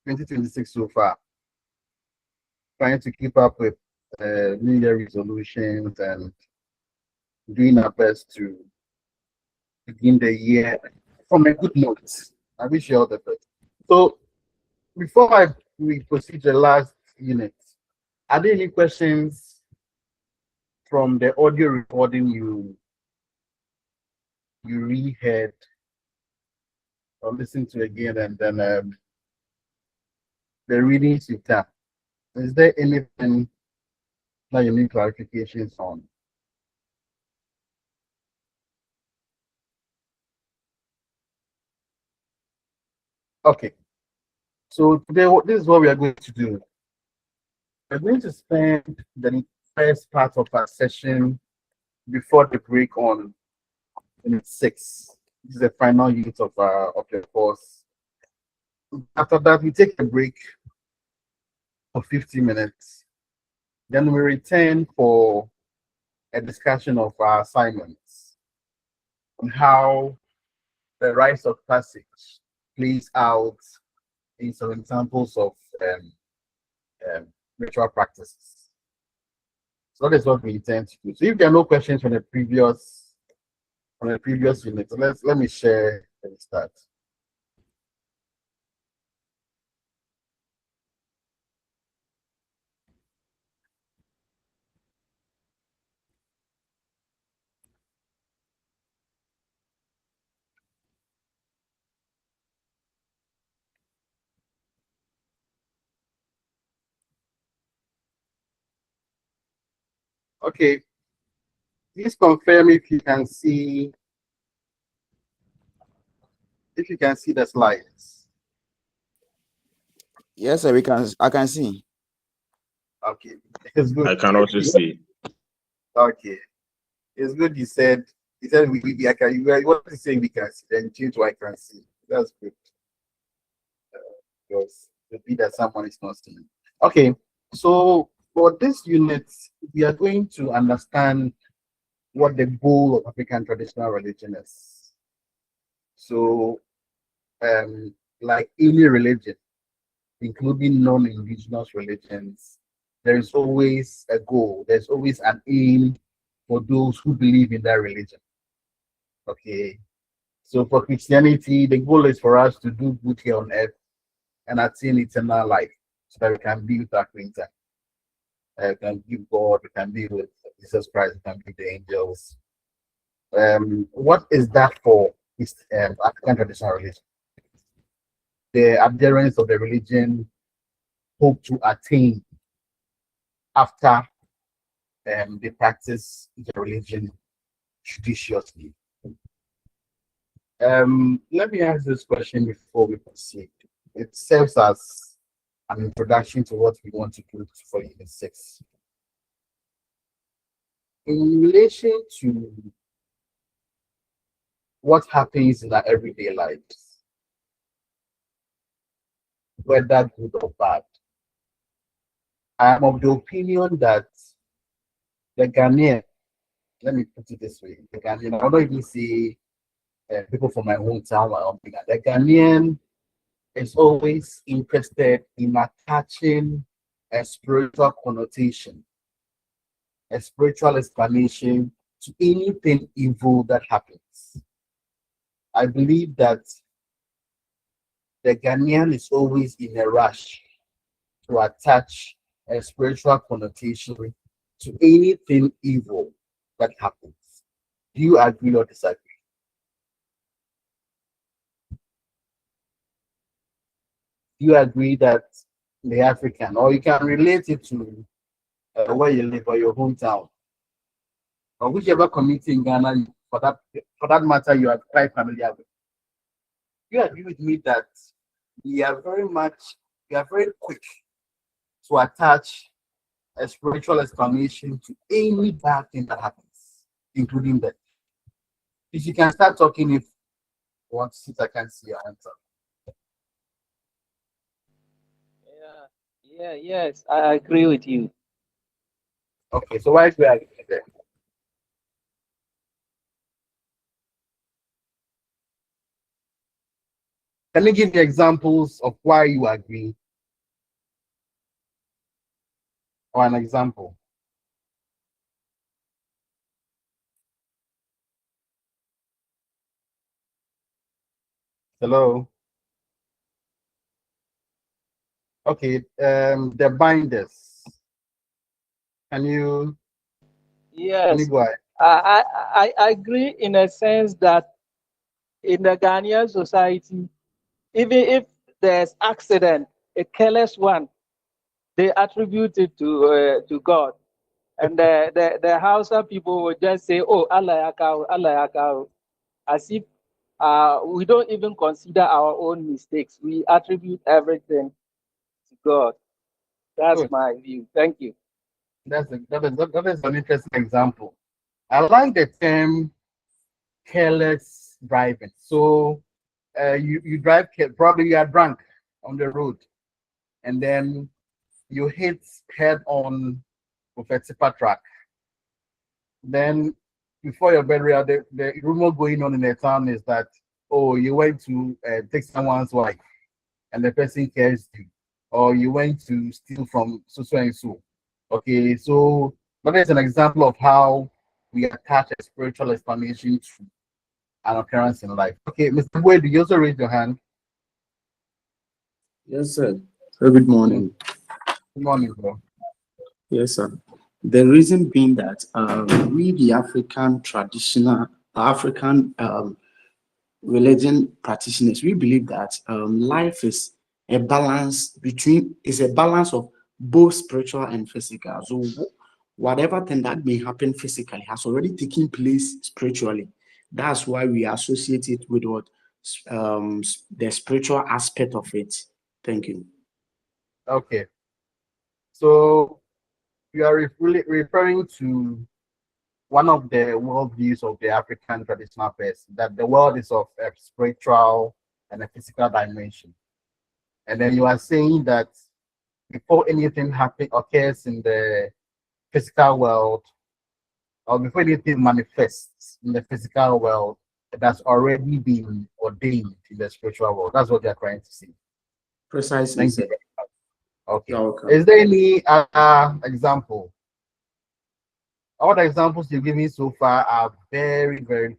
2026 so far. Trying to keep up with New Year resolutions and doing our best to begin the year from a good note. I wish you all the best. So before we proceed to the last unit, are there any questions from the audio recording you reheard or listen to again, and then the readings you've done? Is there anything that you need clarifications on? Okay. So today, this is what we are going to do. We're going to spend the first part of our session before the break on unit 6. This is the final unit of the course. After that, we take a break for 50 minutes. Then we return for a discussion of our assignments on how the rites of passage plays out in some examples of ritual practices. So that is what we intend to do. So if there are no questions from the previous unit, so let me share and start. Okay, please confirm if you can see the slides. Yes, sir, I can see. Okay, it's good. I can also see. Okay, it's good. You said we I can. You want to say we can see, then change what I can see. That's good. Because it be that someone is not seeing. Okay, so for this unit, we are going to understand what the goal of African traditional religion is. So, like any religion, including non-indigenous religions, there is always a goal. There's always an aim for those who believe in that religion. Okay. So for Christianity, the goal is for us to do good here on earth and attain eternal life, so that we can be with our Creator. We can be with God, we can be with Jesus Christ, we can be with the angels. What is that for? Is African traditional religion? The adherents of the religion hope to attain after they practice the religion judiciously. Let me ask this question before we proceed. It serves as an introduction to what we want to do for Unit 6. In relation to what happens in our everyday lives, whether good or bad, I am of the opinion that the Ghanaian, let me put it this way, the Ghanaian, I don't even see people from my hometown or something. The Ghanaian is always interested in attaching a spiritual connotation, a spiritual explanation to anything evil that happens. I believe that the Ghanaian is always in a rush to attach a spiritual connotation to anything evil that happens. Do you agree or disagree? Do you agree that the African, or you can relate it to where you live or your hometown, or whichever community in Ghana, for that matter, you are quite familiar with? You agree with me that we are very quick to attach a spiritual explanation to any bad thing that happens, including death. If you can start talking, if you want to sit, I can see your answer. Yes, I agree with you. Okay, so why do we agree there? Can you give me examples of why you agree? Or an example? Hello? Okay, the binders. Can you Yes, go ahead? I agree in a sense that in the Ghanaian society, even if there's accident, a careless one, they attribute it to God. And the Hausa people will just say, oh, Allah yakau, Allah yakau, as if we don't even consider our own mistakes. We attribute everything to God. That's Good. my view. Thank you. That is an interesting example. I like the term careless driving. So you drive, probably you are drunk on the road, and then you hit head on with a tipper truck. Then before your burial, the rumor going on in the town is that, oh, you went to take someone's wife and the person cares you, or you went to steal from so and so. Okay, so that is an example of how we attach a spiritual explanation to an occurrence in life. Okay, Mr. Boyd, you also raise your hand. Yes, sir. Good morning. Good morning, bro. Yes, sir. The reason being that we, the African religion practitioners, we believe that life is a balance of both spiritual and physical. So whatever thing that may happen physically has already taken place spiritually. That's why we associate it with what the spiritual aspect of it. Thank you. Okay, so you are referring to one of the worldviews of the African traditional faith, that the world is of a spiritual and a physical dimension. And then you are saying that before anything occurs in the physical world, or before anything manifests in the physical world, it has already been ordained in the spiritual world. That's what they're trying to say. Precisely. Thank Sir. you. Okay. You're welcome. Is there any other example? All the examples you've given so far are very, very,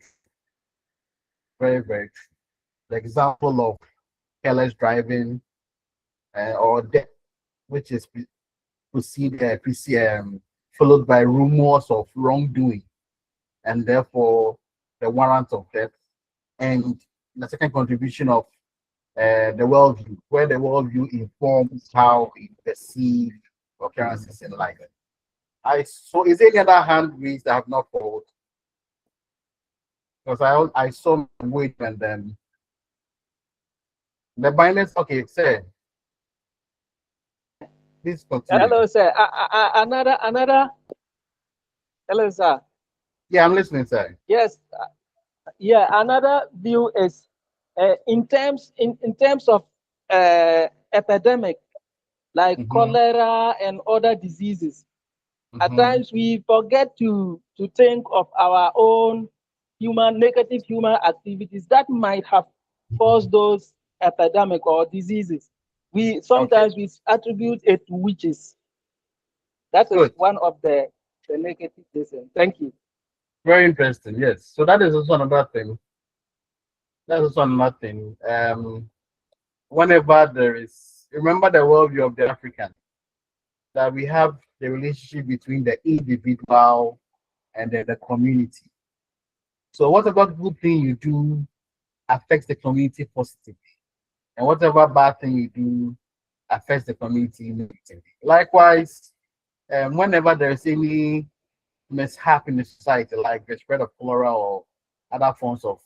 very, very true. The example of careless driving or death, which is followed by rumors of wrongdoing, and therefore the warrant of death. And the second contribution of the worldview, where the worldview informs how we perceive occurrences in life. So is there any other hand raised that have not followed? Because I saw wait and then the binders. Okay, sir. Please continue. Hello, sir. Hello, sir. Yeah, I'm listening, sir. Yes. Yeah. Another view is in terms of epidemic like cholera and other diseases. At times we forget to think of our own negative human activities that might have caused those epidemic or diseases. We sometimes we attribute it to witches. That is one of the negative reasons. Thank you. Very interesting. Yes. So that is also another thing. That's also another thing. Whenever there is, remember the worldview of the African, that we have the relationship between the individual and the community. So whatever good thing you do affects the community positively, and whatever bad thing you do affects the community negatively. Likewise, whenever there's any mishap in the society, like the spread of cholera or other forms of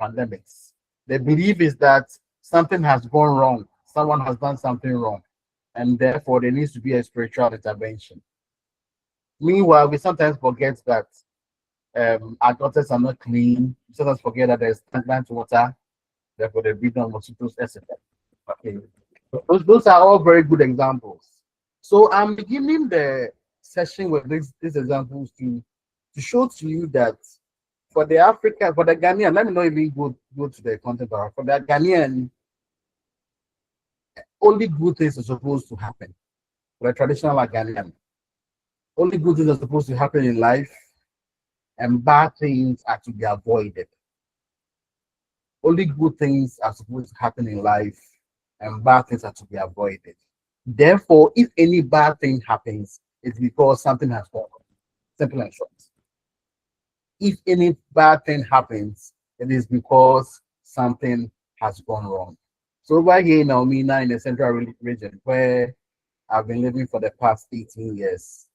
pandemics, the belief is that something has gone wrong, someone has done something wrong, and therefore there needs to be a spiritual intervention. Meanwhile, we sometimes forget that our gutters are not clean. We sometimes forget that there's stagnant water, therefore they breed on mosquitoes, etc. Okay, those are all very good examples. So I'm beginning the session with these examples to show to you that for the Ghanaian, let me not even go to the content, for the Ghanaian, only good things are supposed to happen. For a traditional Ghanaian, only good things are supposed to happen in life, and bad things are to be avoided. Only good things are supposed to happen in life, and bad things are to be avoided. Therefore, if any bad thing happens, it's because something has gone wrong. Simple and short. If any bad thing happens, it is because something has gone wrong. So over here in Almina, in the central region, where I've been living for the past 18 years,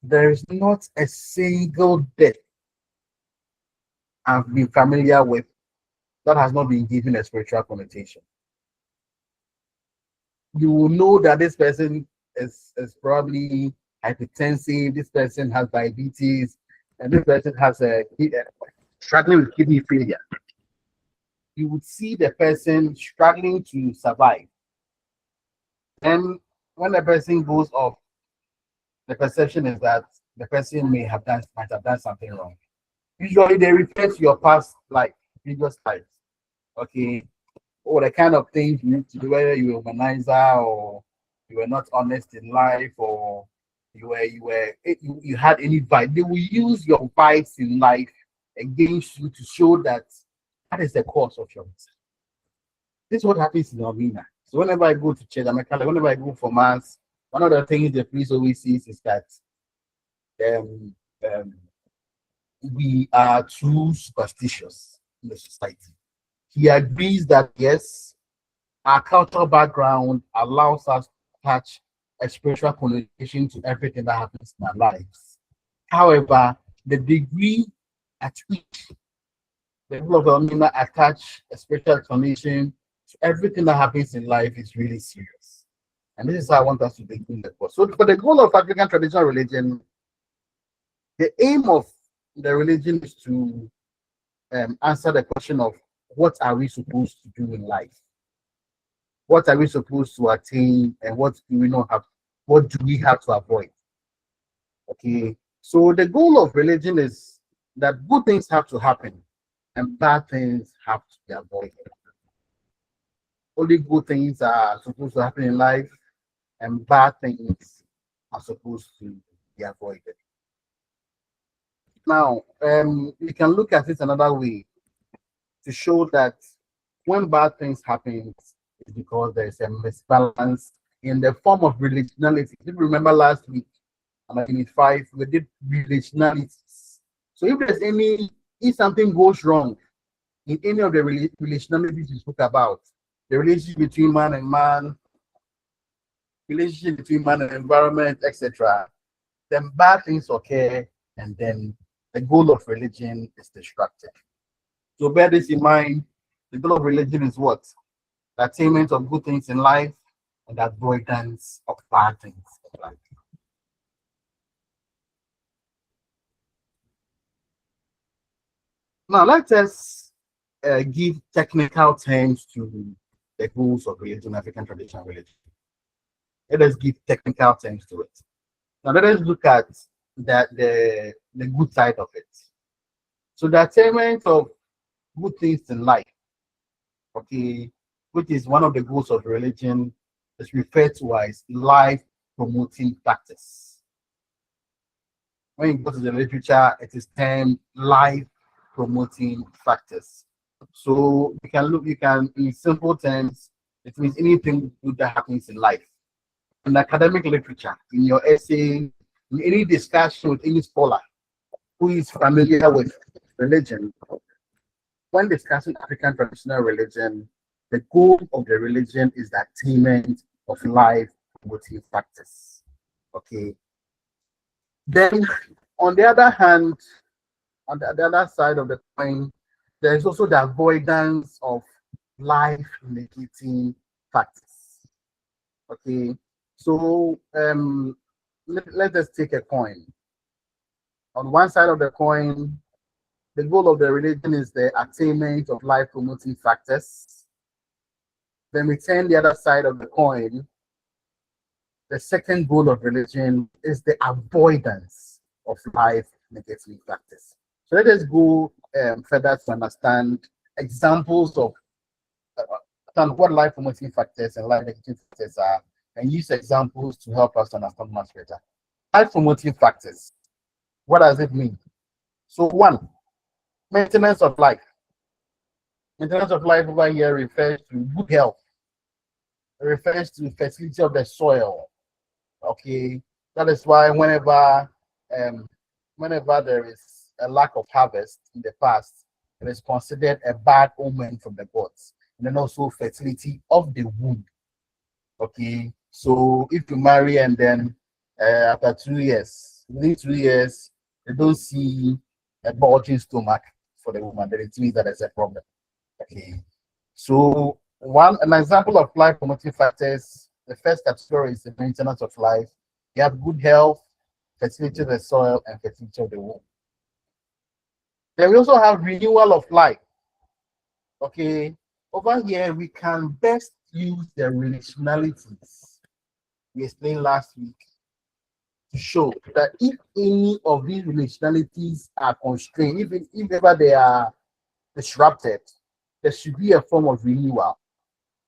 there is not a single death I've been familiar with that has not been given a spiritual connotation. You will know that this person is probably hypertensive, this person has diabetes, and this person has struggling with kidney failure. You would see the person struggling to survive. And when the person goes off, the perception is that the person might have done something wrong. Usually they refer to your past, like previous lives. Okay, or the kind of things you need to do, whether you were a womanizer or you were not honest in life, or you had any vibe. They will use your vibes in life against you to show that that is the cause of your mistake. This is what happens in Armenia. So whenever I go to church, whenever I go for mass, one of the things the priest always says is that um, um, we are too superstitious in the society. He agrees that yes, our cultural background allows us to attach a spiritual connotation to everything that happens in our lives. However, the degree at which the people of Elmina attach a spiritual connotation to everything that happens in life is really serious. And this is how I want us to begin the course. So for the goal of African traditional religion, the aim of the religion is to answer the question of what are we supposed to do in life? What are we supposed to attain, and what do we not have? What do we have to avoid? Okay, so the goal of religion is that good things have to happen and bad things have to be avoided. Only good things are supposed to happen in life, and bad things are supposed to be avoided. Now, you can look at it another way to show that when bad things happen, it's because there's a misbalance in the form of relationality. If you remember last week, Unit 5, we did relationalities. So if something goes wrong in any of the relationalities we spoke about, the relationship between man and man, relationship between man and environment, etc., then bad things occur, and then the goal of religion is distracted. So bear this in mind. The goal of religion is what? The attainment of good things in life and the avoidance of bad things in life. Now let us give technical terms to the goals of religion, African traditional religion. Let us give technical terms to it. Now let us look at the good side of it. So the attainment of good things in life, okay, which is one of the goals of religion, is referred to as life promoting practice. When you go to the literature, it is termed life promoting practice. So you can, in simple terms, it means anything good that happens in life. In academic literature, in your essay, in any discussion with any scholar who is familiar with religion, when discussing African traditional religion, the goal of the religion is the attainment of life promoting practice. Okay. Then, on the other hand, on the other side of the coin, there is also the avoidance of life negating practice. Okay. So let us take a coin. On one side of the coin, the goal of the religion is the attainment of life promoting factors. Then we turn the other side of the coin. The second goal of religion is the avoidance of life negative factors. So let us go further to understand examples of understand what life promoting factors and life negative factors are and use examples to help us understand much better. Life promoting factors. What does it mean? So one, maintenance of life. Maintenance of life over here refers to good health. It refers to fertility of the soil. Okay, that is why whenever there is a lack of harvest in the past, it is considered a bad omen from the gods. And then also fertility of the womb. Okay, so if you marry and then after 2 years, within 2 years, they don't see a bulging stomach for the woman, then it means that there's a problem. Okay, so an example of life promoting factors, the first category is the maintenance of life. You have good health, fertility of the soil, and fertility of the womb. Then we also have renewal of life. Okay, over here we can best use the relationalities we explained last week to show that if any of these relationalities are constrained, even if ever they are disrupted, there should be a form of renewal.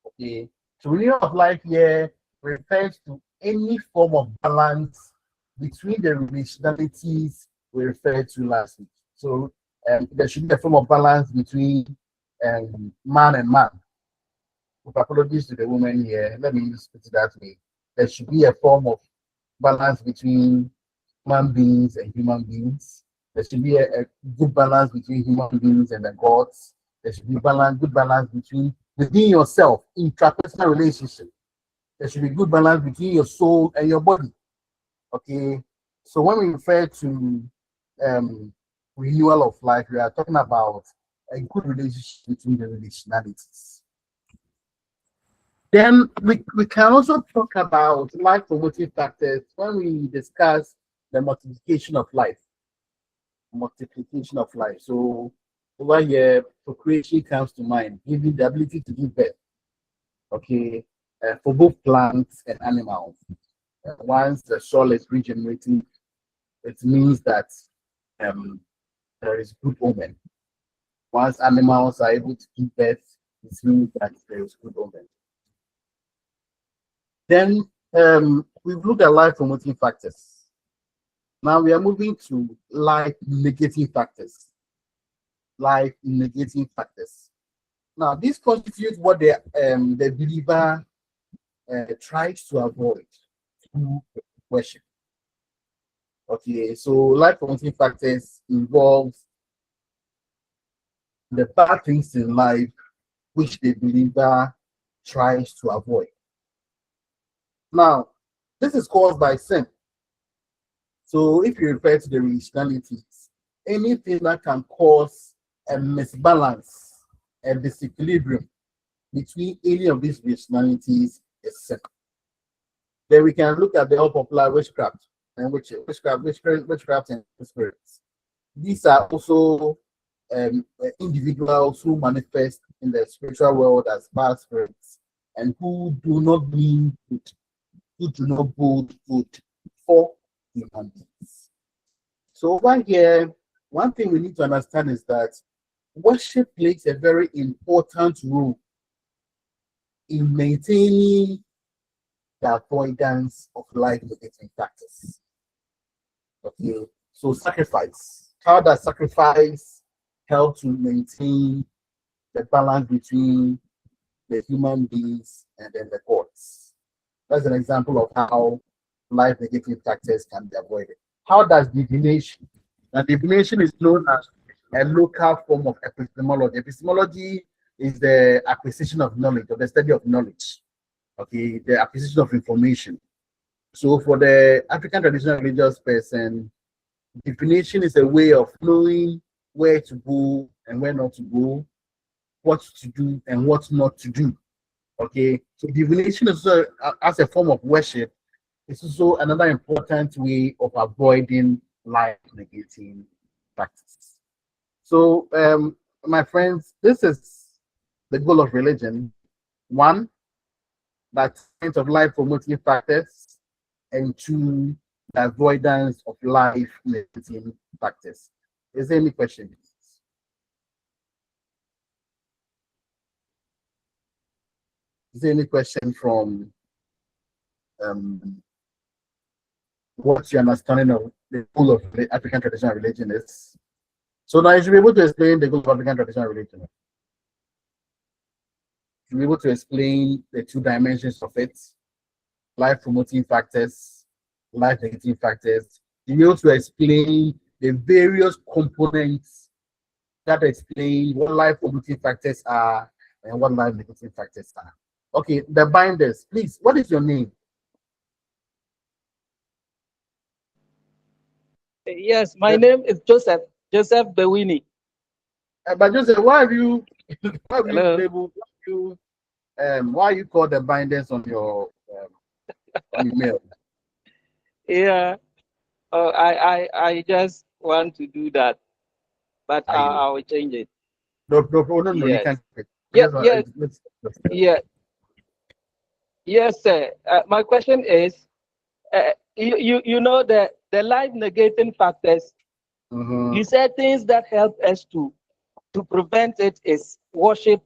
Okay, so renewal of life here refers to any form of balance between the relationalities we referred to last week. So there should be a form of balance between man and man. With apologies to the woman here, let me just put it that way. There should be a form of balance between human beings and human beings. There should be a good balance between human beings and the gods. There should be good balance within yourself, intrapersonal relationship. There should be good balance between your soul and your body. Okay, so when we refer to renewal of life, we are talking about a good relationship between the relationalities. Then we can also talk about life promoting factors when we discuss the multiplication of life. Multiplication of life. So over here, procreation comes to mind, giving the ability to give birth. Okay, for both plants and animals. Once the soil is regenerating, it means that there is good omen. Once animals are able to give birth, it means that there is good omen. Then we've looked at life promoting factors. Now we are moving to life negating factors. Life negating factors. Now these constitute what the believer tries to avoid through worship. Okay, so life promoting factors involves the bad things in life which the believer tries to avoid. Now, this is caused by sin. So if you refer to the relationalities, anything that can cause a misbalance, a disequilibrium between any of these relationalities is sin. Then we can look at the all popular witchcraft and witchcraft and spirits. These are also individuals who manifest in the spiritual world as bad spirits and who do not mean good, who do not bode good for human beings. So over here, one thing we need to understand is that worship plays a very important role in maintaining the avoidance of life-negating factors. Okay, so sacrifice. How does sacrifice help to maintain the balance between the human beings and then the gods? That's an example of how life-negating factors can be avoided. How does divination? Now, divination is known as a local form of epistemology. Epistemology is the acquisition of knowledge, or the study of knowledge. Okay, the acquisition of information. So for the African traditional religious person, divination is a way of knowing where to go and where not to go, what to do and what not to do. Okay, so divination is also, as a form of worship, it's also another important way of avoiding life-negating practices. So, my friends, this is the goal of religion. One, that sense of life-promoting factors, and two, the avoidance of life-negating factors. Is there any question? Is there any question from what's your understanding of the goal of the African traditional religion is? So now you should be able to explain the goal of African traditional religion. To be able to explain the two dimensions of it, life promoting factors, life negative factors, to be able to explain the various components that explain what life promoting factors are and what life negative factors are. Okay, the binders, please, what is your name? Yes, my name is Joseph Bewini. But Joseph, why have you Hello. labeled why you call the binders on your email? Yeah. I just want to do that, but I will change it. No, you Yes. can't. Yeah. Yes, sir. My question is, you know the life negating factors. You said things that help us to prevent it is worship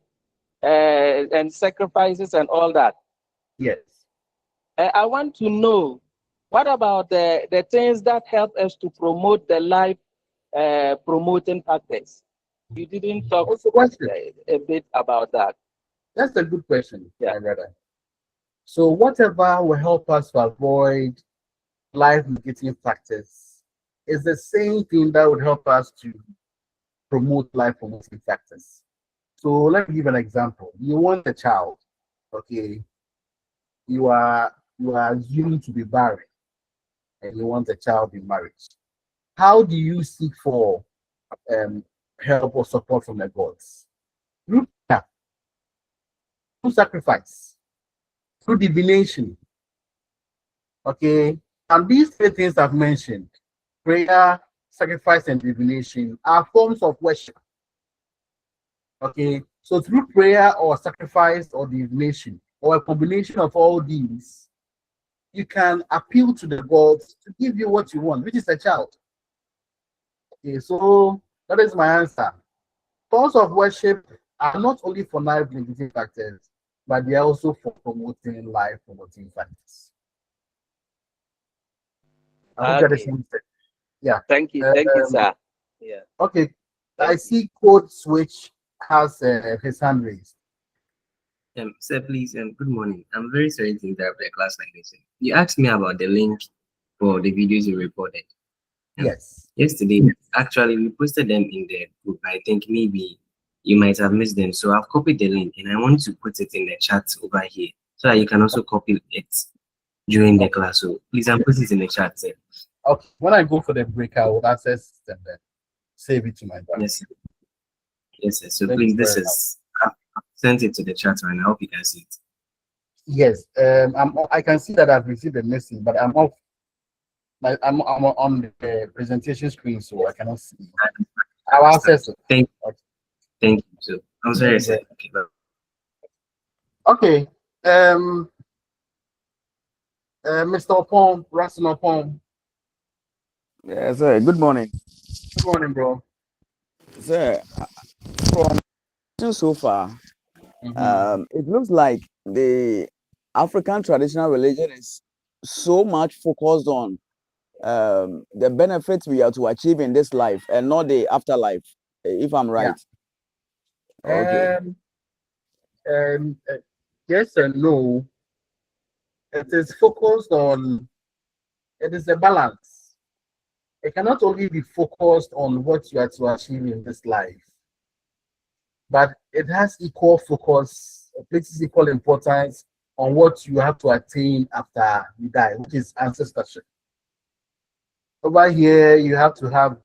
and sacrifices and all that. Yes. I want to know, what about the things that help us to promote the life promoting factors? You didn't talk a bit about that. That's a good question, Yeah. my brother. So whatever will help us to avoid life negative factors is the same thing that would help us to promote life promoting factors. So let me give an example. You want a child, okay? You are assumed to be barren, and you want a child in marriage. How do you seek for help or support from the gods? Through prayer, through sacrifice, through divination. Okay, and these three things I've mentioned, prayer, sacrifice, and divination, are forms of worship. Okay, so through prayer or sacrifice or divination, or a combination of all these, you can appeal to the gods to give you what you want, which is a child. Okay, so that is my answer. Forms of worship are not only for life negative factors, but they are also for promoting life promoting factors. I hope that is understood. Yeah. Thank you, sir. Yeah. Okay. I see Code Switch has his hand raised. Sir, please, good morning. I'm very sorry to interrupt the class like this. You asked me about the link for the videos you reported. Yes. Yesterday, actually, we posted them in the group. I think maybe you might have missed them. So I've copied the link and I want to put it in the chat over here so that you can also copy it during the class. So please, I'm putting it in the chat, sir. Okay. When I go for the break, I will access and then save it to my browser. Yes, sir. Yes, sir. So please, this is I've sent it to the chat right now. I hope you can see it. Yes. I can see that I've received a message, but I'm off. I'm on the presentation screen, so I cannot see. I'll access it. Thank you. So I'm sorry, sir. Okay. Mr. Opon, Russell Opon. Yes, sir. Good morning. Good morning, bro. Sir, from so far, it looks like the African traditional religion is so much focused on the benefits we are to achieve in this life and not the afterlife, if I'm right. Yeah. Okay. Yes and no. It is focused on, it is a balance. It cannot only be focused on what you are to achieve in this life, but it has equal focus, it places equal importance on what you have to attain after you die, which is ancestorship. Over here, you have to have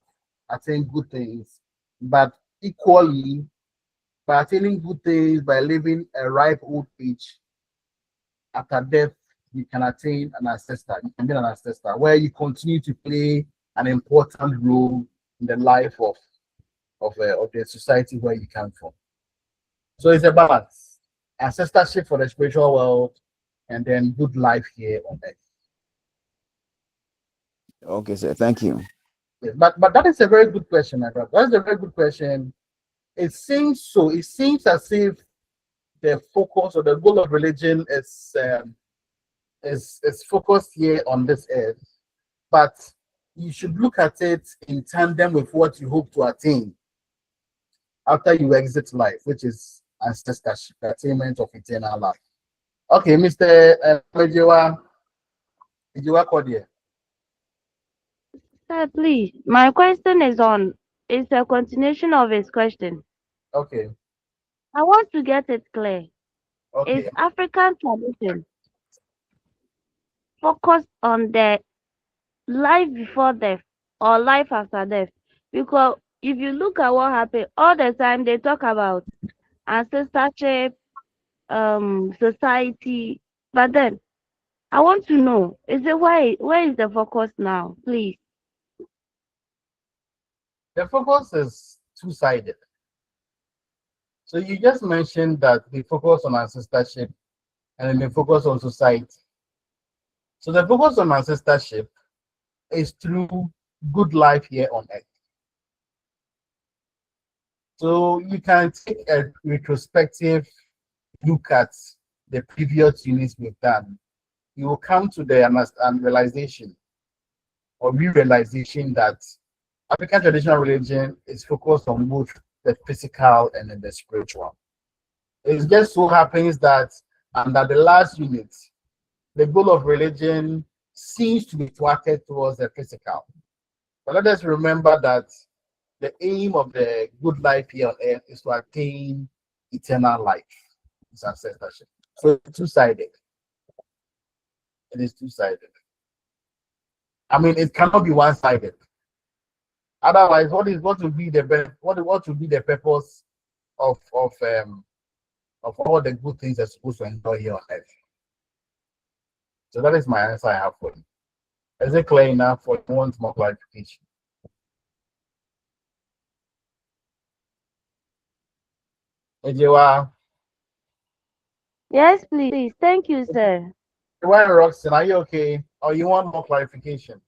attain good things, but equally, by attaining good things, by living a ripe old age, after death, you can attain an ancestor. You can be an ancestor where you continue to play an important role in the life of the society where you come from. So it's a balance: ancestorship for the spiritual world, and then good life here on earth. Okay, sir. Thank you. Yes, but that is a very good question, my brother. That's a very good question. It seems so. It seems as if the focus or the goal of religion is focused here on this earth, but you should look at it in tandem with what you hope to attain after you exit life, which is ancestorship, the attainment of eternal life. Okay, Mr. Ejiwa Kodie. Sir, please, my question is it's a continuation of his question. Okay, I want to get it clear. Is okay. African tradition focused on the life before death or life after death? Because if you look at what happened, all the time they talk about ancestorship, society, but then I want to know, where is the focus now, please? The focus is two-sided. So you just mentioned that we focus on ancestorship and then we focus on society. So the focus on ancestorship is through good life here on earth. So you can take a retrospective look at the previous units we've done. You will come to the realization or realization that African traditional religion is focused on both the physical and then the spiritual. It just so happens that under the last unit, the goal of religion seems to be thwarted towards the physical. But let us remember that the aim of the good life here on earth is to attain eternal life. It's ancestorship. So it's two-sided. It is two-sided. I mean, it cannot be one-sided. Otherwise, what would be the purpose of all the good things they're supposed to enjoy here on earth? So that is my answer I have for you. Is it clear enough for you want more clarification? Ejiwa, Yes, please. Thank you, sir. Roxanne, are you okay? Or you want more clarification?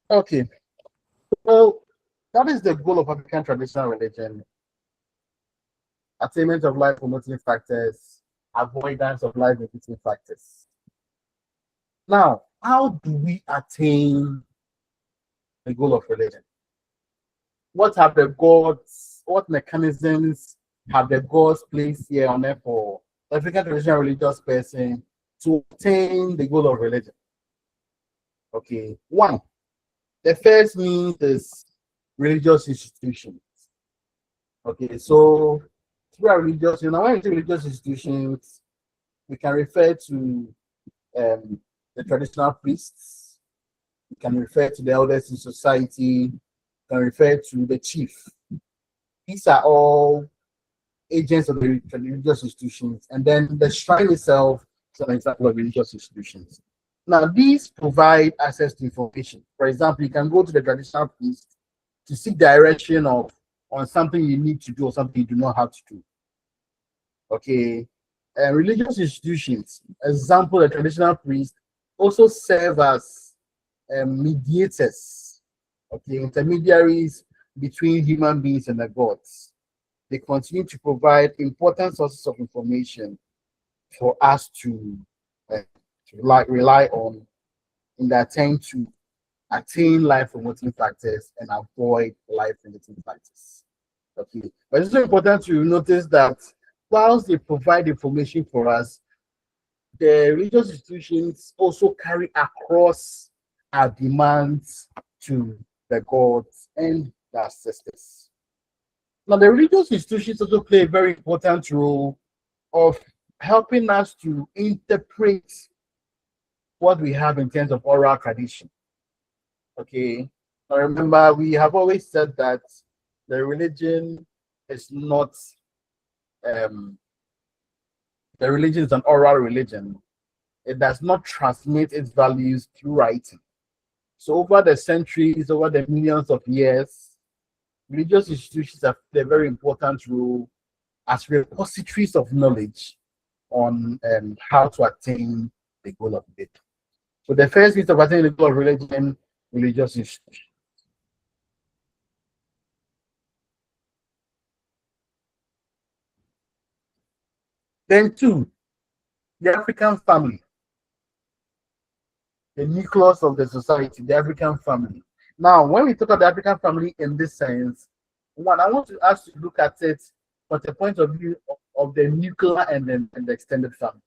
Okay. So that is the goal of African traditional religion. Attainment of life promoting factors, avoidance of life limiting factors. Now, how do we attain the goal of religion? What have the gods, what mechanisms have the gods placed here on earth for African traditional religious person to attain the goal of religion? Okay, one, the first means is religious institutions. Okay, so through our religious, when we say religious institutions, we can refer to the traditional priests, we can refer to the elders in society, we can refer to the chief. These are all agents of the religious institutions, and then the shrine itself is an example of religious institutions. Now, these provide access to information. For example, you can go to the traditional priest to seek direction on something you need to do or something you do not have to do. Okay, religious institutions, example, the traditional priest, also serve as mediators, okay, intermediaries between human beings and the gods. They continue to provide important sources of information for us to rely on in the attempt to attain life promoting factors and avoid life limiting factors. Okay, but it's also important to notice that whilst they provide information for us, the religious institutions also carry across our demands to the gods and the ancestors. Now, the religious institutions also play a very important role of helping us to interpret what we have in terms of oral tradition. Okay, now remember, we have always said that the religion is not the religion is an oral religion. It does not transmit its values through writing. So over the centuries, over the millions of years, religious institutions have played a very important role as repositories of knowledge on how to attain the goal of it. So the first means of attaining the goal of religion, religious institutions. Then two, the African family, the nucleus of the society, the African family. Now, when we talk about the African family in this sense, one, I want to ask you to look at it from the point of view of the nuclear and the extended family.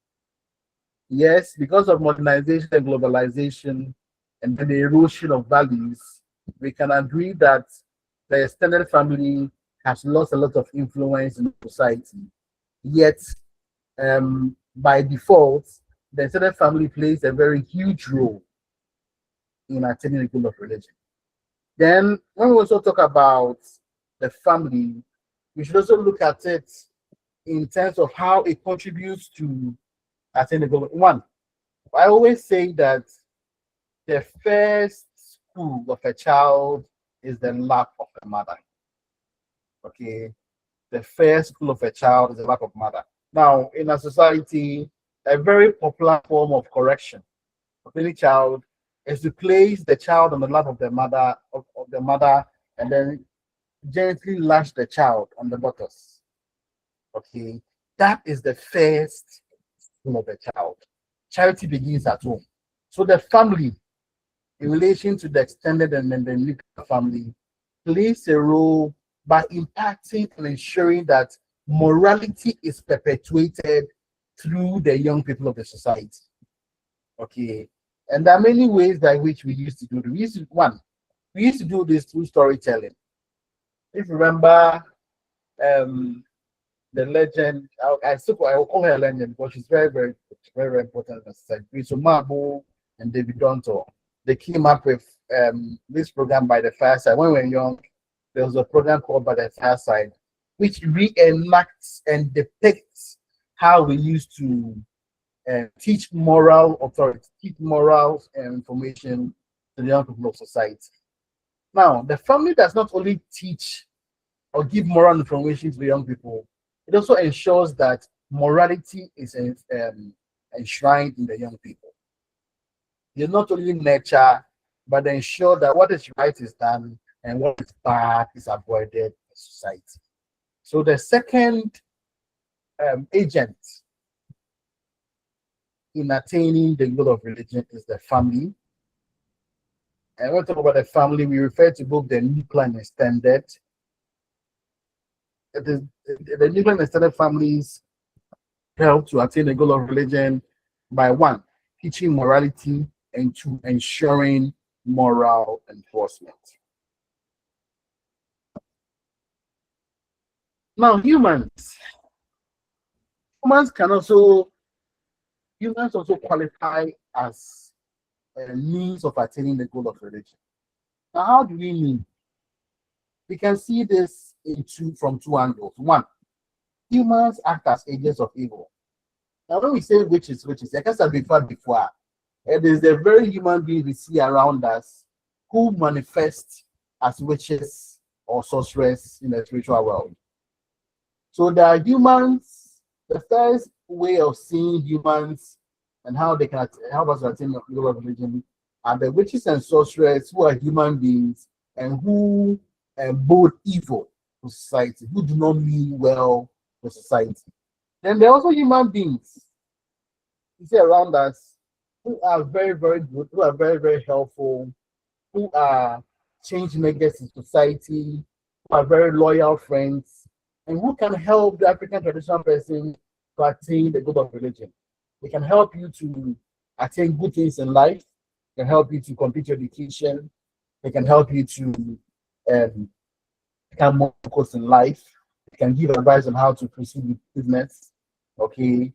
Yes, because of modernization and globalization and the erosion of values, we can agree that the extended family has lost a lot of influence in society. Yet, by default, the extended family plays a very huge role in attaining the goal of religion. Then, when we also talk about the family, we should also look at it in terms of how it contributes to attaining the goal. One, I always say that the first school of a child is the lap of the mother. Okay, the first school of a child is the lap of mother. Now, in a society, a very popular form of correction of any child is to place the child on the lap of the mother of the mother and then gently lash the child on the buttocks. Okay, that is the first school of a child. Charity begins at home. So the family, in relation to the extended and then the nuclear family, plays a role by impacting and ensuring that morality is perpetuated through the young people of the society. Okay, and there are many ways by which we used to do it. We used to do this through storytelling. If you remember, the legend, I will call her a legend because she's very, very important in the society. So Mabu and David Donto, they came up with this program by the fireside. When we were young, there was a program called By the Fireside, which reenacts and depicts how we used to teach moral authority, teach moral information to the young people of society. Now, the family does not only teach or give moral information to the young people, it also ensures that morality is enshrined in the young people. They not only nurture, but they ensure that what is right is done and what is bad is avoided in society. So the second agent in attaining the goal of religion is the family. And when we talk about the family, we refer to both the nuclear and extended. The nuclear and extended families help to attain the goal of religion by one, teaching morality, and two, ensuring moral enforcement. Now, humans also qualify as a means of attaining the goal of religion. Now, how do we mean? We can see this from two angles. One, humans act as agents of evil. Now, when we say witches, I guess I've before, it is the very human beings we see around us who manifest as witches or sorcerers in the spiritual world. So there are humans, the first way of seeing humans and how they can help us attain the goal of religion are the witches and sorcerers who are human beings and who bode evil to society, who do not mean well to society. Then there are also human beings you see around us who are very, very good, who are very, very helpful, who are change makers in society, who are very loyal friends, and who can help the African traditional person to attain the goal of religion. They can help you to attain good things in life, they can help you to complete your education, they can help you to become more focused in life, they can give advice on how to proceed with business. Okay.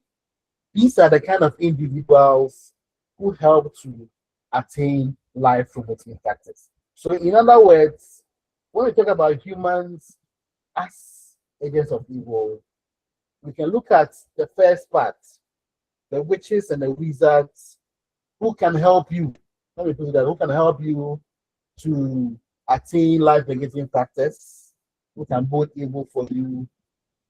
These are the kind of individuals who help to attain life promoting factors. So, in other words, when we talk about humans as agents of evil, we can look at the first part, the witches and the wizards who can help you. Let me put it that who can help you to attain life negating factors, who can bode evil for you.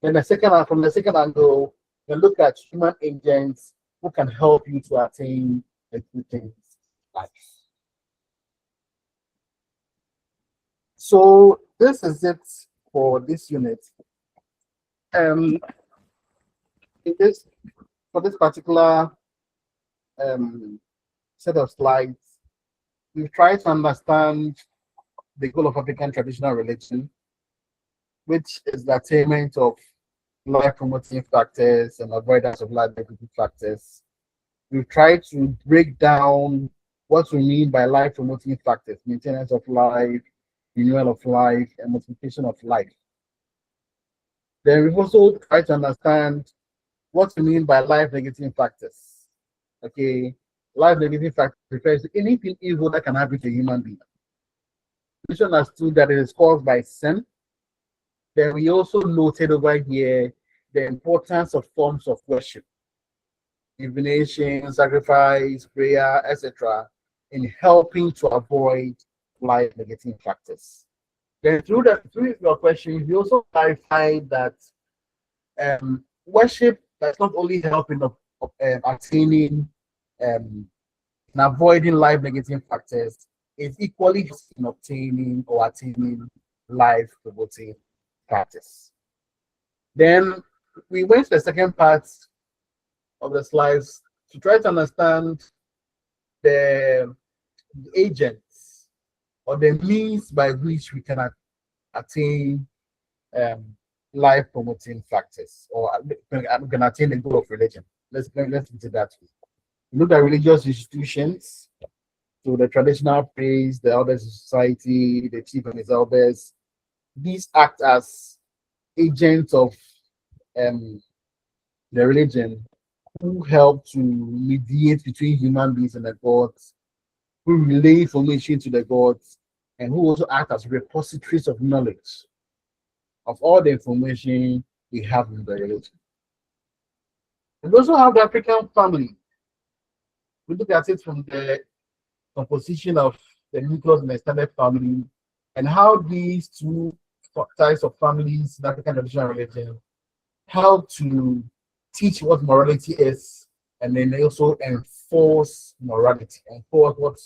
Then from the second angle, you can look at human agents who can help you to attain the good things in life. So this is it for this unit. in this for this particular set of slides, we've tried to understand the goal of African traditional religion, which is the attainment of life promoting factors and avoidance of life negative factors. We've tried to break down what we mean by life promoting factors: maintenance of life, renewal of life, and multiplication of life. Then we've also tried to understand what we mean by life negative factors. Okay, life negative factors refers to anything evil that can happen to a human being. We understood that it is caused by sin. Then we also noted over here the importance of forms of worship, divination, sacrifice, prayer, etc., in helping to avoid life negative factors. Then through your questions, we also clarified that worship does not only help in attaining and avoiding life negative factors, it's equally in obtaining or attaining life promoting factors. Then we went to the second part of the slides to try to understand the agents or the means by which we can attain life promoting factors, or can attain the goal of religion. Let's put it that way. We look at religious institutions, so the traditional priests, the elders of society, the chief and his elders. These act as agents of the religion, who help to mediate between human beings and the gods, who relay information to the gods, and who also act as repositories of knowledge of all the information we have in the religion. We also have the African family. We look at it from the composition of the nucleus and extended family, and how these two types of families in African traditional religion help to teach what morality is, and then they also enforce morality, enforce what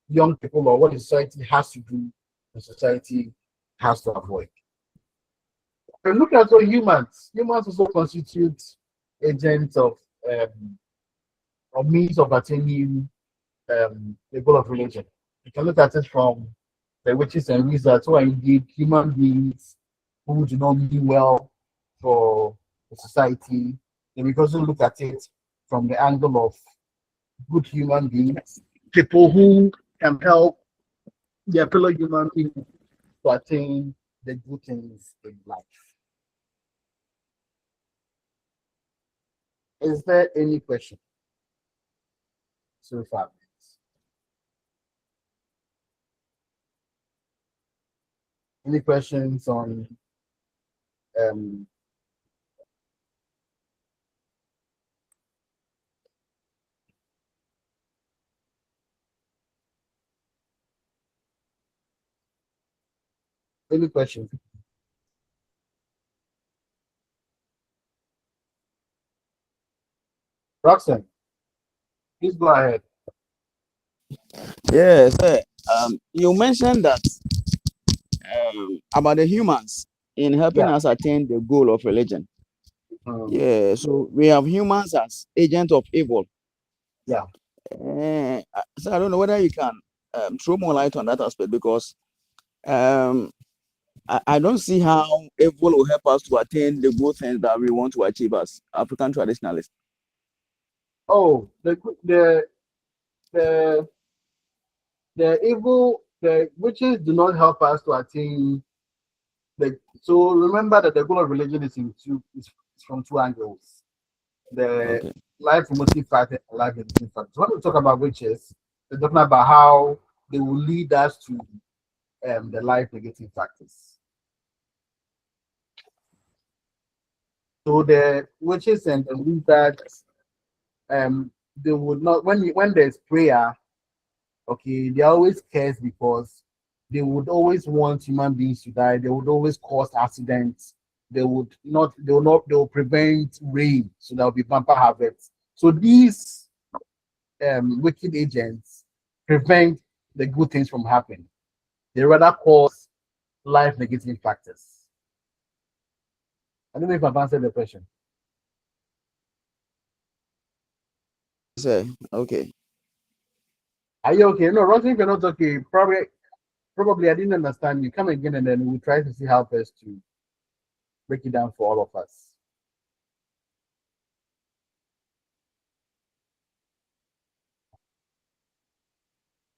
young people or what the society has to do, the society has to avoid. And look at what humans also constitute agents of or means of attaining the goal of religion. You can look at it from the witches and wizards, who are indeed human beings who do not mean well for the society. And we can also look at it from the angle of good human beings, people who can help their fellow human beings to attain the good things in life. Is there any question so far? Any questions on any questions? Roxanne, please go ahead. Yes, you mentioned that about the humans in helping us attain the goal of religion. Yeah, so we have humans as agents of evil. Yeah. So I don't know whether you can throw more light on that aspect, because I don't see how evil will help us to attain the good things that we want to achieve as African traditionalists. Oh, the evil, the witches do not help us to attain the. So remember that the goal of religion is from two angles: the life promoting factor and life negative factor. So when we talk about witches, we're talking about how they will lead us to the life negative factors. So the witches and the wizards, they would not, when there's prayer, okay, they always cares, because they would always want human beings to die. They would always cause accidents. They will prevent rain, so there will be bumper harvest. So these wicked agents prevent the good things from happening. They rather cause life negative factors. I don't know if I've answered the question. Say, okay. Are you okay? No, Rosie, if you're not okay, probably I didn't understand you. Come again and then we'll try to see how best to break it down for all of us.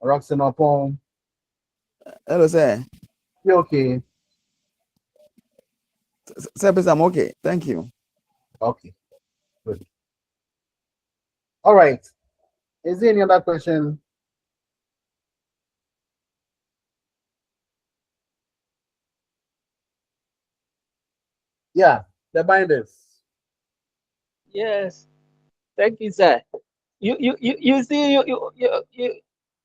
Roxanne upon. Hello, sir. You okay? Sir, please, I'm okay. Thank you. Okay. Good. All right. Is there any other question? Yeah, the binders. Yes. Thank you, sir. You see,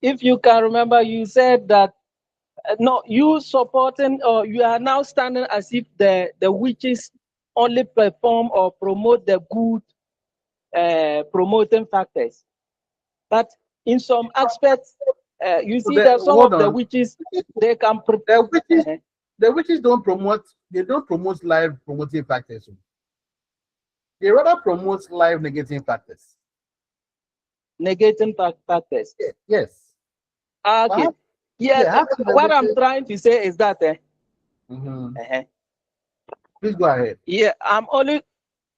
if you can remember, you said that no, you supporting or you are now standing as if the witches only perform or promote the good promoting factors. But in some aspects, you see that some of the witches, they can the witches don't promote, they don't promote live promoting factors. They rather promote live negating factors. Negating factors. Yes. Okay. Yeah, what I'm trying to say is that please go ahead. Yeah,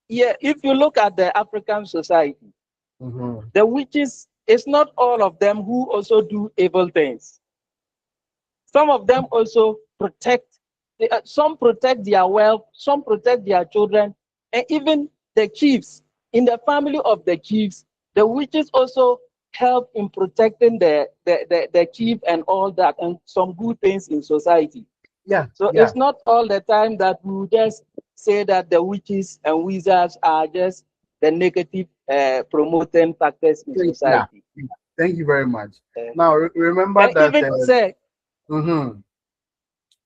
if you look at the African society, the witches, it's not all of them who also do evil things. Some of them also protect, some protect their wealth, some protect their children, and even the chiefs. In the family of the chiefs, the witches also help in protecting the chief and all that, and some good things in society. Yeah. So it's not all the time that we just say that the witches and wizards are just the negative promoting factors in society. Yeah. Thank you very much. Now remember that. Even say,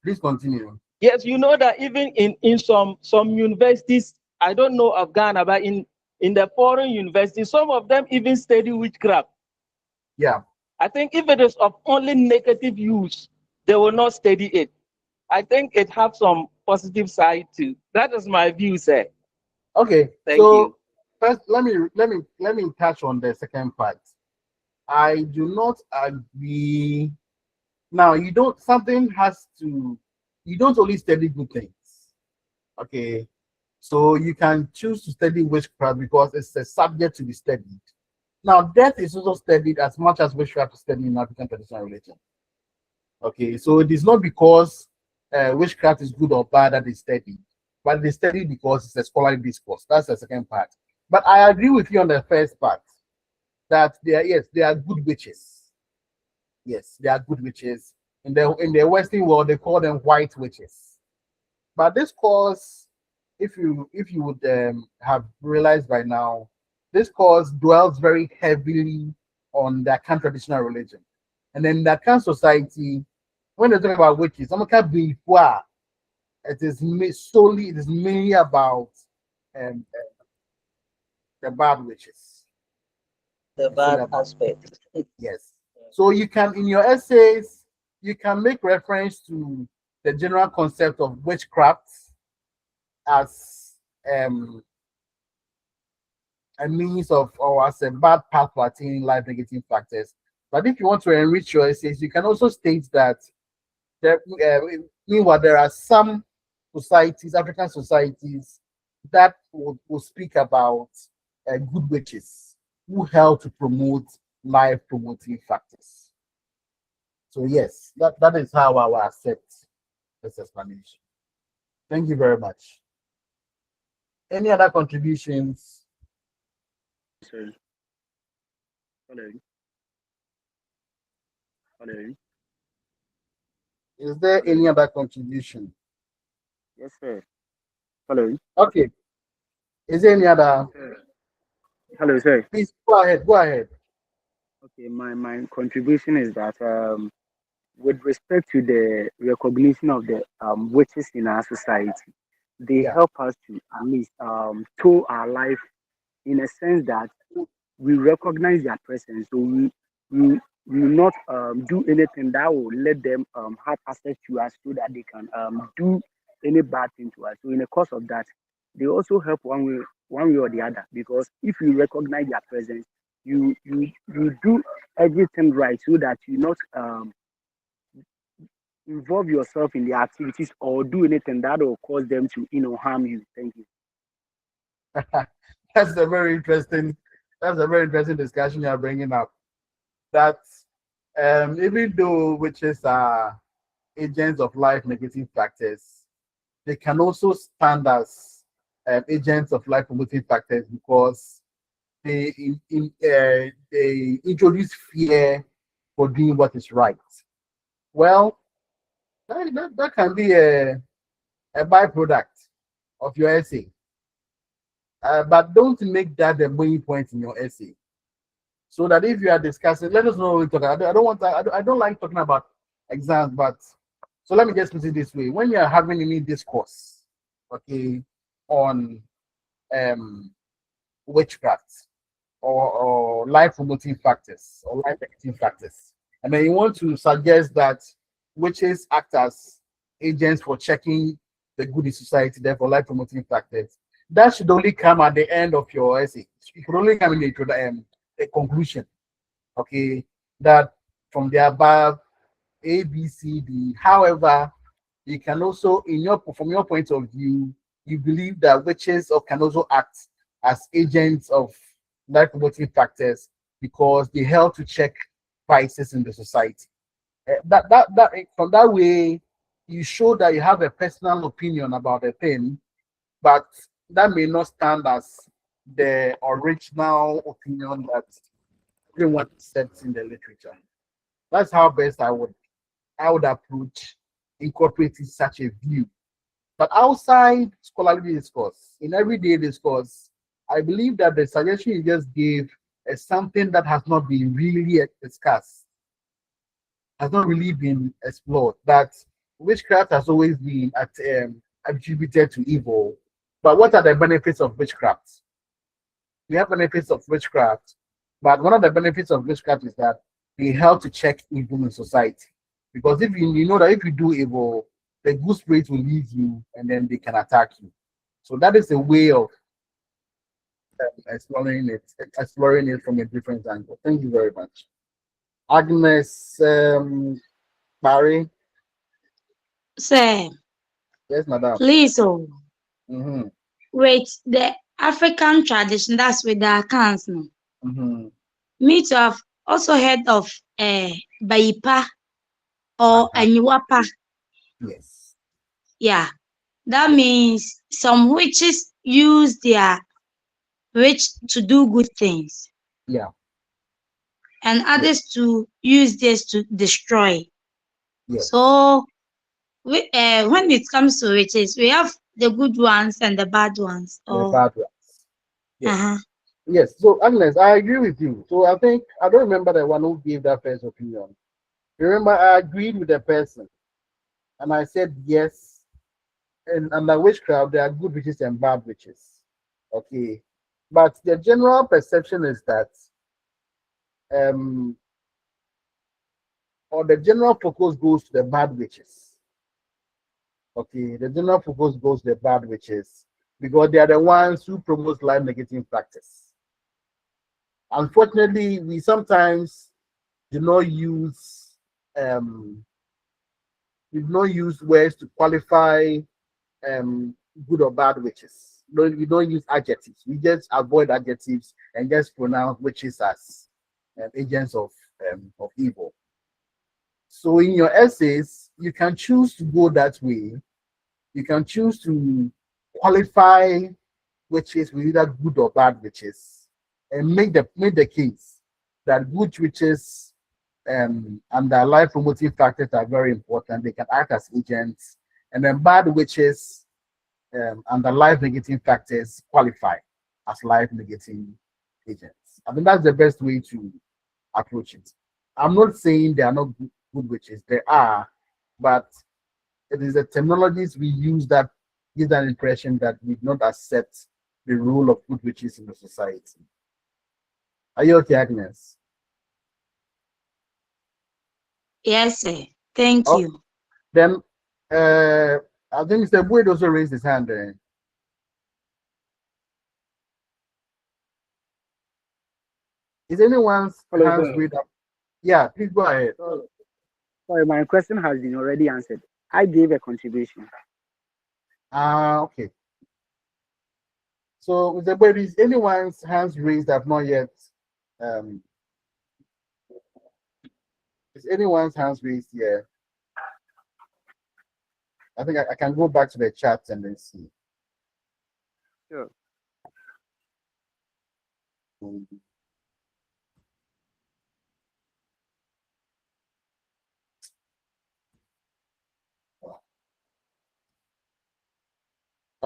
please continue. Yes, you know that even in some universities, I don't know of Ghana, but in the foreign universities, some of them even study witchcraft. Yeah. I think if it is of only negative use, they will not study it. I think it has some positive side too. That is my view, sir. Okay. Thank you. First, let me touch on the second part. I do not agree. Now, you don't only study good things. Okay. So you can choose to study witchcraft because it's a subject to be studied. Now, death is also studied as much as witchcraft is studied in African traditional religion. Okay, so it is not because witchcraft is good or bad that is studied, but they study because it's a scholarly discourse. That's the second part. But I agree with you on the first part that they are good witches. Yes, they are good witches. In the Western world, they call them white witches. But this course, if you would have realized by now, this course dwells very heavily on the Akan traditional religion. And then that Akan society, when they talk about witches, it is mainly about the bad witches. The bad aspect. Yes. So you can, in your essays, you can make reference to the general concept of witchcraft as a means of, or as a bad path for attaining life negative factors. But if you want to enrich your essays, you can also state that meanwhile, there are some societies, African societies, that will speak about good witches who help to promote life promoting factors. So yes, that is how I will accept this explanation. Thank you very much. Any other contributions? Sir. Hello. Hello. Is there any other contribution? Yes, sir. Hello. Okay. Is there any other? Hello, sir. Please go ahead. Go ahead. Okay, my contribution is that with respect to the recognition of the witches in our society, they help us to at least toll our life in a sense that we recognize their presence. So we will not do anything that will let them have access to us so that they can do any bad thing to us. So in the course of that, they also help one way or the other, because if you recognize their presence, you do everything right so that you not involve yourself in the activities or do anything that will cause them to harm you. Thank you. That's a very interesting. That's a very interesting discussion you are bringing up. That even though witches are agents of life negative factors, they can also stand as agents of life promoting factors because they introduce fear for doing what is right. Well, that can be a byproduct of your essay. But don't make that the main point in your essay. So that if you are discussing, let us know what we're talking. I don't want. I don't like talking about exams, but so let me just put it this way: when you are having any discourse, okay, on witchcraft or life promoting factors or life negative factors, and then you want to suggest that witches act as agents for checking the good in society, therefore life promoting factors, that should only come at the end of your essay. It should only come in the conclusion. Okay, that from the above, A, B, C, D. However, you can also, from your point of view, you believe that witches can also act as agents of life promoting factors because they help to check vices in the society. From that way, you show that you have a personal opinion about a thing, but that may not stand as the original opinion that everyone accepts in the literature. That's how best I would approach incorporating such a view. But outside scholarly discourse, in everyday discourse, I believe that the suggestion you just gave is something that has not been really discussed, has not really been explored. That witchcraft has always been attributed to evil. But what are the benefits of witchcraft? We have benefits of witchcraft, but one of the benefits of witchcraft is that they help to check evil in society. Because if you know that if you do evil, the good spirit will leave you and then they can attack you. So that is a way of exploring it from a different angle. Thank you very much. Agnes Barry. Sir, Yes, madam. please, oh, Mm-hmm. with the African tradition, that's with the accounts, no. Mm-hmm. Me to have also heard of Baipa or Aniwapa. Yes. Yeah, that means some witches use their witch to do good things. Yeah. And others to use this to destroy. Yes. So when it comes to witches, we have the good ones and the bad ones. The bad ones. Yes. Uh-huh. Yes. So Agnes, I agree with you. So I think I don't remember the one who gave that first opinion. Remember, I agreed with the person, and I said yes. And under witchcraft, there are good witches and bad witches. Okay, but the general perception is that, or the general focus goes to the bad witches. Okay, the general focus goes to the bad witches because they are the ones who promote life negative practice. Unfortunately, we sometimes do not use words to qualify good or bad witches. We don't use adjectives. We just avoid adjectives and just pronounce witches as agents of evil. So in your essays, you can choose to go that way. You can choose to qualify witches with either good or bad witches, and make the case that good witches and their life promoting factors are very important. They can act as agents, and then bad witches and the life negative factors qualify as life negating agents. I think that's the best way to approach it. I'm not saying there are not good witches. There are, but it is the terminologies we use that give that impression that we do not accept the role of good witches in the society. Are you okay, Agnes? Yes, sir. Thank Oh, you. then I think Mr. Boyd also raised his hand there. Is anyone's Hello, hands sir. raised up? Yeah, please go ahead. Sorry, my question has been already answered. I gave a contribution. Okay. So, but is anyone's hands raised up? Not yet. Um, is anyone's hands raised here? I think I can go back to the chat and then see. Sure.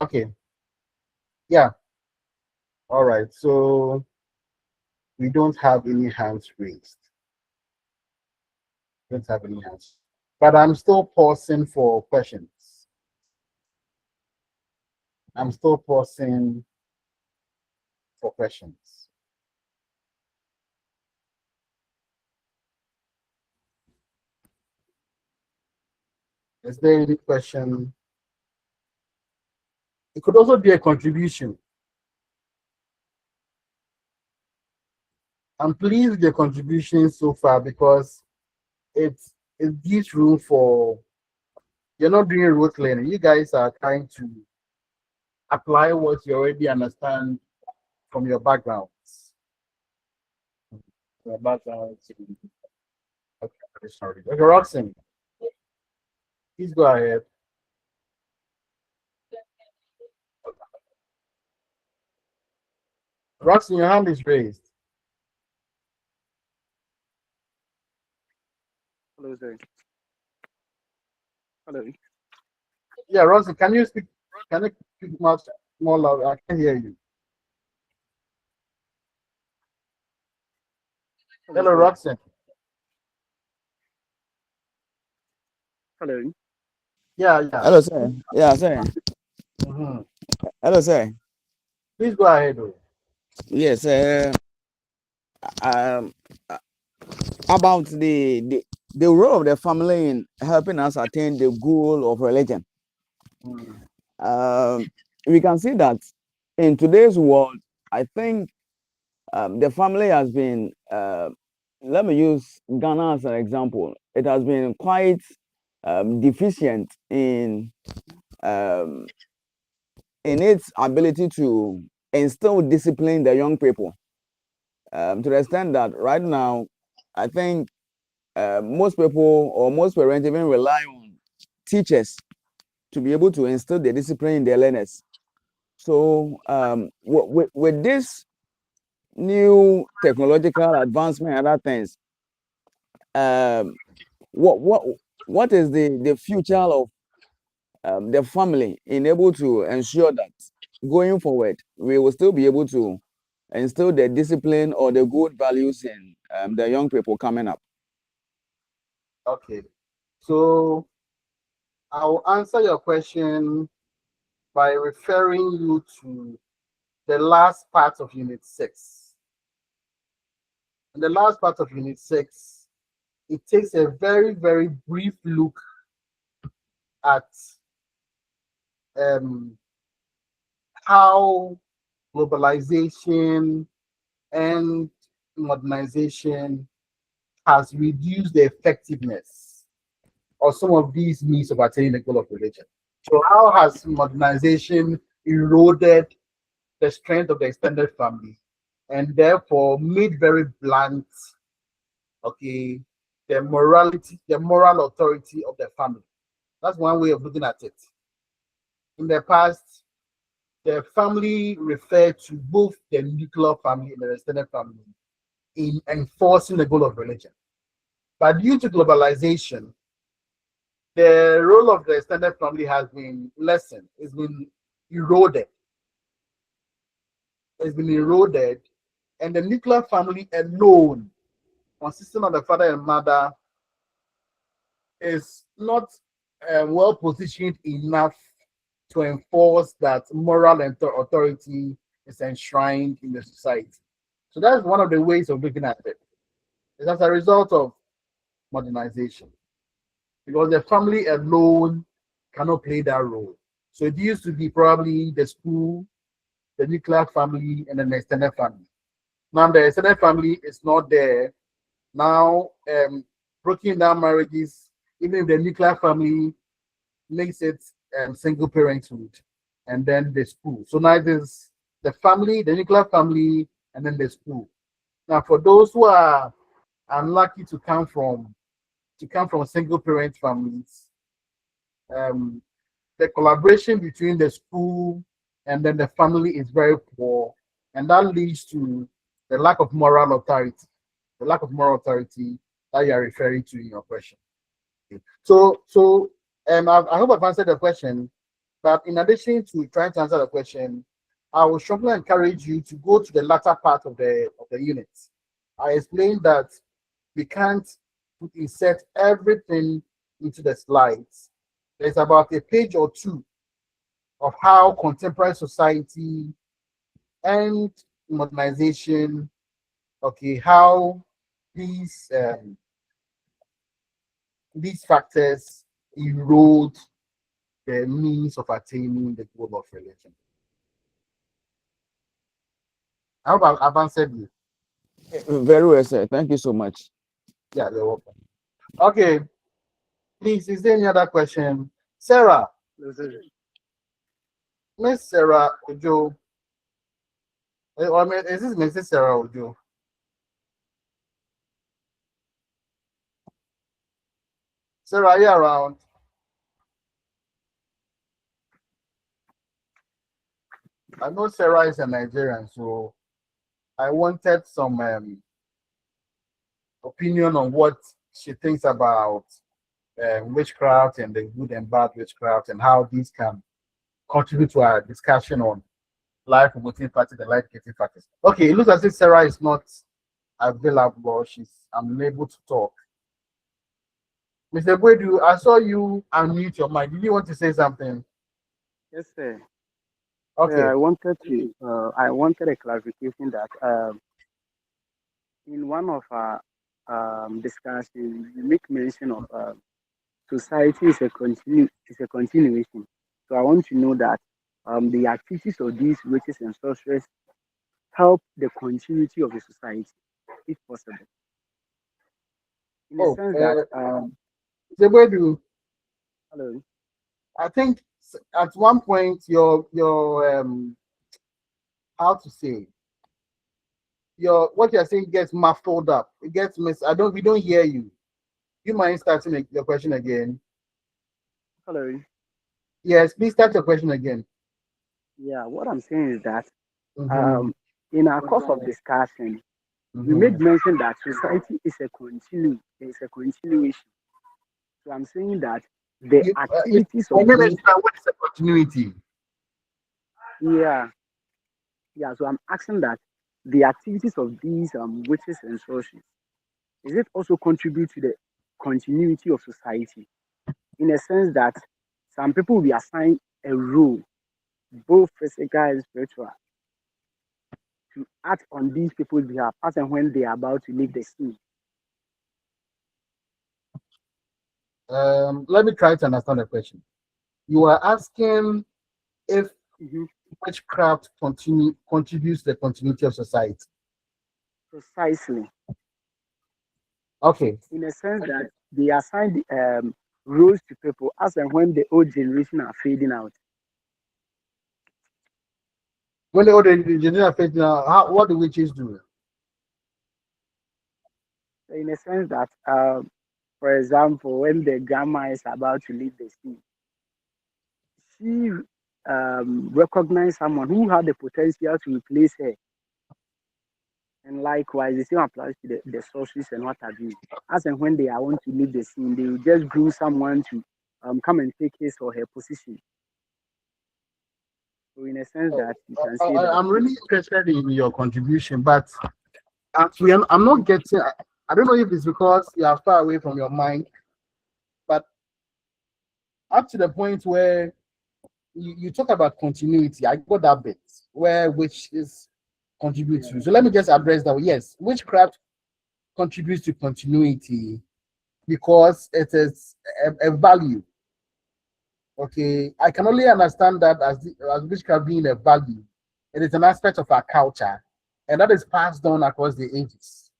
Okay. Yeah. All right. So we don't have any hands raised. Don't have any hands. But I'm still pausing for questions. I'm still pausing for questions. Is there any question? It could also be a contribution. I'm pleased with your contribution so far because it gives room for, you're not doing rote learning. You guys are trying to apply what you already understand from your backgrounds. Your backgrounds. Okay, sorry. Okay, Roxanne, please go ahead. Roxanne, your hand is raised. Hello, sir. Hello. Yeah, Roxanne, can you speak? Can you speak much more loud? I can hear you. Hello, sir. Roxanne. Hello. Yeah. Hello, sir. Yeah, sir. Mhm. Hello, sir. Please go ahead. Yes, um, about the role of the family in helping us attain the goal of religion. We can see that in today's world, I think the family has been, let me use Ghana as an example. It has been quite deficient um, in its ability to instill discipline in the young people. To the extent that right now, I think most people or most parents even rely on teachers to be able to instill the discipline in their learners. So with this new technological advancement and other things, um, what is the future of the family in able to ensure that going forward we will still be able to instill the discipline or the good values in the young people coming up? Okay. So I'll answer your question by referring you to the last part of Unit 6. In the last part of Unit 6, it takes a very, very brief look at how globalization and modernization has reduced the effectiveness of some of these means of attaining the goal of religion. So how has modernization eroded the strength of the extended family and therefore made very blunt, okay, the moral authority of the family? That's one way of looking at it. In the past, the family referred to both the nuclear family and the extended family in enforcing the goal of religion. But due to globalization, the role of the extended family has been lessened, it's been eroded. It's been eroded, and the nuclear family alone, consisting of the father and mother, is not well positioned enough to enforce that moral authority is enshrined in the society. So that's one of the ways of looking at it. It's as a result of modernization, because the family alone cannot play that role. So it used to be probably the school, the nuclear family, and then the extended family. Now the extended family is not there. Now, broken down marriages, even if the nuclear family makes it single parenthood, and then the school. So now there's the family, the nuclear family, and then the school. Now, for those who are unlucky to come from single parent families, the collaboration between the school and then the family is very poor, and that leads to the lack of moral authority, that you are referring to in your question. So I hope I've answered the question, but in addition to trying to answer the question, I will strongly encourage you to go to the latter part of the unit. I explained that we can't insert everything into the slides. There's about a page or two of how contemporary society and modernization, okay, how these factors erode the means of attaining the goal of religion. I hope I've answered you. Very well, sir. Thank you so much. Yeah, you're welcome. Okay. Please, is there any other question? Sarah. Miss Sarah Ojo. Or is this Mrs. Sarah Ojo? Sarah, are you around? I know Sarah is a Nigerian, so I wanted some opinion on what she thinks about witchcraft and the good and bad witchcraft and how these can contribute to our discussion on life promoting practice and life getting practice. Okay, it looks as if Sarah is not available. She's unable to talk. Mr. Boydu, I saw you unmute your mic. Did you want to say something? Yes, sir. Okay. I wanted a clarification that in one of our discussions, you make mention of society is a continuation. So I want to know that the activities of these witches and sorcerers help the continuity of the society, if possible. In the sense that Mr. Boydu, hello. I think at one point your how to say what you're saying gets muffled up. It gets we don't hear you. You mind starting your question again? Hello. Yes, please start your question again. Yeah, what I'm saying is that in our course of discussion, we made mention that society is a continuation. So I'm saying that the activities of what is a continuity? Yeah. So I'm asking that the activities of these witches and sorcerers, is it also contribute to the continuity of society? In a sense that some people will be assigned a role, both physical and spiritual, to act on these people's behalf as and when they are about to leave the scene. Let me try to understand the question. You are asking if witchcraft contributes to the continuity of society. Precisely. Okay. In a sense that they assign roles to people as and when the old generation are fading out. When the old generation are fading out, what do witches do? In a sense that, for example, when the grandma is about to leave the scene, she recognizes someone who had the potential to replace her. And likewise, the same applies to the sorcerers and what have you. As and when they are want to leave the scene, they will just groom someone to come and take his or her position. So in a sense that you can say that I'm really interested in your contribution, but I'm not getting. I don't know if it's because you are far away from your mic, but up to the point where you talk about continuity, I got that bit which is contributes to. So let me just address that. Yes, witchcraft contributes to continuity because it is a value. Okay, I can only understand that as witchcraft being a value. It is an aspect of our culture, and that is passed on across the ages.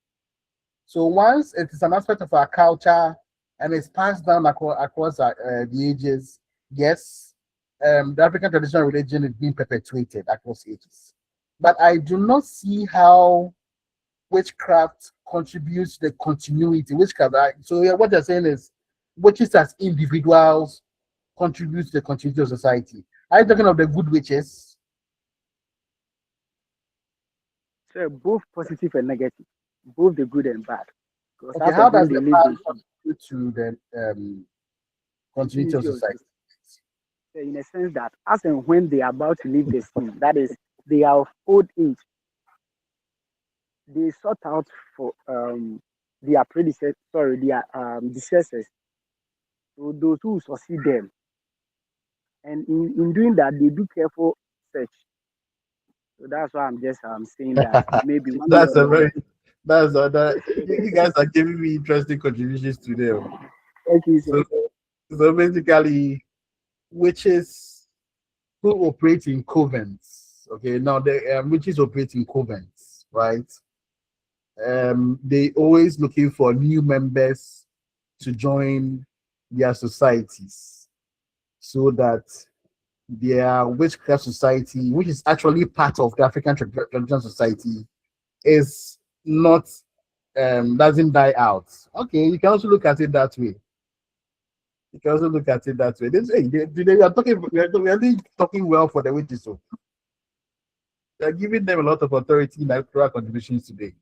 So once it is an aspect of our culture and it's passed down across the ages, yes, the African traditional religion is being perpetuated across ages. But I do not see how witchcraft contributes to the continuity. Witchcraft, so yeah, what you're saying is witches as individuals contribute to the continuity of society. Are you talking of the good witches? So both positive and negative, both the good and bad. Because Okay, as how and when does they the live bad in contribute to the continuity of continuity of society? in a sense that as and when they are about to leave the scene, that is, they are of old age, they sought out for their predecessors, sorry, their deceasors, so those who succeed them, and in doing that, they do careful search. So that's why I'm just saying that maybe one way That's or the a other. very that you guys are giving me interesting contributions today. Okay, So sir. so basically, witches who operate in covens. Okay, now the witches operate in covens, right? They always looking for new members to join their societies so that their witchcraft society, which is actually part of the African traditional society, is not doesn't die out. Okay, you can also look at it that way. You can also look at it that way. We are talking we are really talking well for the witches, so they're giving them a lot of authority in electoral contributions today,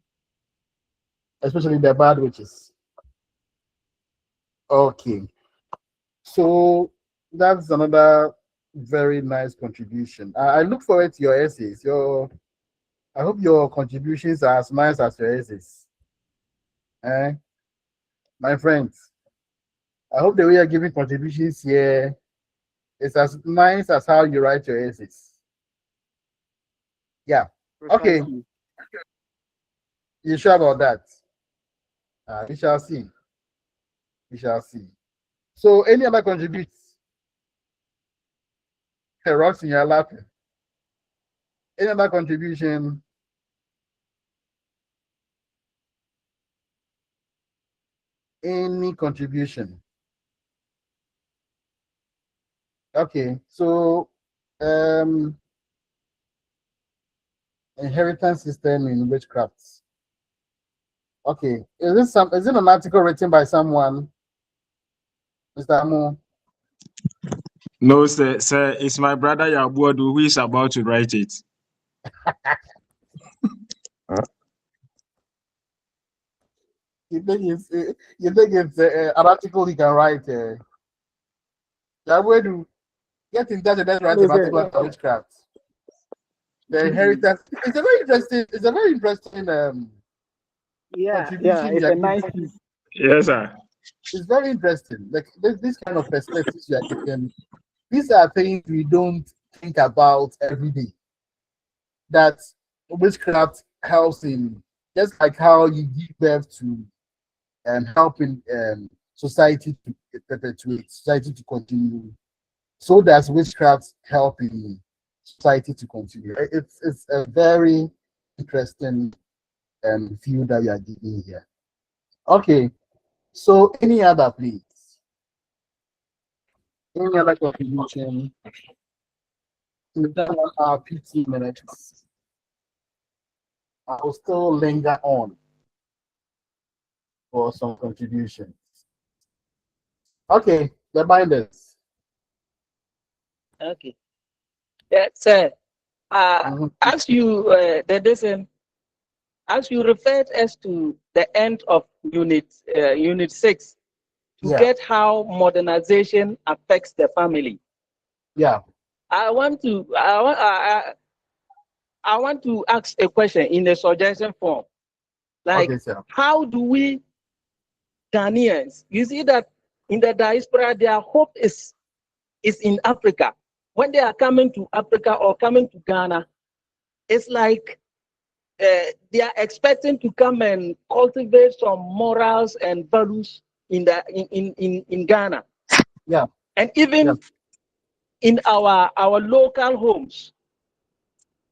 especially the bad witches. Okay, so that's another very nice contribution. I look forward to your essays. I hope your contributions are as nice as your essays. Eh? My friends, I hope the way you're giving contributions here is as nice as how you write your essays. Yeah. Okay. Precisely. You sure about that? We shall see. We shall see. So, any other contributes? Hey, Roxy, you're laughing. Any other contribution? Any contribution? Okay. So, um, inheritance system in witchcraft. Okay. Is it an article written by someone? Mr. Amo? No, sir, it's my brother Yabuadu who is about to write it. You think it's an article he can write? Yeah, where do get in touch and let's write an article about witchcraft. The inheritance. It's a very interesting contribution. It's a nice piece. Yes, sir. It's very interesting. Like this kind of perspectives you are getting. These are things we don't think about every day. That witchcraft helps in just like how you give birth to and helping society to perpetuate, society to continue. So does witchcraft help in society to continue. It's a very interesting view that we are giving here. Okay, so any other, please? Any other contribution? In that 1 hour, 15 minutes, I will still linger on for some contributions. Okay, the binders. Okay. That's as you as you referred us to the end of unit 6 to get how modernization affects the family. Yeah. I want to ask a question in a suggestion form. Like, okay, how do we Ghanaians, you see that in the diaspora, their hope is in Africa. When they are coming to Africa or coming to Ghana, it's like they are expecting to come and cultivate some morals and values in Ghana. Yeah. And even in our local homes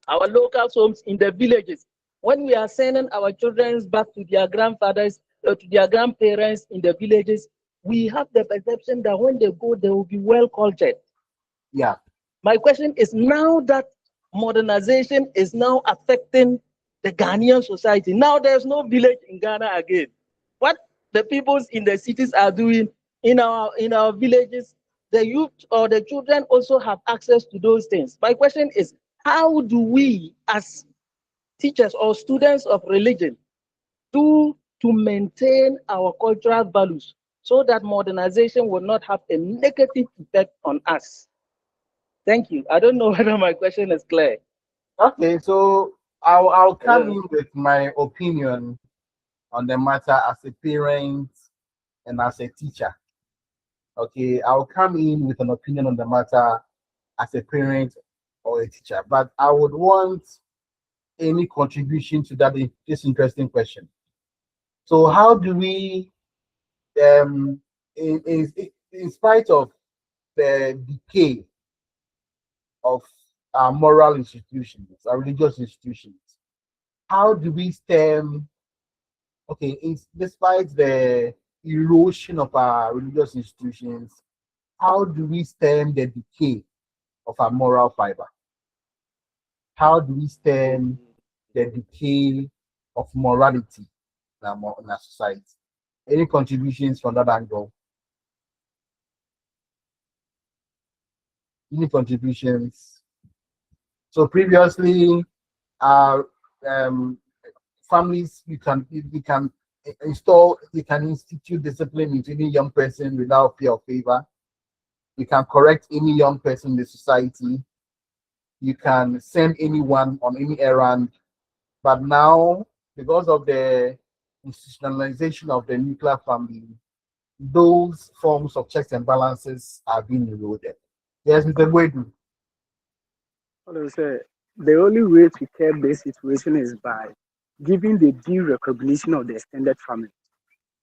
in the villages, When we are sending our children back to their grandfathers, to their grandparents in the villages, we have the perception that when they go, they will be well cultured. Yeah. My question is, now that modernization is now affecting the Ghanaian society, now there's no village in Ghana again. What the peoples in the cities are doing in our villages, the youth or the children also have access to those things. My question is, how do we as teachers or students of religion do to maintain our cultural values so that modernization will not have a negative effect on us? Thank you. I don't know whether my question is clear. Okay, so I'll come in with my opinion on the matter as a parent and as a teacher. Okay, I'll come in with an opinion on the matter as a parent or a teacher, but I would want any contribution to that this interesting question. So how do we, in spite of the decay of our moral institutions, our religious institutions, how do we stem, okay, despite the erosion of our religious institutions, how do we stem the decay of our moral fiber? How do we stem the decay of morality in our society? Any contributions from that angle? Any contributions? So previously, our families, you can institute discipline into any young person without fear or favor. You can correct any young person in the society. You can send anyone on any errand. But now, because of the institutionalization of the nuclear family, those forms of checks and balances are being eroded. Yes, Mr. Boydu. The only way to curb this situation is by giving the due recognition of the extended family,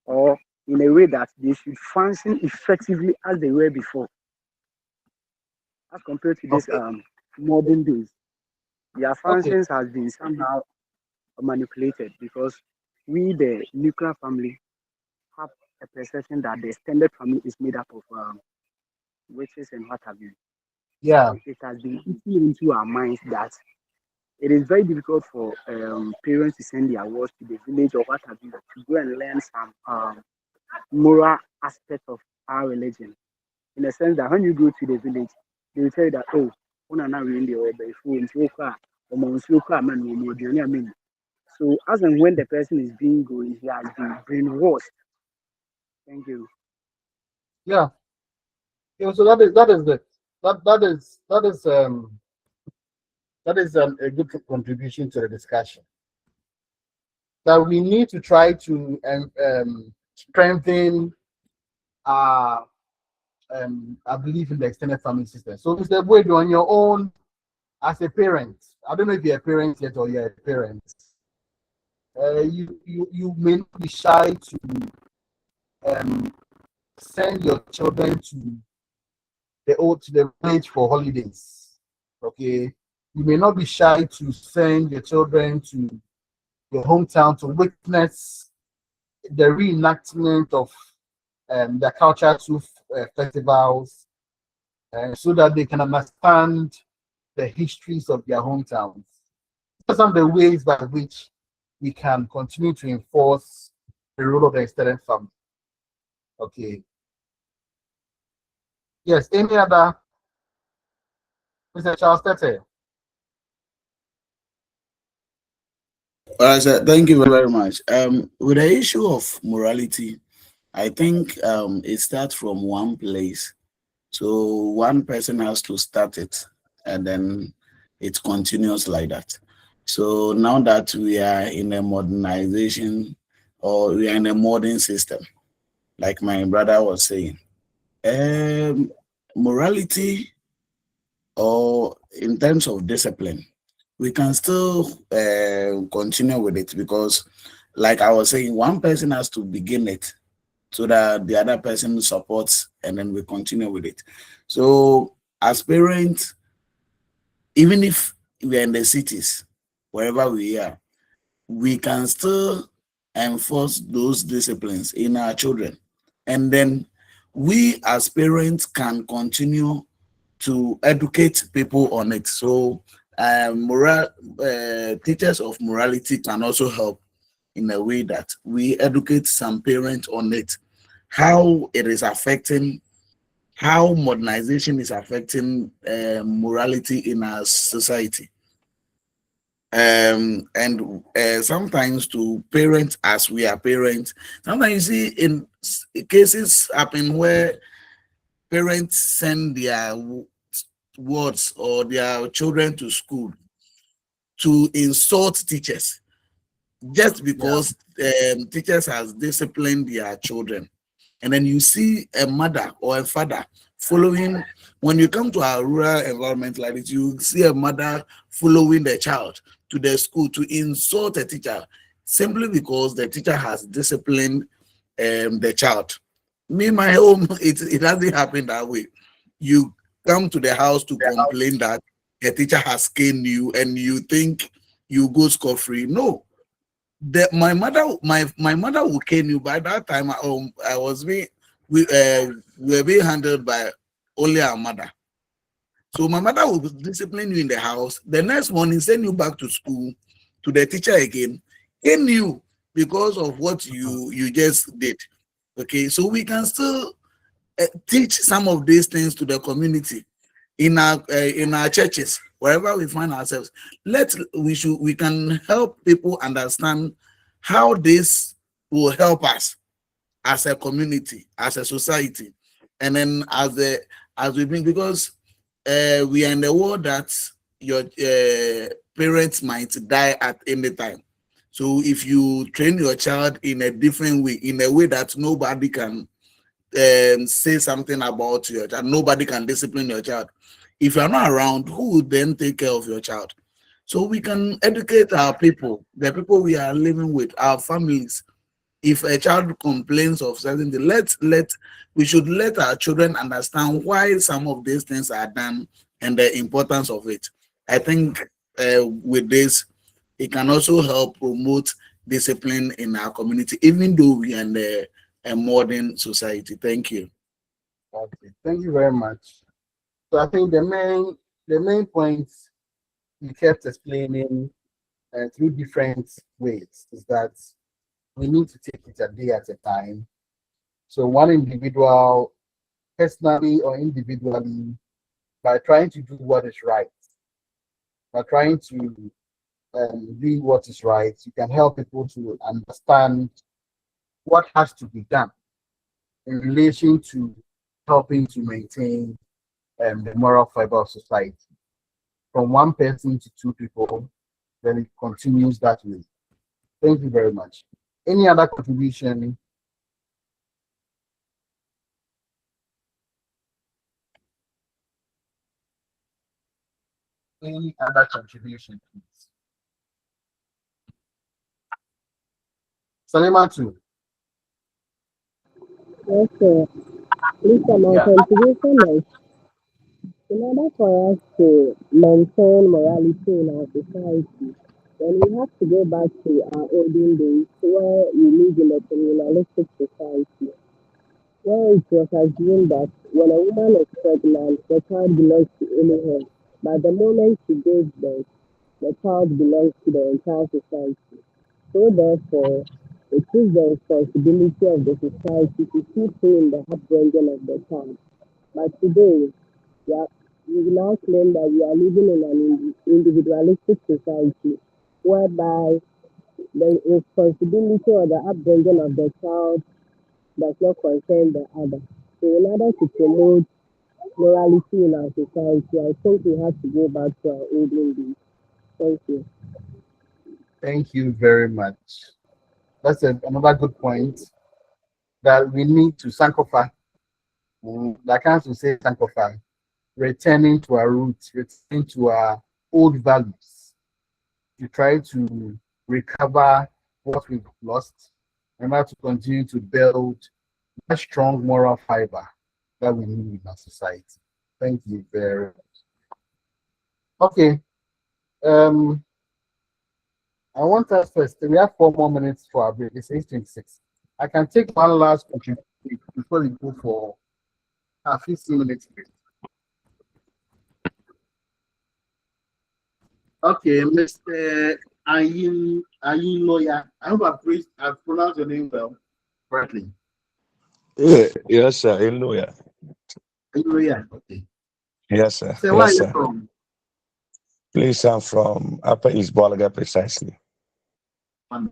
or in a way that they should function effectively as they were before, as compared to this modern days. Their functions has been somehow manipulated because we, the nuclear family, have a perception that the extended family is made up of witches and what have you. Yeah. It has been eaten into our minds that it is very difficult for parents to send their wards to the village or what have you to go and learn some moral aspect of our religion. In the sense that when you go to the village, they will tell you that, oh, so as and when the person is being going, he has been brainwashed. Thank you. Yeah. So that is a good contribution to the discussion. That we need to try to strengthen our I believe in the extended family system. So, Mr. Boyd, on your own, as a parent, I don't know if you're a parent yet or you're a parent, you may not be shy to send your children to the village for holidays. Okay, you may not be shy to send your children to your hometown to witness the reenactment of the cultural festivals, so that they can understand the histories of their hometowns. These are some of the ways by which we can continue to enforce the role of the extended family. Okay. Yes, any other? Mr. Charles Tete. Thank you very much. With the issue of morality, I think it starts from one place. So one person has to start it, and then it continues like that. So now that we are in a modernization, or we are in a modern system, like my brother was saying, morality, or in terms of discipline, we can still continue with it, because like I was saying, one person has to begin it so that the other person supports, and then we continue with it. So as parents, even if we are in the cities, wherever we are, we can still enforce those disciplines in our children. And then we as parents can continue to educate people on it. So teachers of morality can also help in a way that we educate some parents on it, how it is affecting, how modernization is affecting morality in our society. And sometimes to parents, as we are parents, sometimes you see in cases happen where parents send their words or their children to school to insult teachers just because teachers has disciplined their children. And then you see a mother or a father following. When you come to a rural environment like this, you see a mother following the child to the school to insult a teacher simply because the teacher has disciplined the child. Me, my home, it doesn't happen that way. You come to the house to complain that a teacher has caned you and you think you go scot-free. No, my mother will cane you. By that time, I was being we were being handled by only our mother. So my mother will discipline you in the house. The next morning, send you back to school to the teacher again, cane you because of what you just did. Okay, so we can still teach some of these things to the community in our churches, wherever we find ourselves. We can help people understand how this will help us as a community, as a society, and then as we bring, because we are in a world that your parents might die at any time. So if you train your child in a different way, in a way that nobody can say something about your child, nobody can discipline your child. If you're not around, who would then take care of your child? So we can educate our people, the people we are living with, our families. If a child complains of certain things, we should let our children understand why some of these things are done and the importance of it. I think with this, it can also help promote discipline in our community, even though we are in a modern society. Thank you. Okay, thank you very much. So I think the main points you kept explaining through different ways is that we need to take it a day at a time. So one individual, personally or individually, by trying to do what is right, by trying to do what is right, you can help people to understand what has to be done in relation to helping to maintain the moral fiber of society. From one person to two people, then it continues that way. Thank you very much. Any other contribution? Any other contribution, please? Salima too. Okay, Lisa, my Yeah. contribution is in order for us to maintain morality in our society, then we have to go back to our olden days where we live in a communalistic society, where it was assumed that when a woman is pregnant, the child belongs to only her. But the moment she gives birth, the child belongs to the entire society. So therefore, it is the responsibility of the society to see through in the upbringing of the child. But today, yeah, we now claim that we are living in an individualistic society whereby the responsibility or the upbringing of the child does not concern the other. So in order to promote morality in our society, I think we have to go back to our olden days. Thank you. Thank you very much. That's another good point that we need to sanctify. That comes to say sanctify, returning to our roots, returning to our old values, to try to recover what we've lost, and now to continue to build a strong moral fiber that we need in our society. Thank you very much. Okay. Um, I want us first. We have 4 more minutes for our break. It's 8:26. I can take one last contribution before we go for a 15 minutes break. Okay, Mr. Ayin Lawyer. I hope I've pronounced your name well, correctly. Yes, sir. Hello, yeah. Lawyer. Okay. Yes, sir. So where are Yes, you sir. from? Please, I'm from Upper East Bolaga, precisely. Please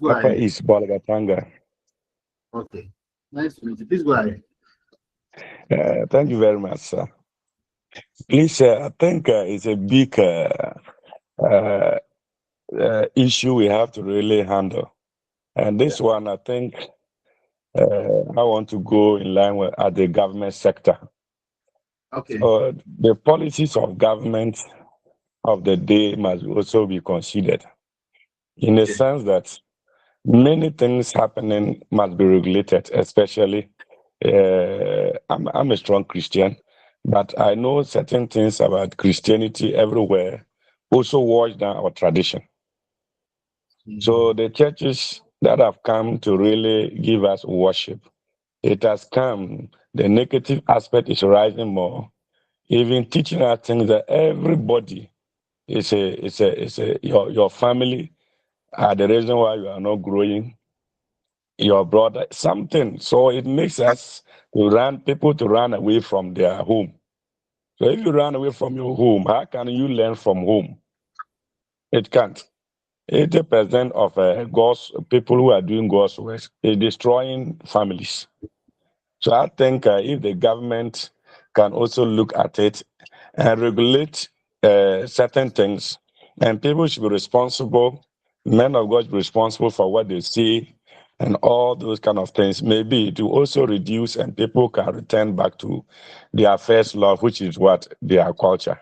go Upper ahead. East Bolaga, Tanga. Okay. Nice to meet you. Please go ahead. Thank you very much, sir. Please, I think it's a big issue we have to really handle. And this one, I think, I want to go in line with at the government sector. Okay. So the policies of government of the day must also be considered, in the sense that many things happening must be regulated, especially I'm a strong Christian, but I know certain things about Christianity everywhere also wash down our tradition. So the churches that have come to really give us worship, it has come, the negative aspect is rising more, even teaching us things that everybody your family are the reason why you are not growing, your brother, something. So it makes us people to run away from their home. So if you run away from your home, how can you learn from home? It can't. 80% of God's people who are doing God's work is destroying families. So I think if the government can also look at it and regulate certain things, and people should be responsible, men of God should be responsible for what they see and all those kind of things, maybe to also reduce and people can return back to their first love, which is what their culture.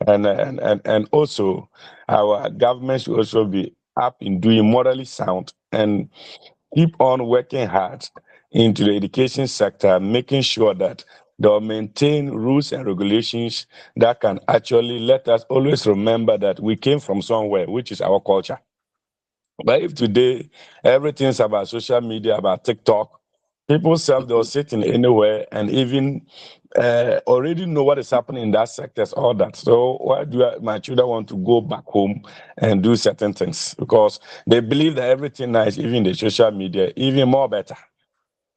And also our government should also be up in doing morally sound and keep on working hard into the education sector, making sure that they'll maintain rules and regulations that can actually let us always remember that we came from somewhere, which is our culture. But if today everything's about social media, about TikTok, people they'll sit in anywhere and even already know what is happening in that sector, all that. So why do my children want to go back home and do certain things? Because they believe that everything now is even the social media, even more better.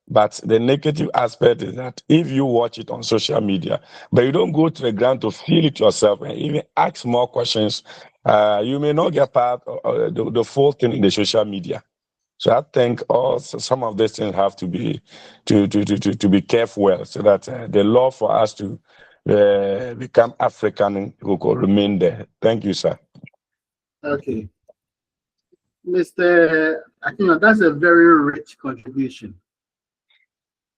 But the negative aspect is that if you watch it on social media, but you don't go to the ground to feel it yourself and even ask more questions, you may not get part of the full thing in the social media. So I think also some of these things have to be to be careful well, so that the law for us to become African will remain there. Thank you, sir. Okay. Mr. Akino, that's a very rich contribution.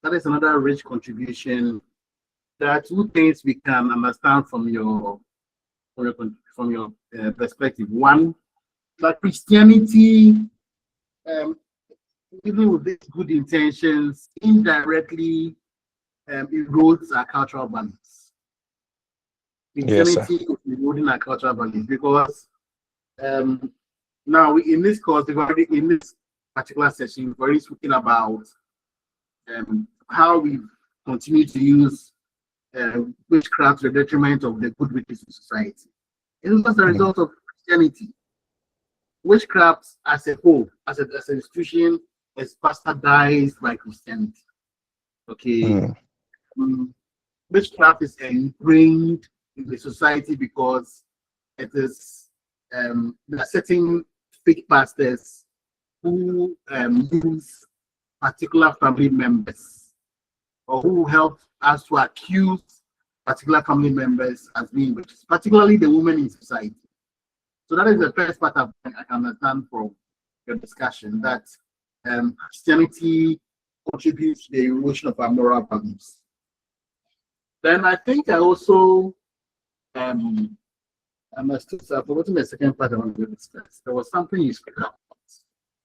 That is another rich contribution. There are two things we can understand from your perspective. One, that Christianity, even with these good intentions, indirectly erodes our cultural values. Christianity is eroding our cultural values because now in this course, we've already in this particular session, we've already spoken about how we continue to use witchcraft to the detriment of the good riches of society. It is as a result of Christianity. Witchcraft as a whole, as an institution, is bastardized by Christianity. Okay. Witchcraft is ingrained in the society because it is there are certain fake pastors who use particular family members or who help us to accuse particular family members as being witches, particularly the women in society. So that is the first part I can understand from your discussion, that Christianity contributes to the erosion of our moral values. Then I think I also I must have forgotten the second part I wanted to discuss. There was something you spoke about.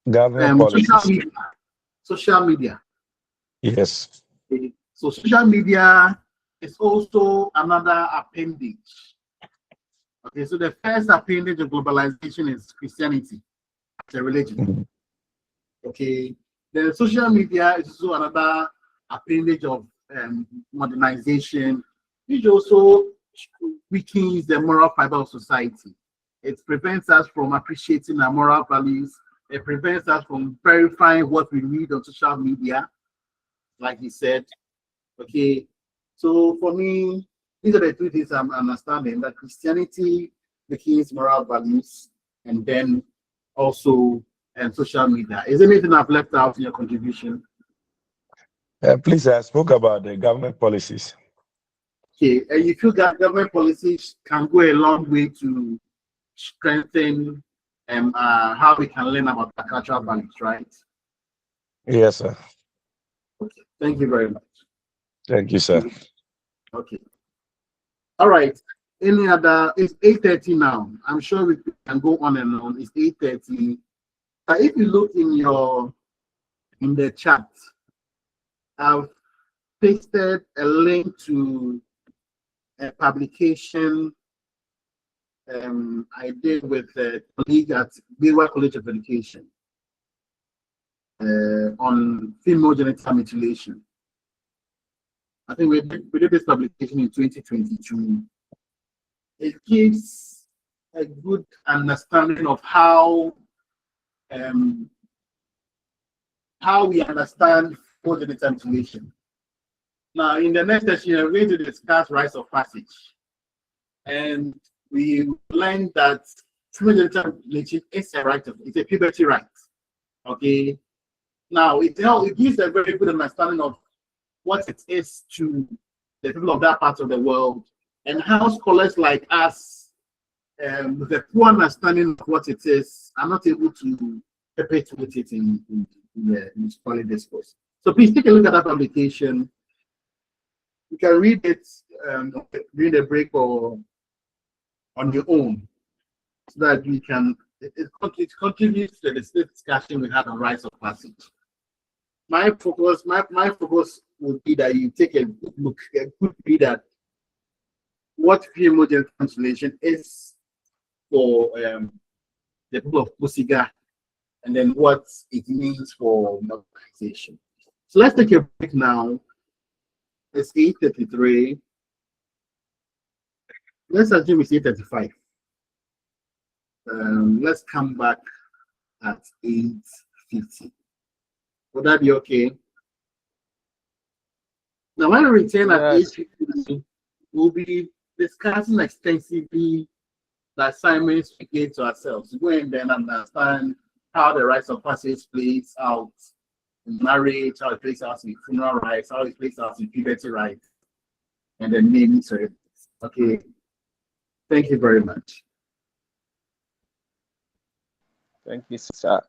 Government policies. Social media. Yes. Okay. So social media is also another appendage Okay, so the first appendage of globalization is Christianity as a religion. Okay, the social media is also another appendage of modernization, which also weakens the moral fiber of society. It prevents us from appreciating our moral values. It prevents us from verifying what we read on social media, like he said. Okay, so for me, these are the two things I'm understanding, that Christianity weakens moral values, and then also social media. Is there anything I've left out in your contribution? Please, I spoke about the government policies. Okay, and you feel that government policies can go a long way to strengthen how we can learn about the cultural values, right? Yes, sir. Okay, thank you very much. Thank you, sir. Okay. All right. Any other? It's 8:30 now. I'm sure we can go on and on. It's 8:30. If you look in the chat, I've pasted a link to a publication I did with a colleague at Bewa College of Education on female genital mutilation. I think we did this publication in 2022. It gives a good understanding of how we understand female genital mutilation. Now, in the next session, we're going to discuss rites of passage. And we learned that female genital mutilation is a right, it's a puberty right. Okay. Now, it gives a very good understanding of what it is to the people of that part of the world, and how scholars like us, with a poor understanding of what it is, are not able to perpetuate it in the scholarly discourse. So please take a look at that publication. You can read it during the break or on your own, so that we can, it contributes to the discussion we had on rites of passage. My focus would be that you take a good look, a good read at what female genital mutilation is for the people of Pusiga, and then what it means for modernization. So let's take a break now. It's 8:33. Let's assume it's 8:35. Let's come back at 8:50. Would that be okay? Now, when we return at 8:50, we'll be discussing extensively the assignments we gave to ourselves. Go and then understand how the rites of passage plays out in marriage, how it plays out in funeral rites, how it plays out in puberty rites, and then naming ceremonies. Okay. Thank you very much. Thank you, sir.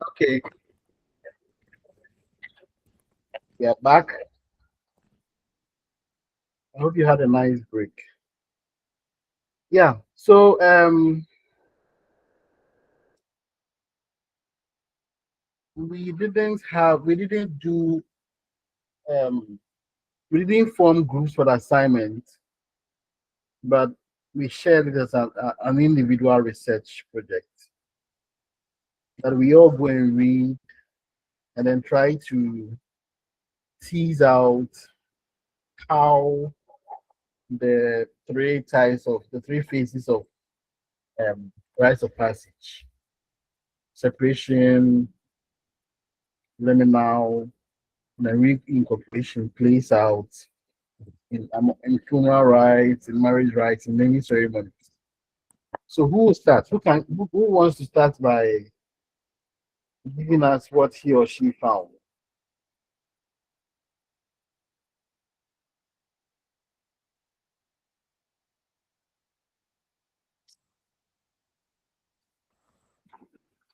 Okay, we are back. I hope you had a nice break. Yeah, so we didn't do we didn't form groups for the assignment, but we shared it as an individual research project that we all go and read and then try to tease out how the three phases of rites of passage, separation, liminal, and then reincorporation plays out in funeral rites, in marriage rites, in many ceremonies. So who will start? Who wants to start by giving us what he or she found?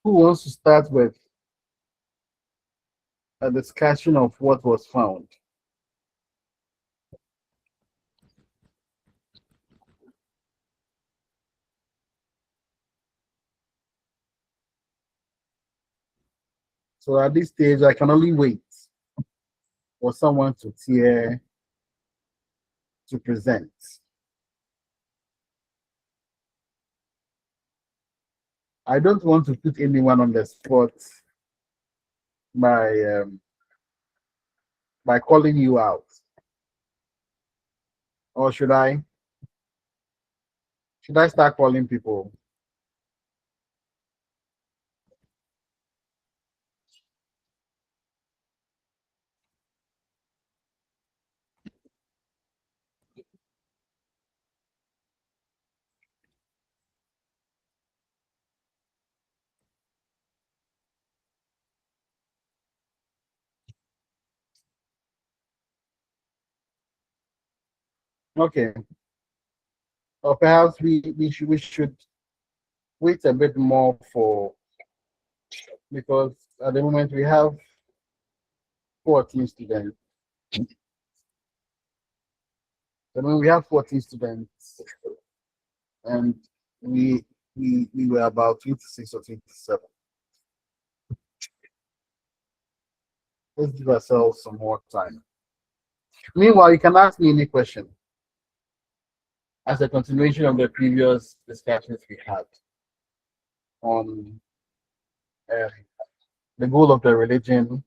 Who wants to start with a discussion of what was found? So at this stage, I can only wait for someone to present. I don't want to put anyone on the spot by calling you out, or should I? Should I start calling people? Okay. Or perhaps we should wait a bit more because at the moment we have 14 students. I mean, we have 14 students, and we we were about 26 or 27. Let's give ourselves some more time. Meanwhile, you can ask me any question as a continuation of the previous discussions we had on uh, the goal of the religion.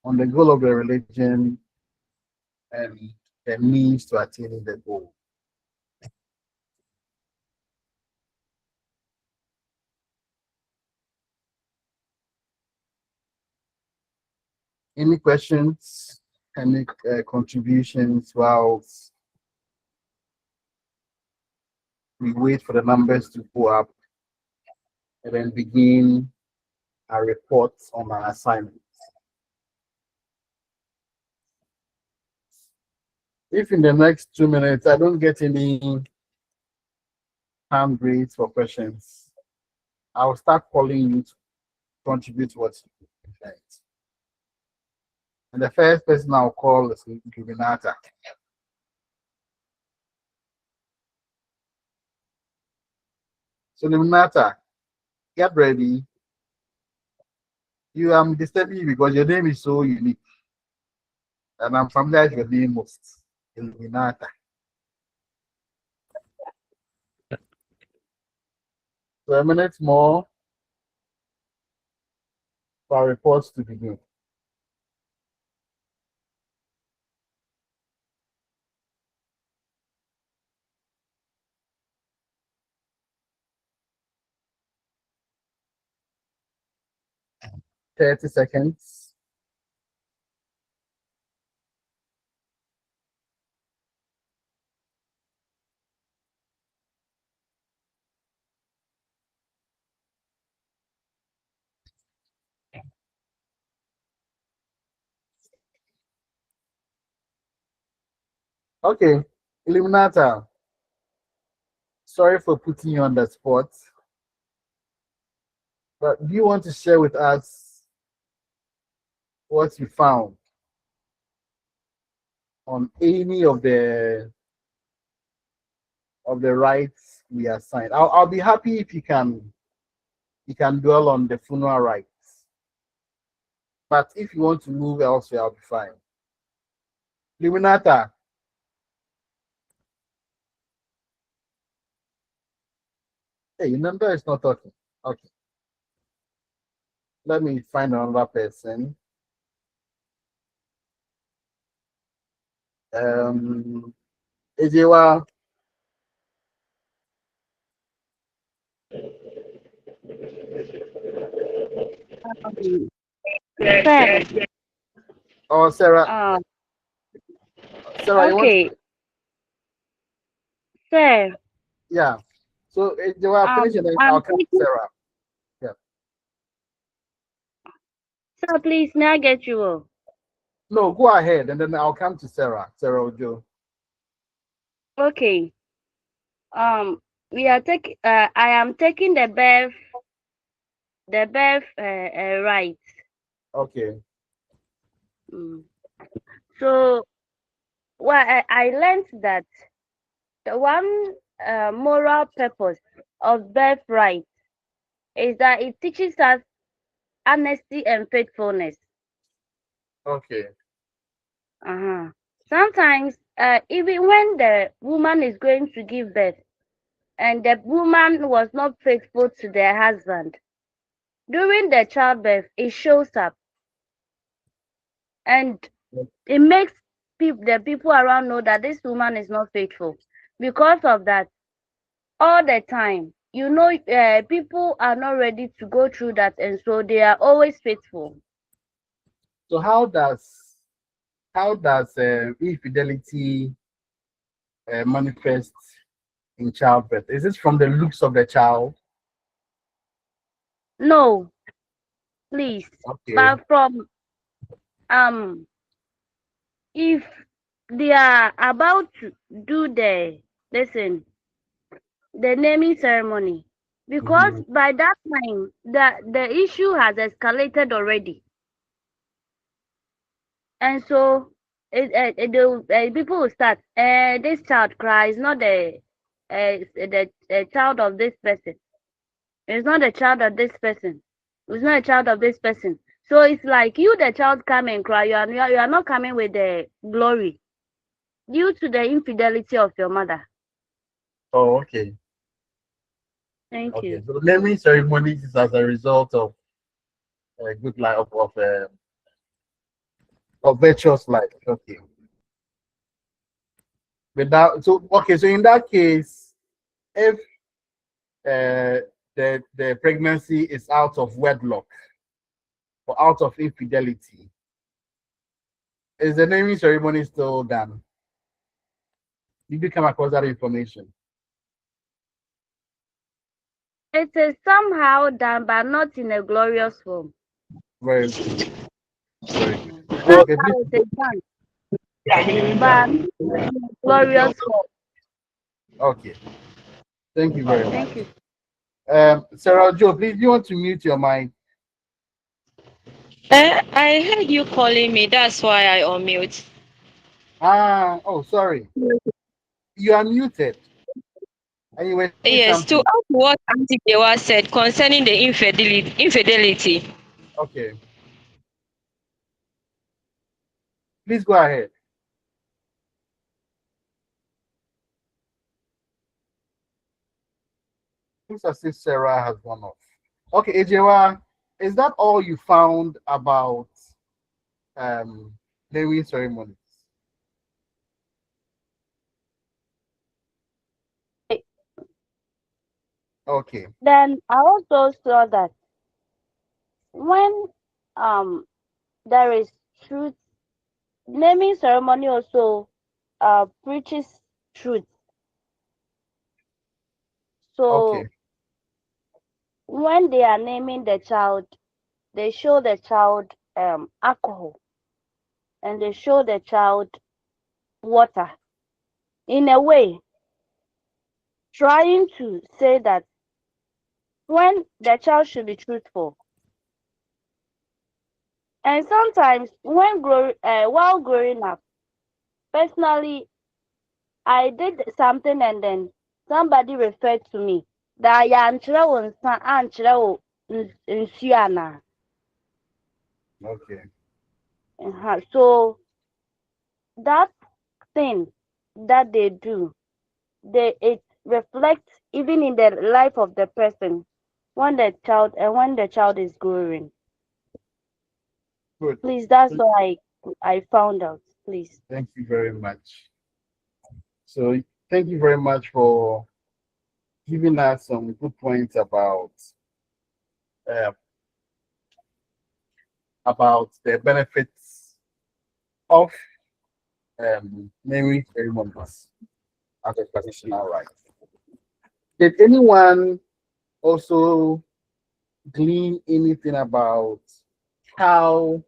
On the goal of the religion and the means to attaining the goal. Any questions? Any contributions whilst we wait for the numbers to go up and then begin our reports on our assignments? If in the next 2 minutes I don't get any hand raised for questions, I'll start calling you to contribute to what you think. And the first person I'll call is Luminata. So Luminata, get ready. You am disturbing you because your name is so unique. And I'm familiar with your name most. Illuminata. So a minute more for our reports to begin. Thirty seconds. Okay, Illuminata. Sorry for putting you on the spot, but do you want to share with us what you found on any of the rights we assigned? I'll be happy if you can dwell on the funeral rights. But if you want to move elsewhere, I'll be fine. Luminata. Hey, your number is not talking. Okay. Let me find another person. Ejewa. Sir. Oh, Sarah. Sarah, you want Okay. Sir. Yeah. So Ejewa, finish and then I'll come to Sarah. Yeah. Sir, please, may I get you? No, go ahead and then I'll come to Sarah. Sarah Ojo. Okay. We are taking. I am taking the birth rights. Okay. So, well, I learned that the one moral purpose of birthright is that it teaches us honesty and faithfulness. Okay. Sometimes, even when the woman is going to give birth, and the woman was not faithful to their husband, during the childbirth, it shows up, and it makes the people around know that this woman is not faithful. Because of that, all the time, people are not ready to go through that, and so they are always faithful. So how does infidelity manifest in childbirth? Is it from the looks of the child? No, please. Okay. But from if they are about to do the naming ceremony, because by that time the issue has escalated already, and so people will start. This child cries, not the child of this person. It's not the child of this person. It's not a child of this person. So it's like you, the child, come and cry. You are not coming with the glory due to the infidelity of your mother. Oh, okay. Thank you. So naming ceremonies is as a result of a good life of virtuous life. Okay. So in that case, if the pregnancy is out of wedlock or out of infidelity, is the naming ceremony still done? Did you come across that information? It is somehow done, but not in a glorious form. Very good. Very good. That's how it is done, but in a glorious form. Okay. Thank you very much. Thank you. Sarah Joe, please, do you want to mute your mic? I heard you calling me. That's why I unmute. Oh, sorry. You are muted. And you were saying Yes, something. to add what Auntie Dewa said concerning the infidelity. Okay. Please go ahead. Looks as if Sarah has gone off. Okay, Ejewa, is that all you found about naming ceremonies? Okay. Then I also saw that when there is truth, naming ceremony also preaches truth. So okay. When they are naming the child, they show the child alcohol, and they show the child water. in a way, trying to say that when the child should be truthful. And sometimes while growing up, personally, I did something and then somebody referred to me that yanchira wonsa anchira wo nsuana. Okay. So that thing that they do, it reflects even in the life of the person when the child is growing. Good. Please, that's what I found out. Please. Thank you very much. So thank you very much for giving us some good points uh, about the benefits of naming ceremonies as a traditional right. Did anyone also glean anything about how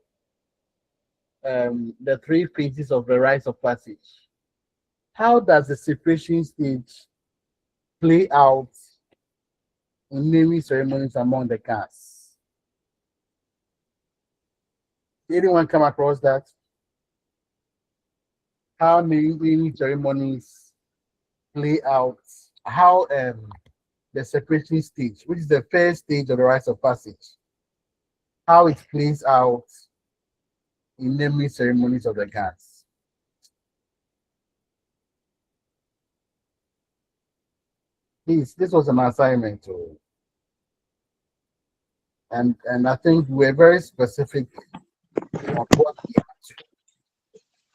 the three phases of the rites of passage? How does the separation stage play out in naming ceremonies among the castes? Did anyone come across that? How naming ceremonies play out? How the separation stage, which is the first stage of the rites of passage, how it plays out in naming ceremonies of the castes? This was an assignment too. And I think we're very specific on what we have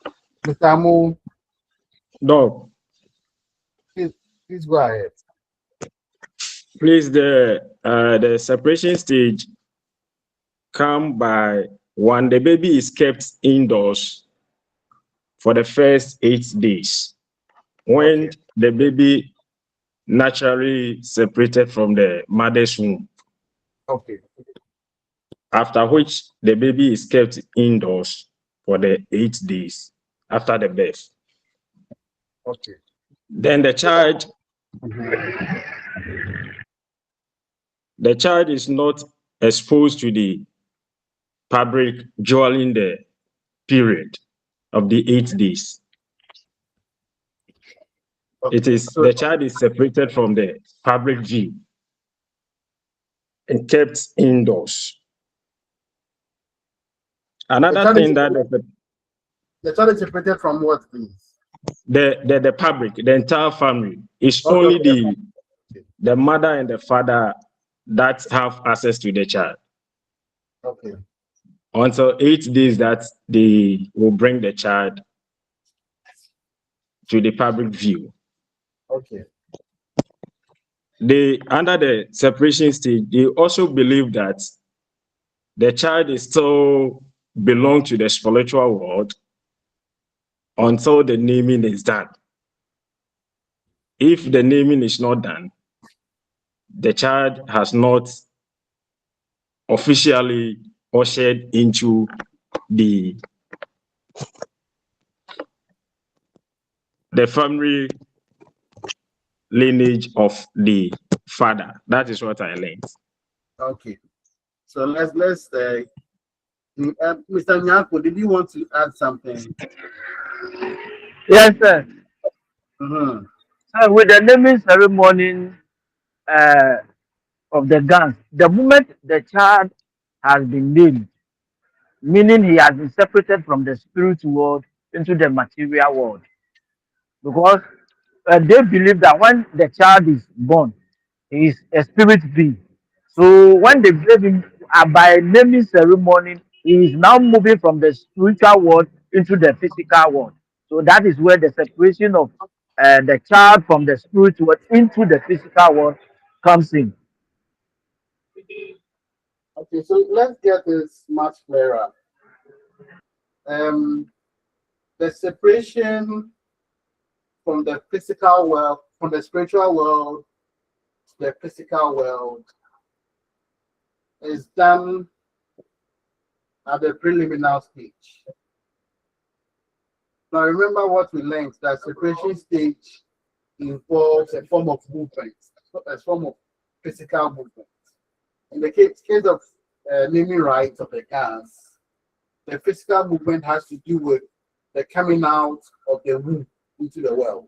to. Mr. Amu, No, please go ahead. please, the separation stage come by when the baby is kept indoors for the first 8 days. When the baby naturally separated from the mother's womb. Okay. After which the baby is kept indoors for the 8 days after the birth. Okay. Then the child is not exposed to the public during the period of the 8 days. Okay. It is the child is separated from the public view and kept indoors. Another thing that the child is separated from what, please? The public, the entire family, is only the mother and the father that have access to the child. Okay. Until 8 days that they will bring the child to the public view. Okay. Under the separation stage, they also believe that the child is still belong to the spiritual world until the naming is done. If the naming is not done, the child has not officially ushered into the family lineage of the father. That is what I learned. Okay. So let's Mr. Nyako, did you want to add something? Yes, sir. So with the naming ceremony of the guns, the moment the child has been named, meaning he has been separated from the spirit world into the material world, because they believe that when the child is born, he is a spirit being. So when they gave him by naming ceremony, he is now moving from the spiritual world into the physical world. So that is where the separation of the child from the spirit world into the physical world comes in. Okay, so let's get this much clearer. The separation from the physical world, from the spiritual world to the physical world is done at the preliminary stage. Now remember what we learned, that separation stage involves a form of movement, a form of physical movement. In the case of naming rights of the gas, the physical movement has to do with the coming out of the womb into the world.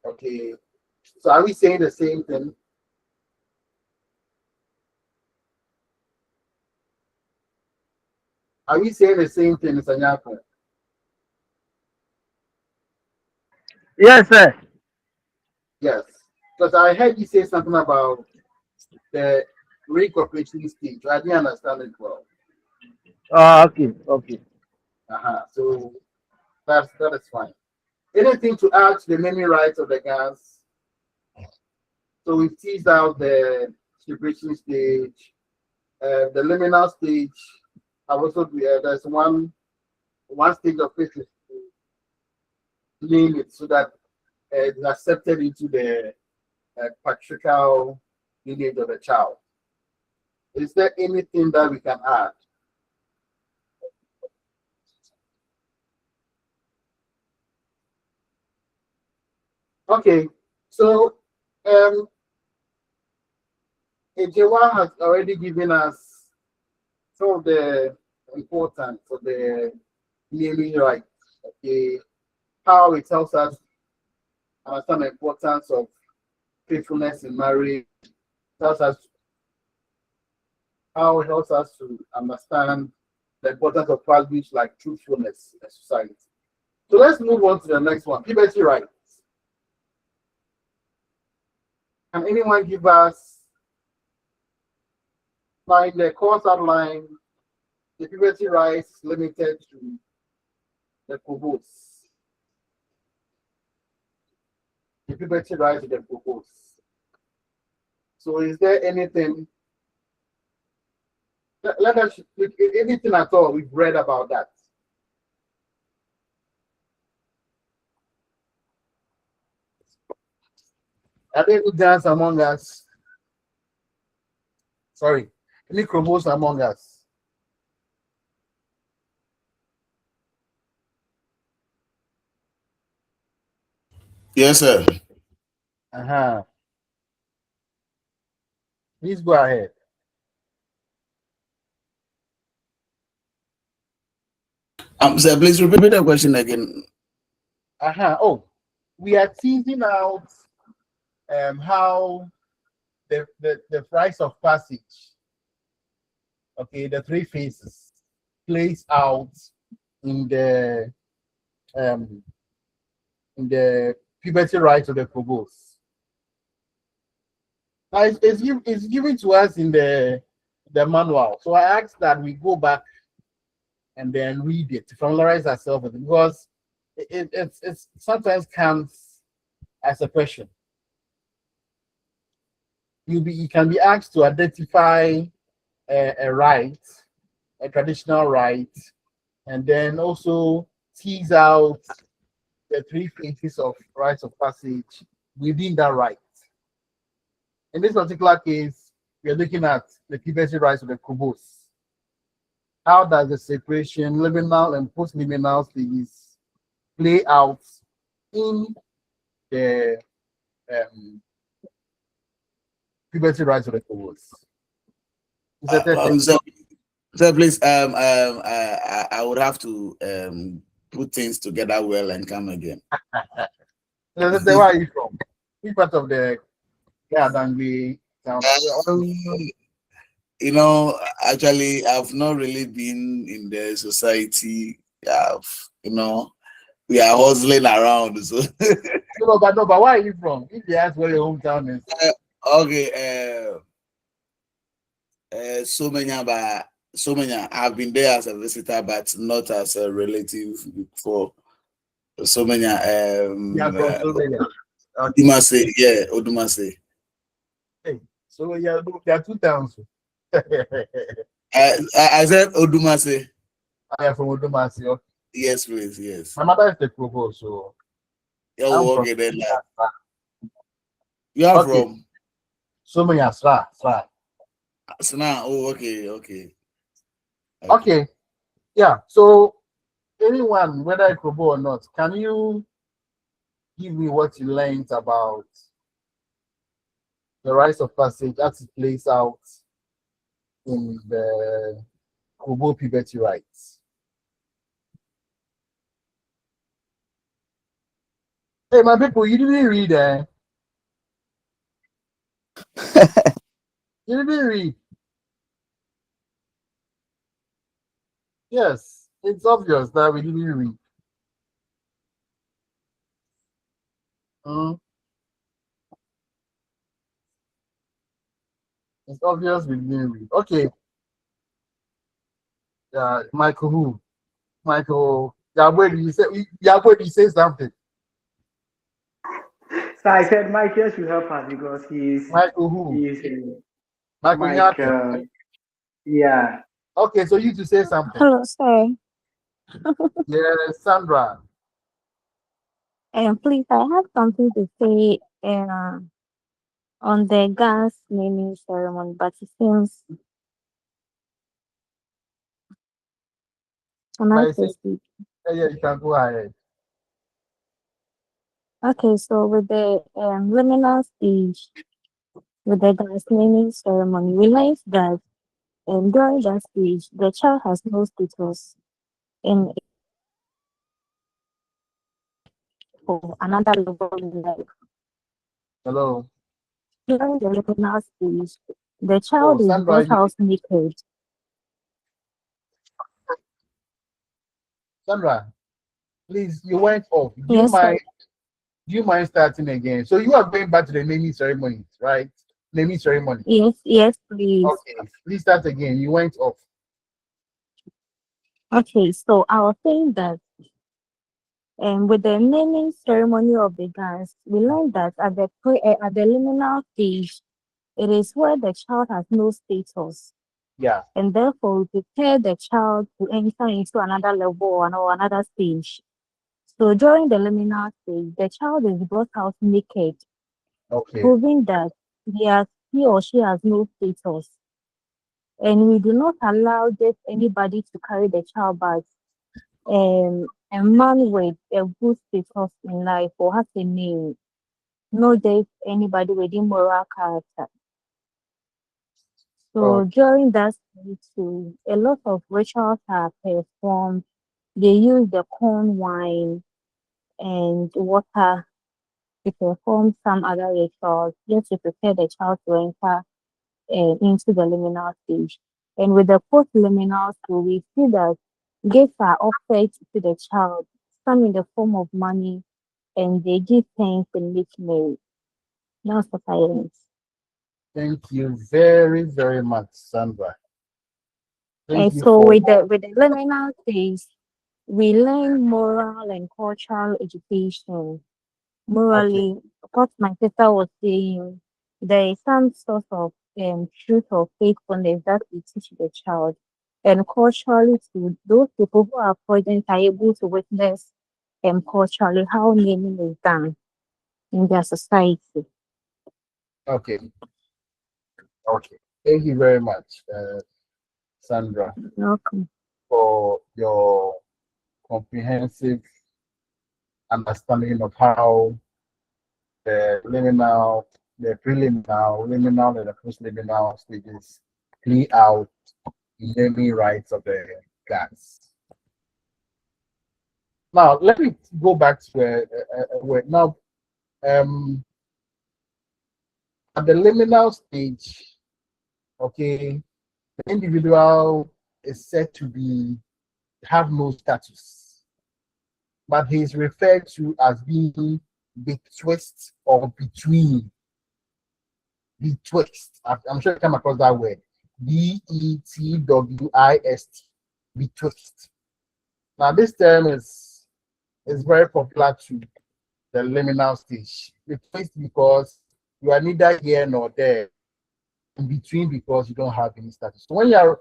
Okay, so are we saying the same thing? Are we saying the same thing, Mr. Nyako? Yes, sir. Yes, because I heard you say something about the reincorporation stage. I didn't understand it well. Okay, okay. So that is fine. Anything to add to the naming rights of the gas? So we teased out the separation stage, the liminal stage. I also there's one stage of it is to name it so that it's accepted into the patriarchal lineage of the child. Is there anything that we can add? Okay, so Ejewa has already given us some of the importance of the naming rights. Okay, how it helps us understand the importance of faithfulness in marriage. Tells us how it helps us to understand the importance of values like truthfulness in society. So let's move on to the next one, puberty rights. Can anyone give us, like the course outline, the puberty rights limited to the Kobos? The puberty rights to the Kobos. So is there anything, let us, anything at all we've read about that? Are there any dance among us? Sorry, any Kobos among us? Yes, sir. Please go ahead. Sir, please repeat the question again. Oh, we are teasing out how the price of passage, okay, the three phases plays out in the puberty rights of the Kobos. Now it's given to us in the manual. So I asked that we go back and then read it to familiarize ourselves with it, because it sometimes comes as a question. You can be asked to identify a right, a traditional right, and then also tease out the three phases of rites of passage within that right. In this particular case, we are looking at the puberty rights of the Kobos. How does the separation, liminal and post-liminal stages play out in the puberty rights of the Kobos? So please, I would have to put things together well and come again. Where are you from? Which part of the Dangbi town? You know, actually, I've not really been in the society. We are hustling around. So no, but where are you from? If you ask where your hometown is. So many, I've been there as a visitor, but not as a relative before. So many. Odumase, yeah, Odumase. Hey, so yeah, there are two towns. I said Odumase. I am from Odumase. Okay. Yes, please, yes. My mother is the Provo, so. Oh, okay, then. You are from? So many Asra. Oh, okay. Okay. Yeah. So anyone, whether Krobo or not, can you give me what you learned about the rites of passage as it plays out in the Krobo puberty rites? Hey, my people, you didn't read, You didn't read. Yes, it's obvious that we didn't read. It's obvious we didn't read. Okay. Michael who? Michael, Yahweh, you say something? So I said Michael should help us because Michael who? Michael Mike. Nyate. Yeah. Okay, so you to say something. Hello, sir. Yes, Sandra. Please, I have something to say on the gas naming ceremony, but it seems can I proceed? Yeah, you can go ahead. Okay, so with the liminal stage, with the gas naming ceremony, we learned that during that stage, the child has no status in for another level in life. Hello. During the liminal stage, the child is Sandra, brought out naked. Sandra, please, you went off. Do Yes, sir. Do you mind starting again? So you are going back to the naming ceremony, right? Naming ceremony. Yes, please. Okay, please start again. You went off. Okay, so I was saying that with the naming ceremony of the dance, we learned that at the liminal stage, it is where the child has no status. Yeah. And therefore, we prepare the child to enter into another level or another stage. So during the liminal stage, the child is brought out naked, proving that he or she has no status. And we do not allow just anybody to carry the child back. A man with a good status in life or has a name, not just anybody with immoral character. So during that stage too, a lot of rituals are performed. They use the corn wine and water to perform some other rituals just to prepare the child to enter into the liminal stage. And with the post-liminal stage, we see that gifts are offered to the child, some in the form of money, and they give thanks and make merry. That's what I learned. Thank you very, very much, Sandra. And so with the liminal stage, we learn moral and cultural education. Morally, what my sister was saying, there is some sort of truth or faithfulness that we teach the child. And culturally, too, those people who are present are able to witness culturally how naming is done in their society. Okay. Thank you very much, Sandra, welcome, for your comprehensive understanding of how the liminal, the preliminal, liminal, and the post-liminal stages play out in naming rights of the gas. Now, let me go back to now. At the liminal stage, okay, the individual is said to have no status, but he is referred to as being betwixt or between. Betwixt. I'm sure you come across that word. Betwist. Betwixt. Now, this term is very popular to the liminal stage. Betwixt because you are neither here nor there. In between because you don't have any status. So when you are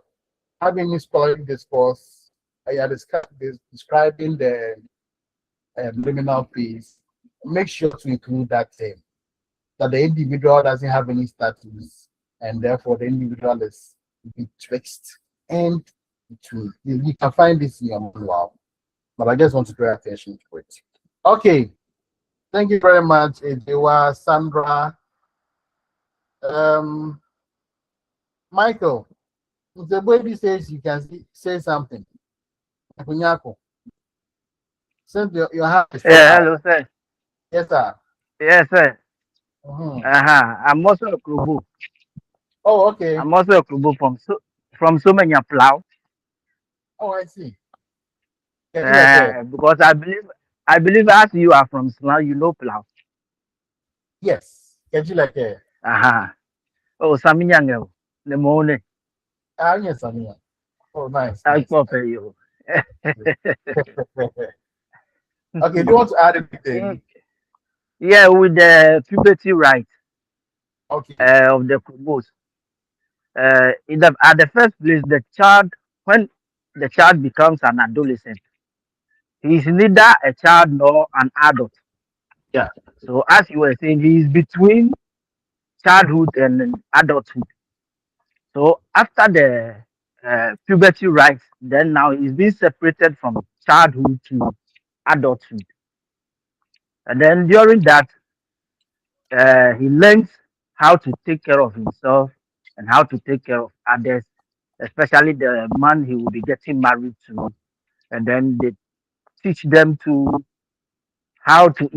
having this scholarly discourse, you are describing the liminal phase, make sure to include that term, that the individual doesn't have any status, and therefore the individual is betwixt and between. You can find this in your manual. but I just want to draw attention to it. Okay, thank you very much, Edewa, Sandra. Michael, if the baby says you can say something. Akunyako, since your hand is still Yeah, up. hello, sir. Yes, sir. Yes, sir. Mhm. I'm also a Kubu. Oh, okay. I'm also a Kubu from Sumenya Plow. Oh, I see. Can you like Because I believe as you are from Slough, you know Plow. Yes. Can you like Oh, Saminyanga, the morning. yes, I mean. Oh, nice, I nice. copy you. Okay, do you want to add anything? Yeah, with the puberty right Okay. of the Kubus. At the first place, when the child becomes an adolescent, he is neither a child nor an adult. Yeah. So, as you were saying, he is between childhood and adulthood. So, after the puberty rights, then now he's being separated from childhood to adulthood. And then during that, he learns how to take care of himself and how to take care of others, especially the man he will be getting married to. And then they teach them to how to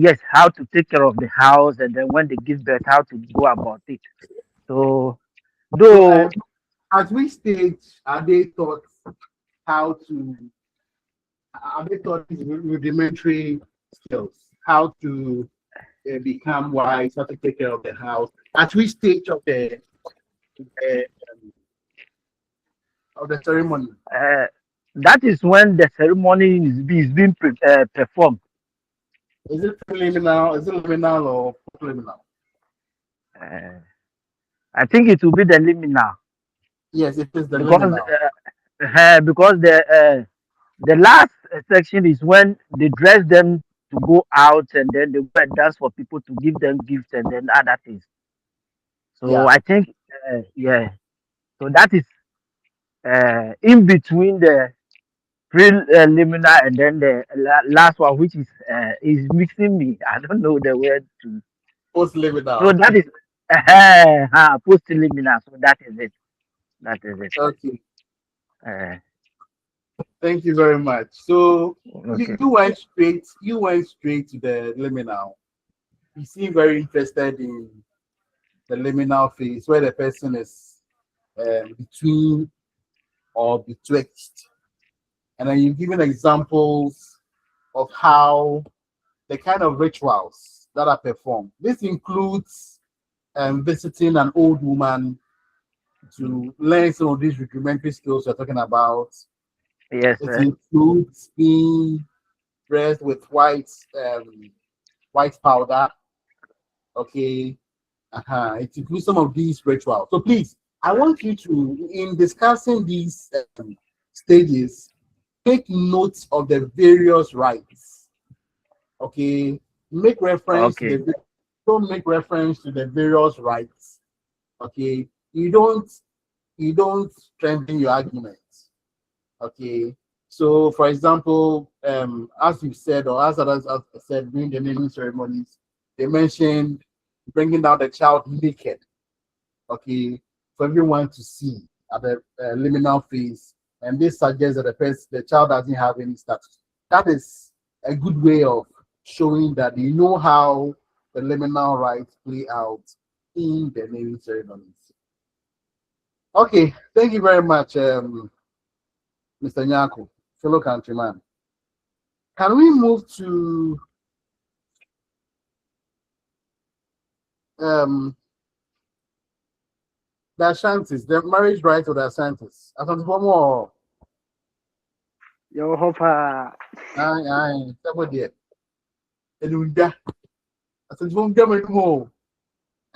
take care of the house, and then when they give birth, how to go about it. So So, though at which stage are they taught how to? Are they taught these rudimentary skills? How to become wise? How to take care of the house? At which stage uh, of the ceremony? that is when the ceremony is being performed. Is it preliminary? Is it liminal or preliminary? Uh, I think it will be the liminal Yes, it is the because liminal. because the last section is when they dress them to go out, and then they go and dance for people to give them gifts and then other things. So Yeah. I think yeah. So that is in between the preliminary and then the last one, which is mixing me. I don't know the word to. Post So liminal. that is post liminal. So that is it. That is it. Okay. Uh, Thank you very much. So okay. you went straight. You went straight to the liminal. You seem very interested in the liminal phase where the person is between or betwixt, and then you've given examples of how the kind of rituals that are performed. This includes visiting an old woman to learn some of these rudimentary skills we're talking about. Yes, It sir. includes being dressed with white powder. Okay. It includes some of these rituals. So please, I want you to, in discussing these stages, take notes of the various rites. Okay. Make reference to Okay. don't make reference to the various rites. Okay. You don't strengthen your arguments. Okay. So, for example, as you said, or as others have said during the naming ceremonies, they mentioned bringing out the child naked. Okay, for everyone to see at the liminal phase, and this suggests that the child doesn't have any status. That is a good way of showing that you know how the liminal rites play out in the naming ceremonies. Okay, thank you very much, Mr. Nyako, fellow countryman. Can we move to um, the Ashantis, the marriage rights of the Ashantis? Ashanti for more. Yo, hopa. Aye, that was it. Elunda. Ashanti for more.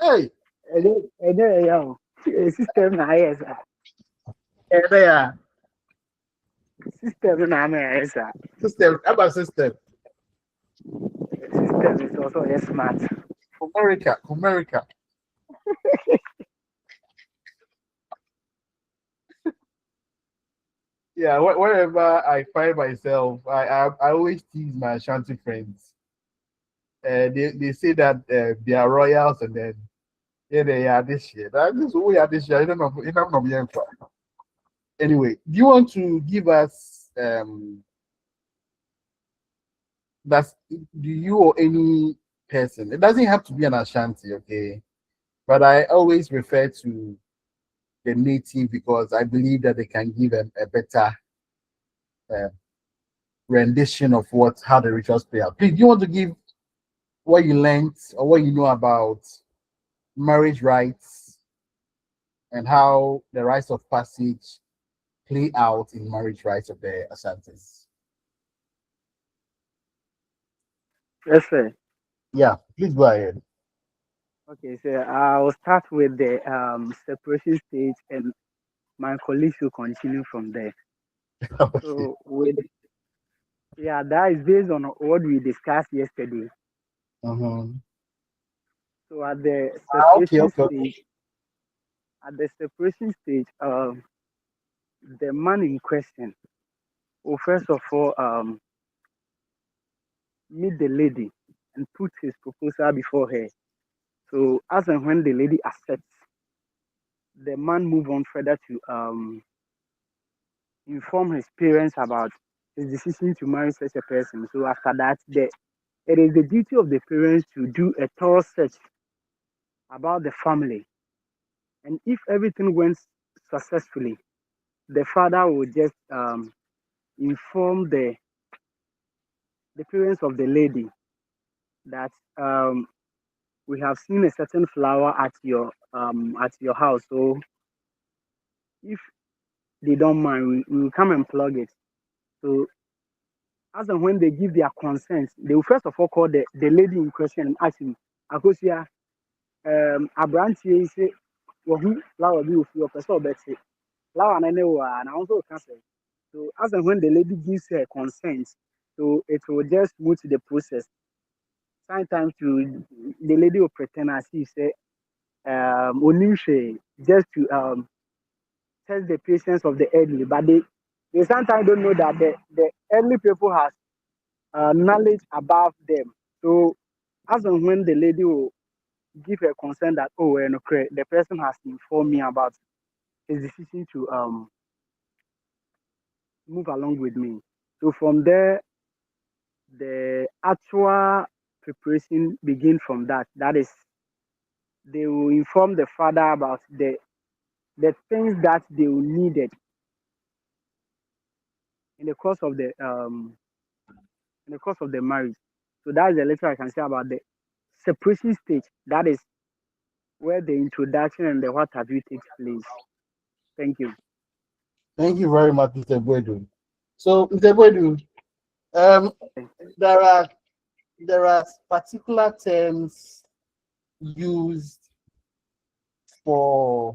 Hey, Yo, system na yes, there. system na me yes, System, about system. system is also yes smart. America. Yeah, wherever I find myself, I always tease my Ashanti friends. They say that they are royals, and then yeah, they are this year. That is who we are this year. You don't know, anyway, do you want to give us that's do you or any person? It doesn't have to be an Ashanti, okay? But I always refer to the native because I believe that they can give a better uh, rendition of what how the rituals play out. Please, do you want to give what you learned or what you know about marriage rights and how the rites of passage play out in marriage rights of the Asantes? Yes, sir. Yeah, please go ahead. Okay, so I'll start with the separation stage, and my colleagues will continue from there. Okay. So with yeah, that is based on what we discussed yesterday. Uh-huh. So at the Okay, separation okay, okay. stage, the man in question will first of all meet the lady and put his proposal before her. So as and when the lady accepts, the man move on further to inform his parents about his decision to marry such a person. So after that, it is the duty of the parents to do a thorough search about the family. And if everything went successfully, the father will just inform the parents of the lady that we have seen a certain flower at your house. So if they don't mind, we will come and plug it. So as and when they give their consent, they will first of all call the lady in question and ask him, Akosia, Abranti say, well, flower be with your person, but flower and I also cancel. So as and when the lady gives her consent, so it will just move to the process. Sometimes to the lady will pretend as if say Onishe just to test the patience of the elderly, but they sometimes don't know that the elderly people has knowledge above them. So as and when the lady will give her consent that okay, the person has informed me about his decision to move along with me. So from there, the actual preparation begin from that. That is, they will inform the father about the things that they will needed in the course of the marriage. So that is the little I can say about the separation stage. That is where the introduction and the what have you takes place. Thank you. Thank you very much, Mr. Gwedu. So, Mr. Gwedu, um, there are particular terms used for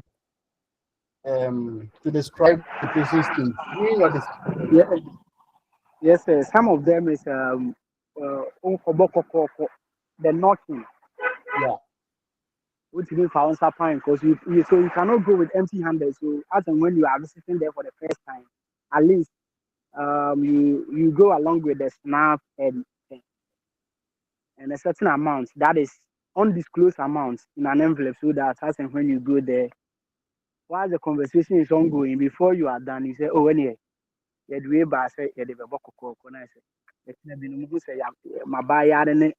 to describe the patient state during your discussion. Yeah, yes, sir. Some of them is the knocking, Yeah. which means for pine, because so you cannot go with empty handed. So as and when you are visiting there for the first time, at least you go along with the snap and a certain amount that is undisclosed amount in an envelope, so that as and when you go there, while the conversation is ongoing, before you are done, you say, oh, anyway, yɛde wei baa sɛ yɛde bɛbɔ kɔkɔɔkɔ na sɛ yɛtena binom ho sɛ mabaayare ne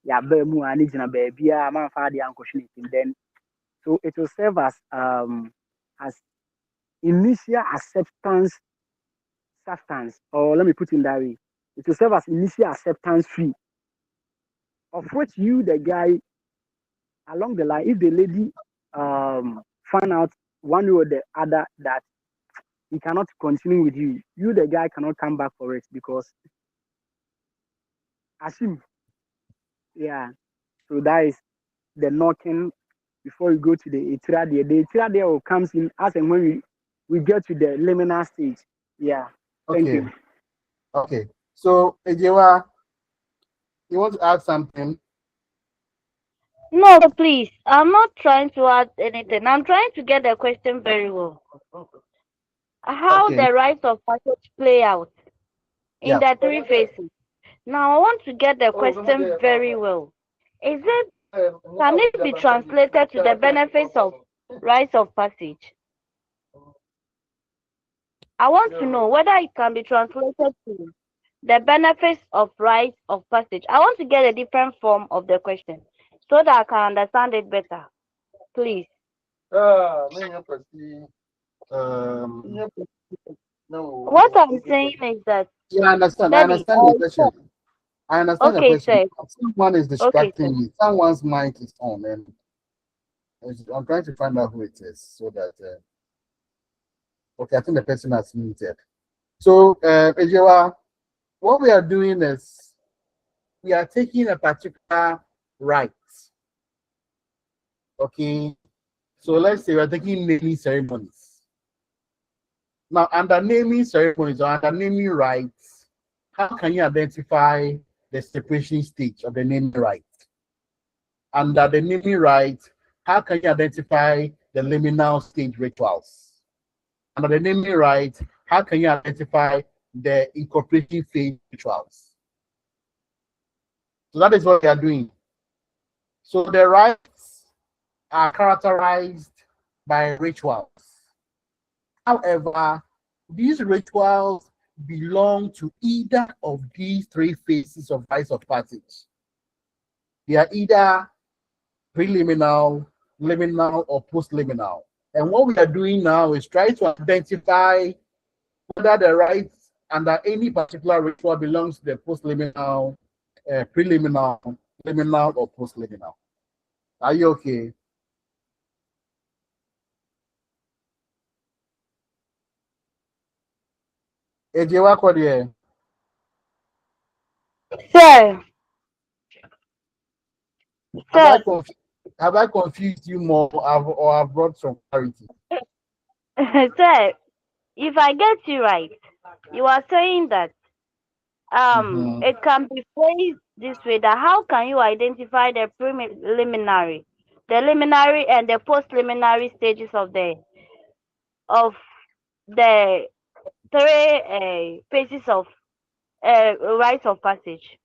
yɛaba mu a ne gyina baabiaa mamfa adeɛ ankɔhwe ne tim. Then so it will serve as initial acceptance substance, or let me put in that way, it will serve as initial acceptance fee, of which you the guy along the line, if the lady find out one way or the other that he cannot continue with you, you the guy cannot come back for it, because assume, yeah. So that is the knocking before you go to the itira. The itira will comes in as and when we get to the liminal stage. Yeah. Thank Okay. you. Okay. So, Ejewa, you want to add something? No, please. I'm not trying to add anything. I'm trying to get the question very well. how the rites of passage play out in the three phases. Now, I want to get the question very well. Is it, can it be translated to the benefits of rites of passage? I want to know whether it can be translated to the benefits of rites of passage. I want to get a different form of the question so that I can understand it better. Please. What I'm saying is that. Yeah, I understand. I understand the question. I understand the question. Someone is distracting me. Someone's mic is on, and I'm trying to find out who it is so that. Okay, I think the person has muted. So, Ejewa, what we are doing is we are taking a particular right. Okay, so let's say we're taking naming ceremonies. Now, under naming ceremonies or under naming rights, how can you identify the separation stage of the naming right? Under the naming right, how can you identify the liminal stage rituals? Under the naming right, how can you identify the incorporation phase rituals? So that is what we are doing. So the rites are characterized by rituals. However, these rituals belong to either of these three phases of rites of passage. They are either preliminal, liminal, or postliminal. And what we are doing now is try to identify whether the rites under any particular ritual belongs to the postliminal, preliminal, liminal, or postliminal. Are you okay? Sir. Have I confused you more or I've brought some clarity? Sir, if I get you right, you are saying that it can be phrased this way, that how can you identify the preliminary, the liminary, and the postliminary stages of the three phases of rites of passage?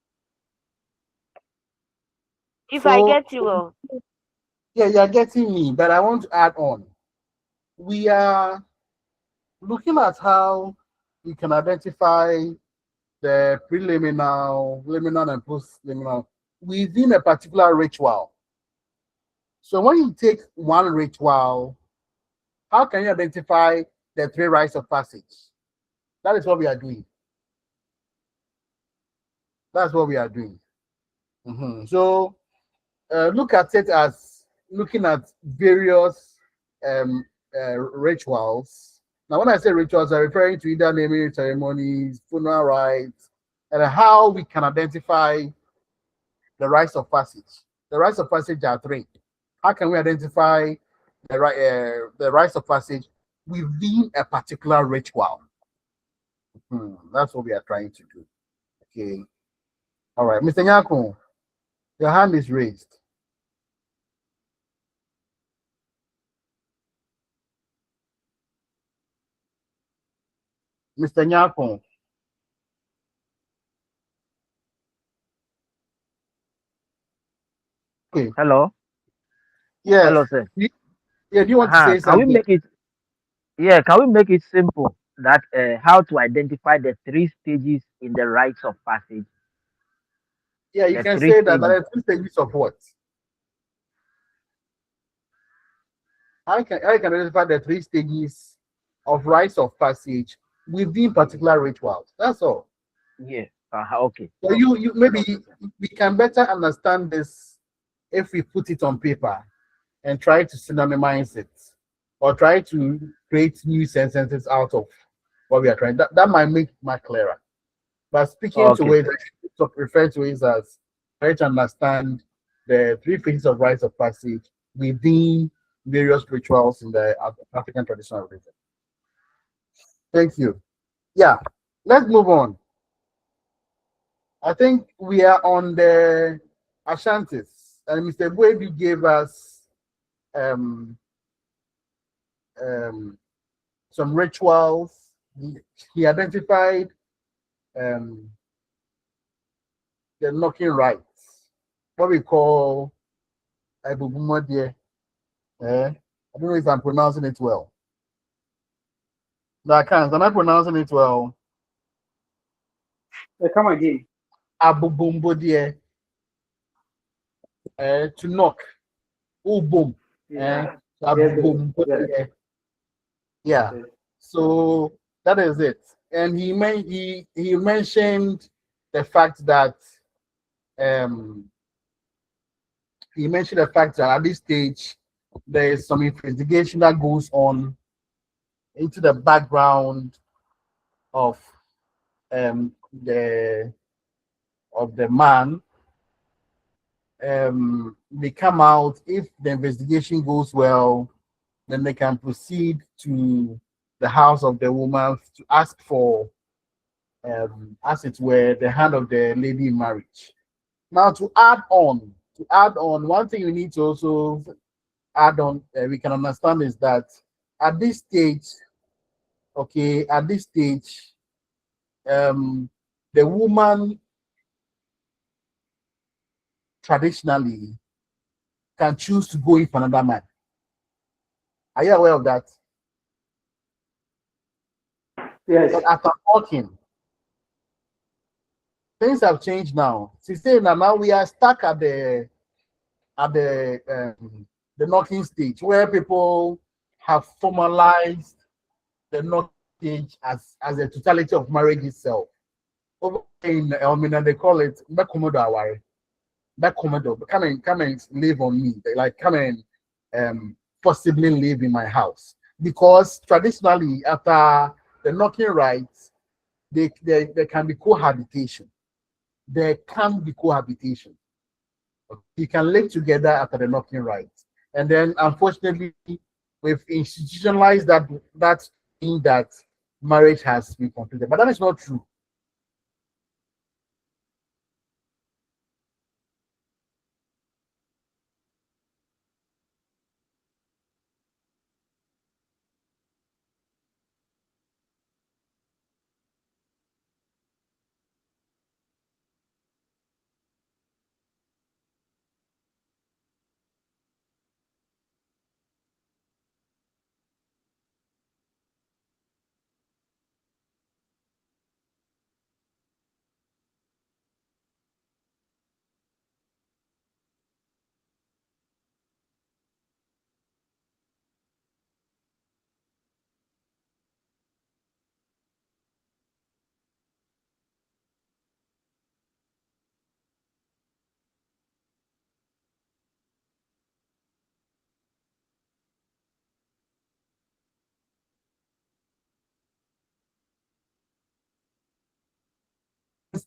If I get you well. Yeah, you're getting me, but I want to add on. We are looking at how we can identify the preliminal, liminal, and postliminal within a particular ritual. So when you take one ritual, how can you identify the three rites of passage? That is what we are doing. That's what we are doing. So look at it as looking at various rituals. Now, when I say rituals, I'm referring to either naming ceremonies, funeral rites, and how we can identify the rites of passage. The rites of passage are three. How can we identify the rites of passage within a particular ritual? That's what we are trying to do. Okay. All right, Mr. Nyako, your hand is raised. Mr. Nyako. Okay. Hello. Yes. Hello, sir. Yeah, do you want to say something? Can we make it? Yeah, can we make it simple that how to identify the three stages in the rites of passage? Yeah, you can say that there are three stages of what? I can identify the three stages of rites of passage within particular rituals. That's all. Yeah. Okay. So you maybe we can better understand this if we put it on paper and try to synonymize it or try to create new sentences out of what we are trying. That might make it much clearer. But speaking to it, refer to it as try to understand the three phases of rites of passage within various rituals in the African traditional religion. Thank you. Yeah, let's move on. I think we are on the Ashantis, and Mr. Buebi gave us some rituals. He identified the knocking rites, what we call Ibubumodie. I don't know if I'm pronouncing it well. No, I can't. Am I pronouncing it well? Come again. Abubumbodie. To knock. Oh, boom. Yeah. Abubumbodie. Yeah. So that is it. And he mentioned the fact that at this stage there is some investigation that goes on into the background of the man. They come out. If the investigation goes well, then they can proceed to the house of the woman to ask for, as it were, the hand of the lady in marriage. Now, to add on, one thing we need to also add on, we can understand is that at this stage, the woman traditionally can choose to go in for another man. Are you aware of that? Yes. But after talking, things have changed now. See, now we are stuck at the knocking stage where people have formalized the knocking stage as a totality of marriage itself. Over in Elmina, they call it Bekomodo Aware. Bekomodo, come and live on me. They like come and possibly live in my house. Because traditionally, after the knocking rights, there can be cohabitation. There can be cohabitation. You can live together after the knocking rights. And then unfortunately, we've institutionalized that thing that marriage has been completed. But that is not true.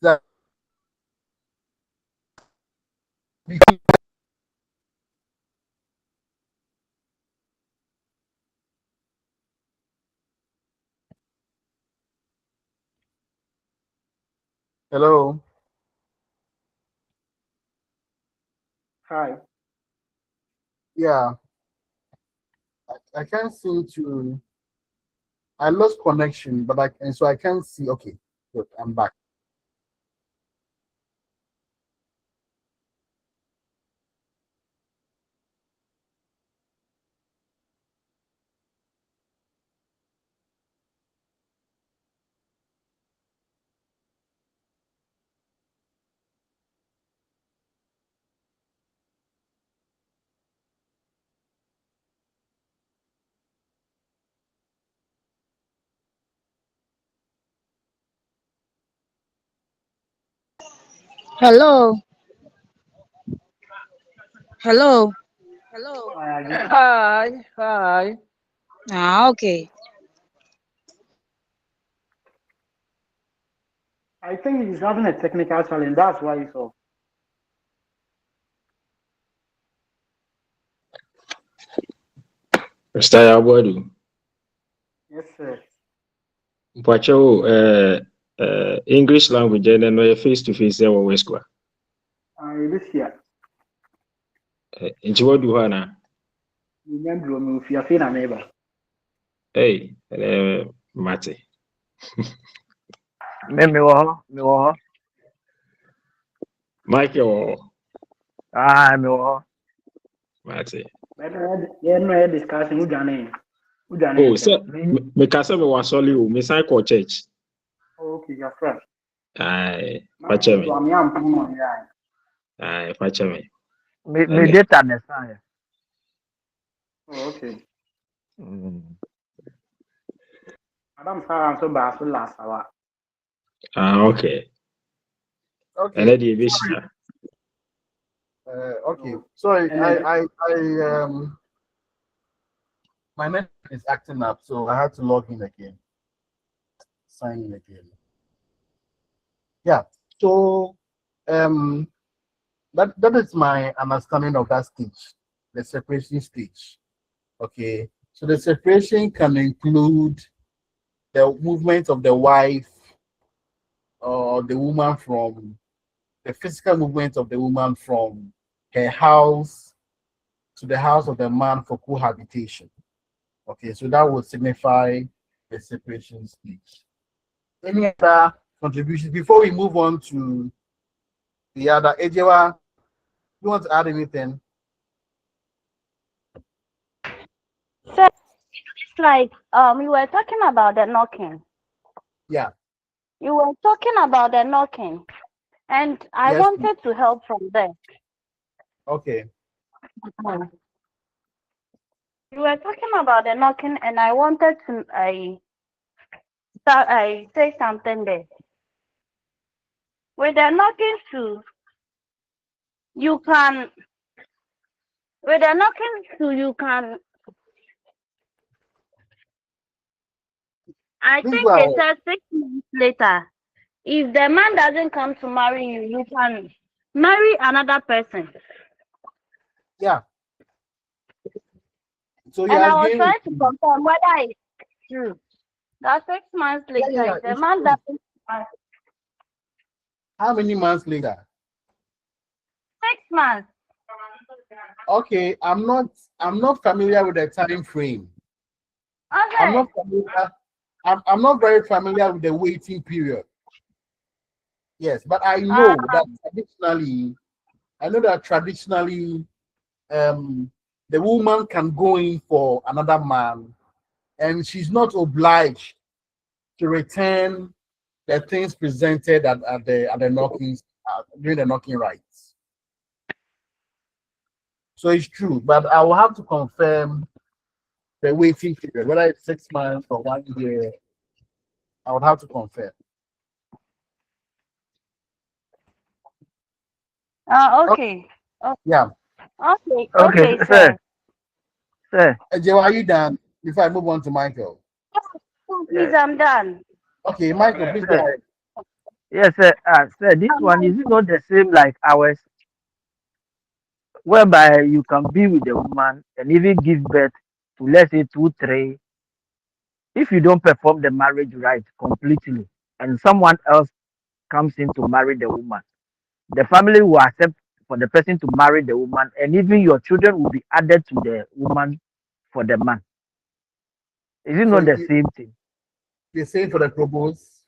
That hello. Hi. Yeah, I can't seem to. I lost connection, but I can't see. Okay, good. I'm back. Hello. Hello. Hi. Hi. Okay. I think he's having a technical challenge. That's why he's off. Mr. Yabwadu, Yes, sir. Mpacho, English language, and then face to face there always go. This year, Into what do Hana? remember me if you're feeling a neighbor. Hey, Mate. Me wo. Michael, Me wo. Mate. Yeah, no discussion. Who done Oh, it? so me kasa me wasoli o, me sign call church. Okay, you're fresh. Aye, Man, pacha me. I'm from yeah. Aye, pacha me. Me data ne sign. Oh, okay. Mm. Madam Sarah, so bad, so last hour. Okay. Okay. And then the vision. Okay. Sorry, And then, my net is acting up, so I had to log in again. Sign in again. Yeah. So that is my understanding of that stage, the separation stage. Okay. So the separation can include the movement of the wife or the woman from the physical movement of the woman from her house to the house of the man for cohabitation. Okay, so that would signify the separation stage. Any other contributions before we move on to the other? Ejewa, you want to add anything? So it's like you were talking about the knocking. Yeah. You were talking about the knocking, and I Yes. wanted to help from there. Okay. You were talking about the knocking, and I wanted to I say something there. With the knocking too, you can with the knocking too, you can. I Please think go they ahead. said 6 months later, if the man doesn't come to marry you, you can marry another person. Yeah. So you And are I was agreeing with trying to me? confirm whether it's true. That 6 months later, Yeah, if the it's man true. doesn't come, How many months later? 6 months. Okay, I'm not familiar with the time frame. I'm Okay. not familiar. I'm not very familiar with the waiting period. Yes, but I know that traditionally, the woman can go in for another man, and she's not obliged to return the things presented at the knocking during the knocking rites. So it's true, but I will have to confirm the waiting period, whether it's 6 months or 1 year. I would have to confirm. Okay. Oh, Yeah. okay. Okay, Okay, sir. sir. Sir. Joe, are you done? Before I move on to Michael. Please, I'm done. Okay, Michael, please go Sir. ahead. Yes, sir. Sir, this one is it not the same like ours, whereby you can be with the woman and even give birth to, let's say, 2, 3. If you don't perform the marriage right completely, and someone else comes in to marry the woman, the family will accept for the person to marry the woman, and even your children will be added to the woman for the man. Is it So not the same thing? you're saying for the probos?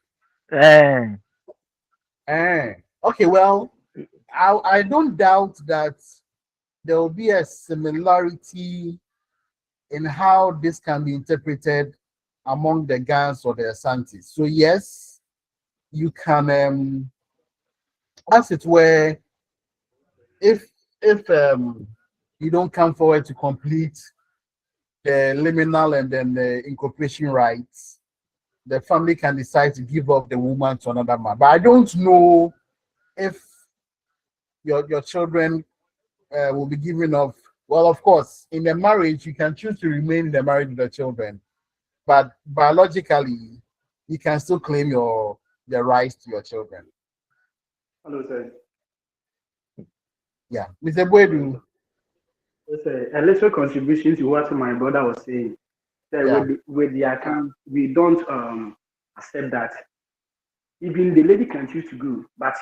Eh, Okay, well, I don't doubt that there will be a similarity in how this can be interpreted among the Gans or the Asantis. So yes, you can, as it were, if you don't come forward to complete the liminal and then the incorporation rights, the family can decide to give up the woman to another man. But I don't know if your children will be given up. Well, of course, in the marriage, you can choose to remain in the marriage with the children, but biologically, you can still claim the rights to your children. Hello, sir. Yeah, Mr. Boedu. Yes, sir. A little contribution to what my brother was saying. That Yeah. with the account, we don't accept that. Even the lady can choose to go, but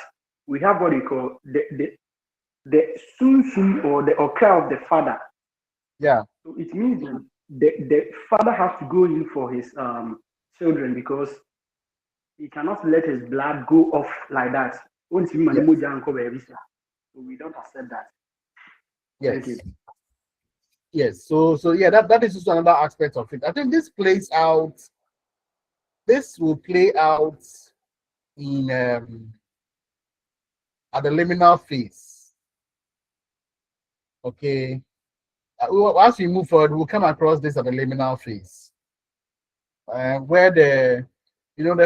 we have what we call the soon or the occur of the father. Yeah. So it means that the father has to go in for his children because he cannot let his blood go off like that. Yes. So we don't accept that. Yes. Thank you. Yes. So yeah, that is also another aspect of it. I think this plays out. This will play out in at the liminal phase. Okay. As we move forward, we'll come across this at the liminal phase, where the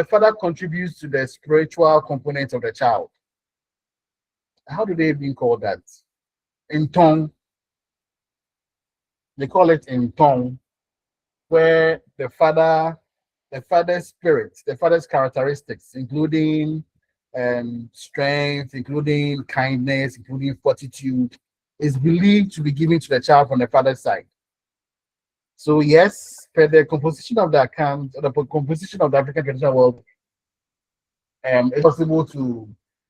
father contributes to the spiritual component of the child. How do they even call that? In tongue. They call it in tongue, where the father's spirit, the father's characteristics, including strength, including kindness, including fortitude, is believed to be given to the child from the father's side. So yes, per the composition of the account, the composition of the African traditional world, it's possible to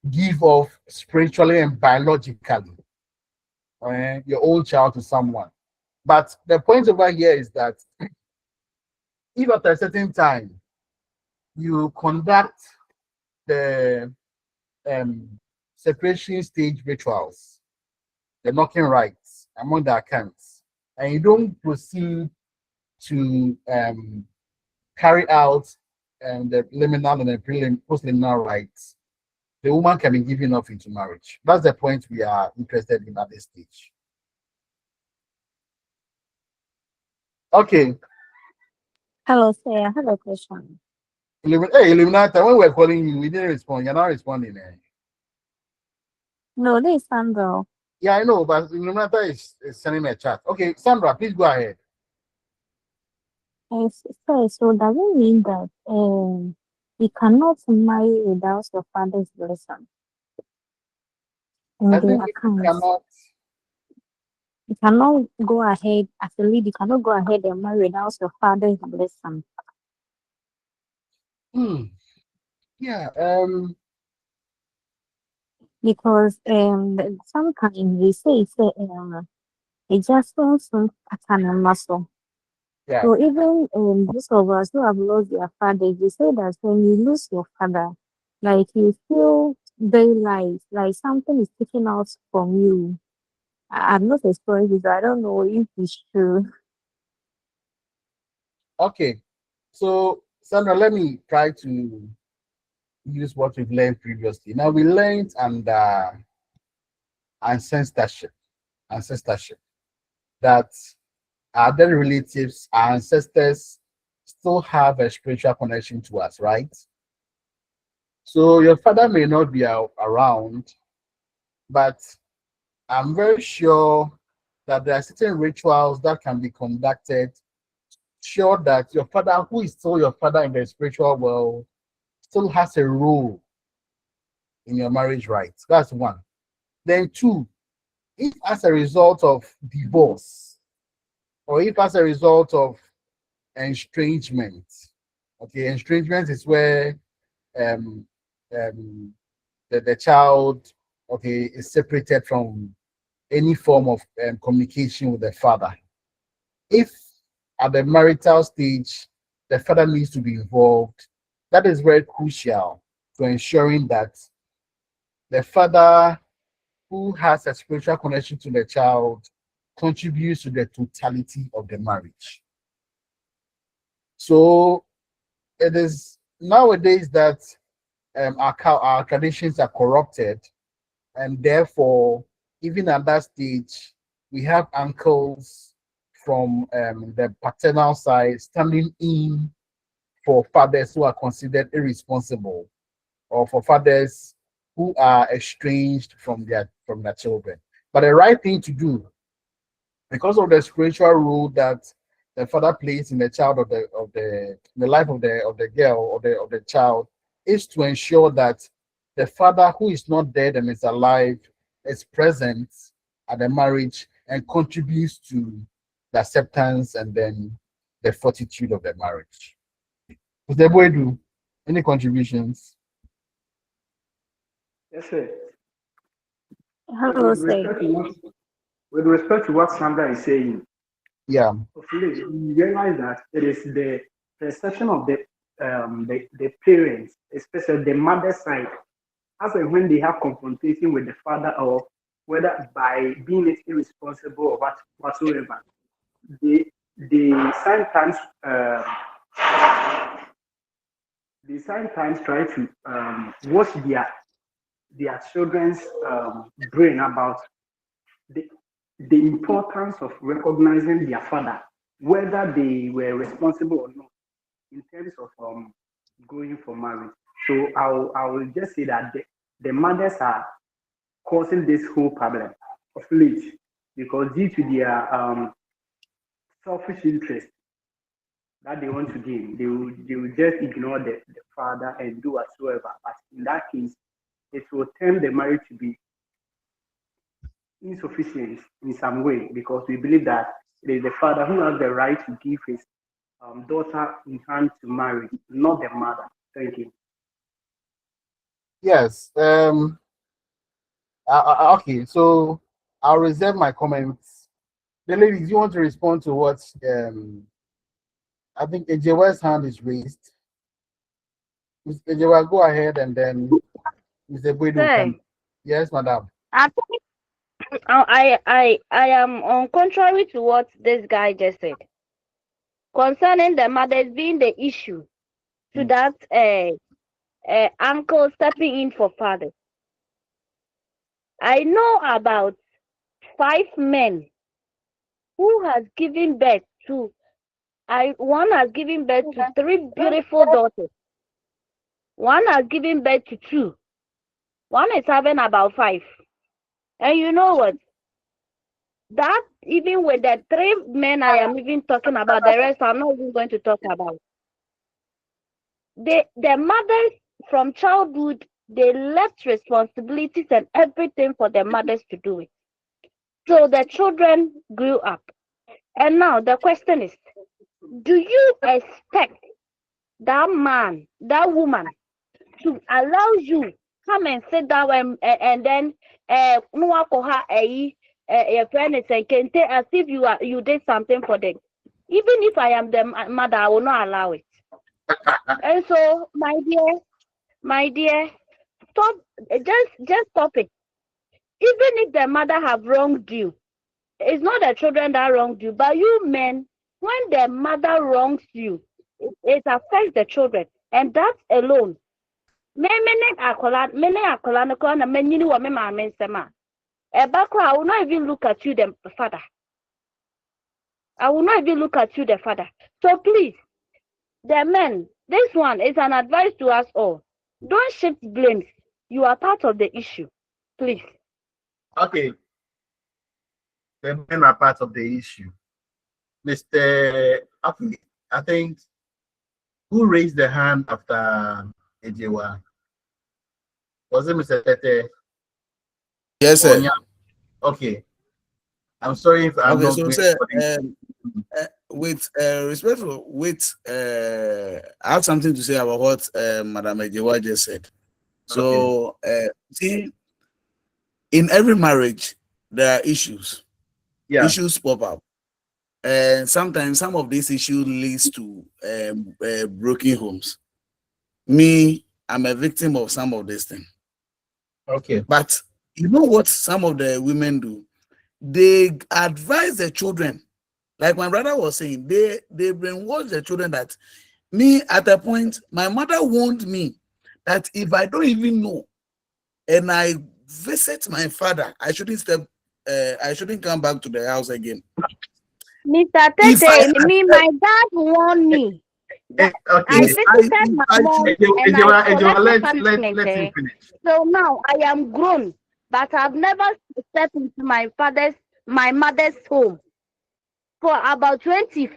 give off spiritually and biologically your old child to someone. But the point over here is that if at a certain time you conduct the separation stage rituals, the knocking rites among the accounts, and you don't proceed to carry out the liminal and the post-liminal rites, the woman can be given off into marriage. That's the point we are interested in at this stage. Okay. Hello, sir. I have a question. Hey, Illuminata, when we were calling you, we didn't respond. You're not responding. No, this is Sandra. Yeah, I know, but Illuminata is sending me a chat. Okay, Sandra, please go ahead. Yes, sir. So does it mean that you cannot marry without your father's blessing? In I the think accounts, you cannot go ahead as a lead. You cannot go ahead and marry without your father's blessing. Yeah. Because sometimes they say it just wants some muscle. Yeah. So even those of us who have lost their fathers, they say that when you lose your father, like you feel very light, like something is taken out from you. I've not experienced it, so I don't know if it's true. Okay. So, Sandra, let me try to use what we've learned previously. Now, we learned under ancestorship that our dead relatives, our ancestors, still have a spiritual connection to us, right? So your father may not be around, but I'm very sure that there are certain rituals that can be conducted, sure that your father, who is still your father in the spiritual world, still has a role in your marriage rights. That's one. Then two, if as a result of divorce, or if as a result of estrangement, okay, estrangement is where um, the child, okay, is separated from any form of communication with the father. If at the marital stage the father needs to be involved, that is very crucial to ensuring that the father who has a spiritual connection to the child contributes to the totality of the marriage. So it is nowadays that our traditions are corrupted, and therefore, even at that stage, we have uncles from the paternal side standing in for fathers who are considered irresponsible, or for fathers who are estranged from their children. But the right thing to do, because of the spiritual role that the father plays in the child in the life of the girl or the child, is to ensure that the father who is not dead and is alive is present at the marriage and contributes to the acceptance and then the fortitude of the marriage. Does the boy do any contributions? Yes, sir. Hello, With sir. respect to what Sandra is saying, Yeah. You realize that it is the perception of the parents, especially the mother's side, as and when they have confrontation with the father, or whether by being it irresponsible or whatsoever, they sometimes try to wash their children's brain about the, the importance of recognizing their father, whether they were responsible or not, in terms of going for marriage. So I will just say that the mothers are causing this whole problem of late, because due to their selfish interest that they want to gain, they will just ignore the father and do whatsoever. But in that case, it will turn the marriage to be insufficient in some way, because we believe that it is the father who has the right to give his daughter in hand to marry, not the mother. Thank you. Yes. Okay. So I'll reserve my comments. The ladies, you want to respond to what? I think Ejewa's hand is raised. Ms. Ejewa, go ahead, and then Mr. Boyd will come. Yes, madam. I think I am on contrary to what this guy just said concerning the mothers being the issue to that uncle stepping in for father. I know about 5 men who has given birth to. One has given birth to 3 beautiful daughters. One has given birth to 2. One is having about 5. And you know what? That even with the 3 men I am even talking about, the rest I'm not even going to talk about. The mothers from childhood, they left responsibilities and everything for the mothers to do it. So the children grew up. And now the question is, do you expect that man, that woman, to allow you come and sit down and then your friend is saying as if you did something for them? Even if I am the mother, I will not allow it. And so, my dear, stop. Just stop it. Even if the mother have wronged you, it's not the children that wronged you, but you men. When the mother wrongs you, it affects the children, and that alone. I will not even look at you, the father. I will not even look at you, the father. So please, the men, this one is an advice to us all. Don't shift blames. You are part of the issue. Please. Okay. The men are part of the issue. Mr. Okay, I think who raised the hand after Ejewa? Was it Mr. Tete? Yes, sir. Okay. I'm sorry if I'm not. So, sir, with respect for I have something to say about what Madam Ejewa just said. So, see, in every marriage, there are issues. Yeah. Issues pop up. And sometimes some of these issues leads to broken homes. Me, I'm a victim of some of these things. Okay. But you know what some of the women do? They advise the children. Like my brother was saying, they brainwash the children that me at a point, my mother warned me that if I don't even know and I visit my father, I shouldn't come back to the house again. Mr. Tete, my dad warned me. I visited my mom and I collected punishment. So now I am grown, but I've never stepped into my mother's home for about 22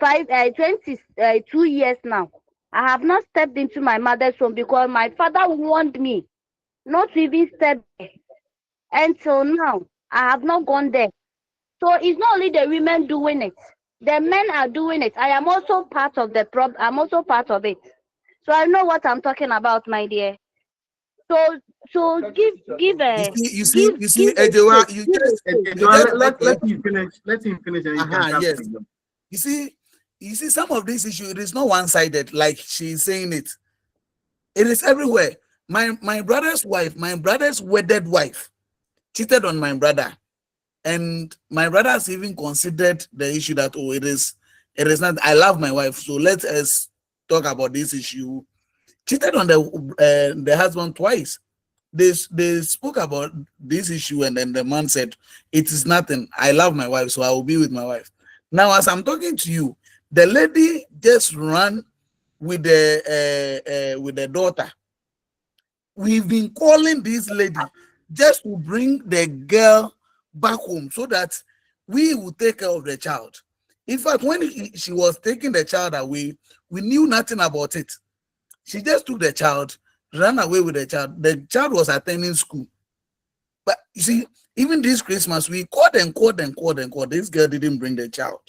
years now. I have not stepped into my mother's home because my father warned me not to even step there. Until now, I have not gone there. So it's not only the women doing it. The men are doing it. I am also part of the problem. I'm also part of it. So I know what I'm talking about, my dear. So give you see, Ejewa, let him finish. Let him finish and you can come yes. to You see, some of this issue, it is not one-sided, like she's saying it. It is everywhere. My brother's wife, my brother's wedded wife, cheated on my brother. And my brother has even considered the issue that, oh, it is not, I love my wife, so let us talk about this issue. Cheated on the husband twice. They spoke about this issue, and then the man said, it is nothing. I love my wife, so I will be with my wife. Now, as I'm talking to you, the lady just ran with the daughter. We've been calling this lady just to bring the girl back home so that we will take care of the child. In fact, when she was taking the child away, we knew nothing about it. She just took the child, ran away with the child. The child was attending school. But you see, even this Christmas, we called and called and called and called. This girl didn't bring the child.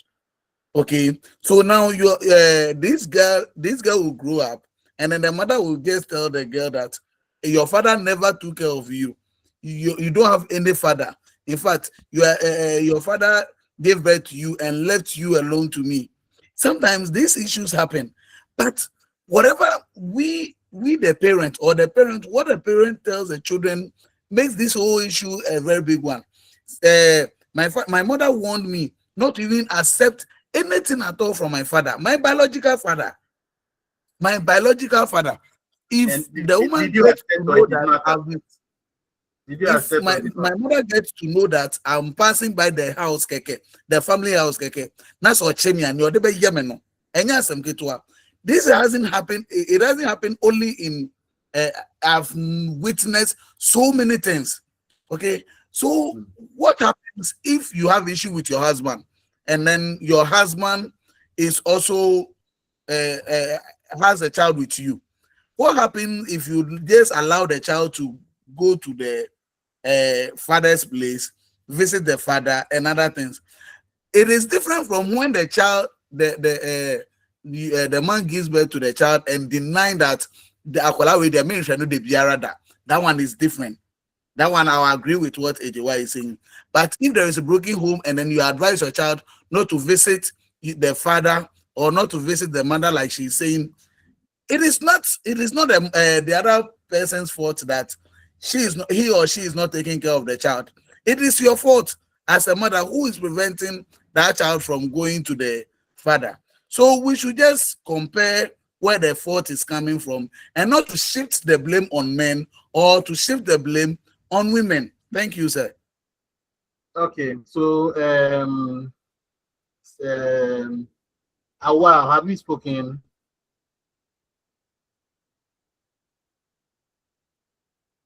Okay, so now this girl will grow up, and then the mother will just tell the girl that your father never took care of you. You don't have any father. In fact, your father gave birth to you and left you alone to me. Sometimes these issues happen, but whatever we the parent, or the parent, what the parent tells the children makes this whole issue a very big one. My mother warned me not to even accept anything at all from my father, my biological father. If the woman gets to know that if my mother gets to know that I'm passing by the house keke, the family house keke, that's what chemi and you're yemeno. This hasn't happened. It hasn't happened only in. I've witnessed so many things. Okay, so what happens if you have issue with your husband, and then your husband is also has a child with you? What happens if you just allow the child to go to the father's place, visit the father, and other things? It is different from when the child, the man gives birth to the child and denying that the akwala with the ministry no the biarada. That one is different. That one I agree with what AJY is saying. But if there is a broken home and then you advise your child not to visit the father or not to visit the mother, like she's saying, it is not the other person's fault that he or she is not taking care of the child. It is your fault as a mother who is preventing that child from going to the father. So we should just compare where the fault is coming from, and not to shift the blame on men or to shift the blame on women. Thank you, sir. Okay, so Awa, have you spoken?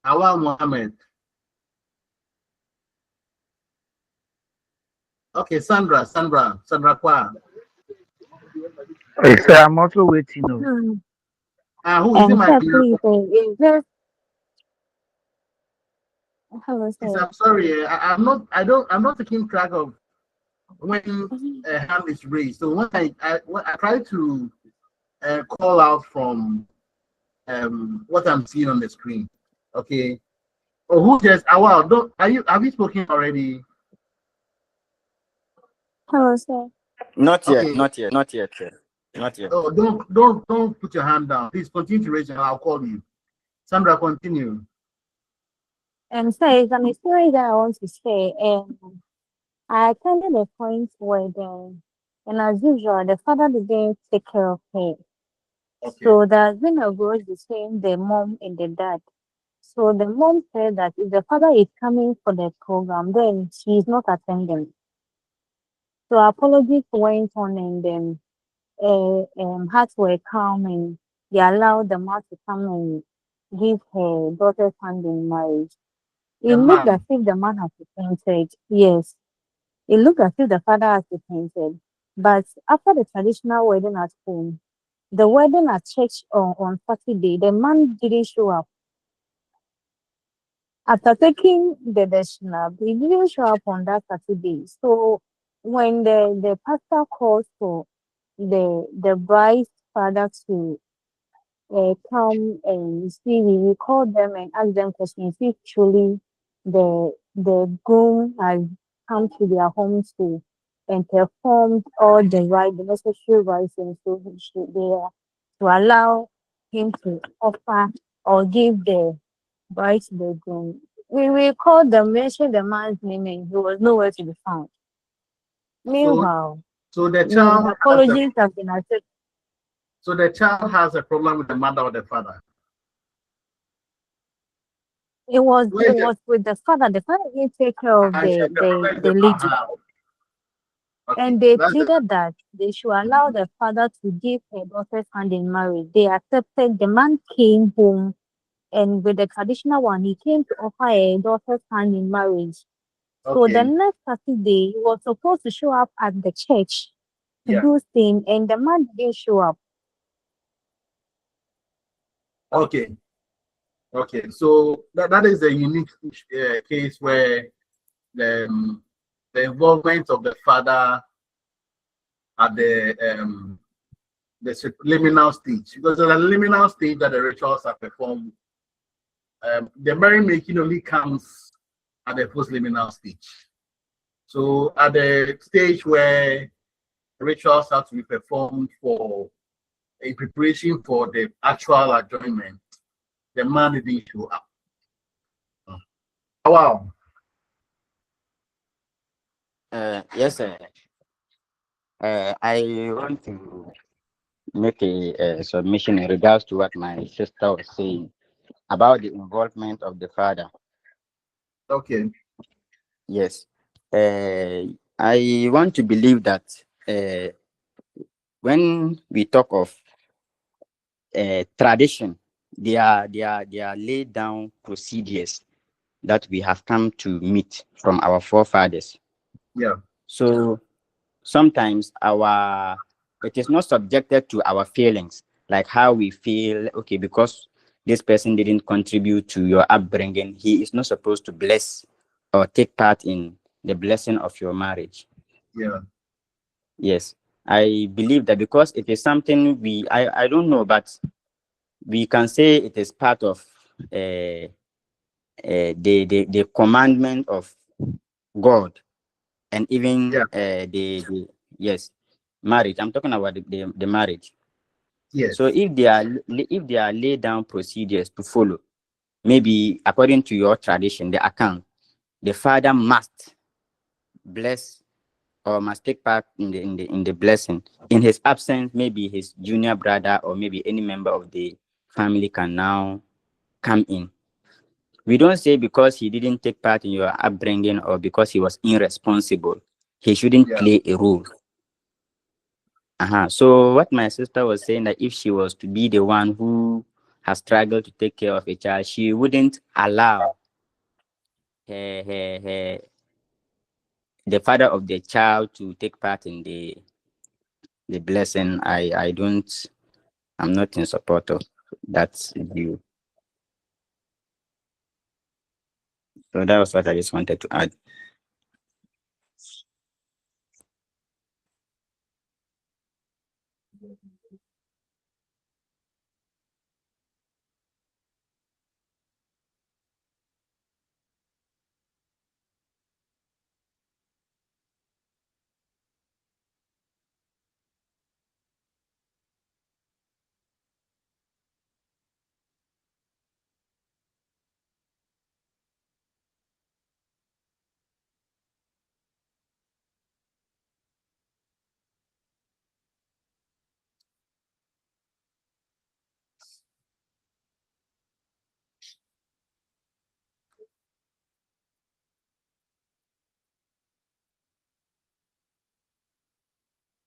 Awa Mohammed. Okay, Sandra Kwa. Hey, sir, I'm also waiting. Who is it? My Please, is there? Hello, sir. I'm sorry. I'm not taking track of when a hand is raised. So when I try to call out from what I'm seeing on the screen. Okay. Oh, who just? Wow. Have you spoken already? Hello, sir. Not yet, Okay. not yet, not yet, sir. Not yet. Oh, don't put your hand down. Please continue to raise your hand. I'll call you. Sandra, continue. So it's an story that I want to say. I attended a point where and as usual, the father didn't take care of her. Okay. So there's been a grudge between the mom and the dad. So the mom said that if the father is coming for the program, then she is not attending. So apologies went on, and then hearts were calm, and they allowed the man to come and give her daughter's hand in marriage. It looked as if the man has repented. Yes, it looked as if the father has repented. But after the traditional wedding at home, the wedding at church on Saturday, the man didn't show up. After taking the national, he didn't show up on that Saturday. So when the pastor calls for the bride's father to come and see, we call them and ask them questions if truly the groom has come to their home to and performed all the necessary rites, and so he should there to allow him to offer or give the bride to the groom. We called them, mentioned the man's name, and he was nowhere to be found. Meanwhile, So the no, child the has a, apologies have been accepted. so the child has a problem with the mother or the father. It was with the father. The father didn't take care of the lady. And they pleaded that they should allow the father to give her daughter's hand in marriage. They accepted. The man came home, and with the traditional one, he came to offer a daughter's hand in marriage. So the next Saturday, he was supposed to show up at the church to do same, and the man didn't show up. Okay. So that is a unique case where the involvement of the father at the liminal stage, because at the liminal stage that the rituals are performed, the merrymaking only comes at the post-liminal stage. So at the stage where rituals have to be performed for a preparation for the actual adjournment, the man didn't show up. Wow. Yes, sir. I want to make a submission in regards to what my sister was saying about the involvement of the father. Okay. Yes. I want to believe that when we talk of tradition, they are laid down procedures that we have come to meet from our forefathers. Yeah. So sometimes it is not subjected to our feelings, like how we feel, okay, because this person didn't contribute to your upbringing, he is not supposed to bless or take part in the blessing of your marriage. Yeah. Yes, I believe that because it is something I don't know, but we can say it is part of the commandment of God, and even the yes, marriage. I'm talking about the marriage. Yes. So if they are laid down procedures to follow, maybe according to your tradition, the account, the father must bless or must take part in the blessing. In his absence, maybe his junior brother or maybe any member of the family can now come in. We don't say because he didn't take part in your upbringing or because he was irresponsible, he shouldn't play a role. So what my sister was saying, that if she was to be the one who has struggled to take care of a child, she wouldn't allow the father of the child to take part in the blessing. I'm not in support of that view. So that was what I just wanted to add.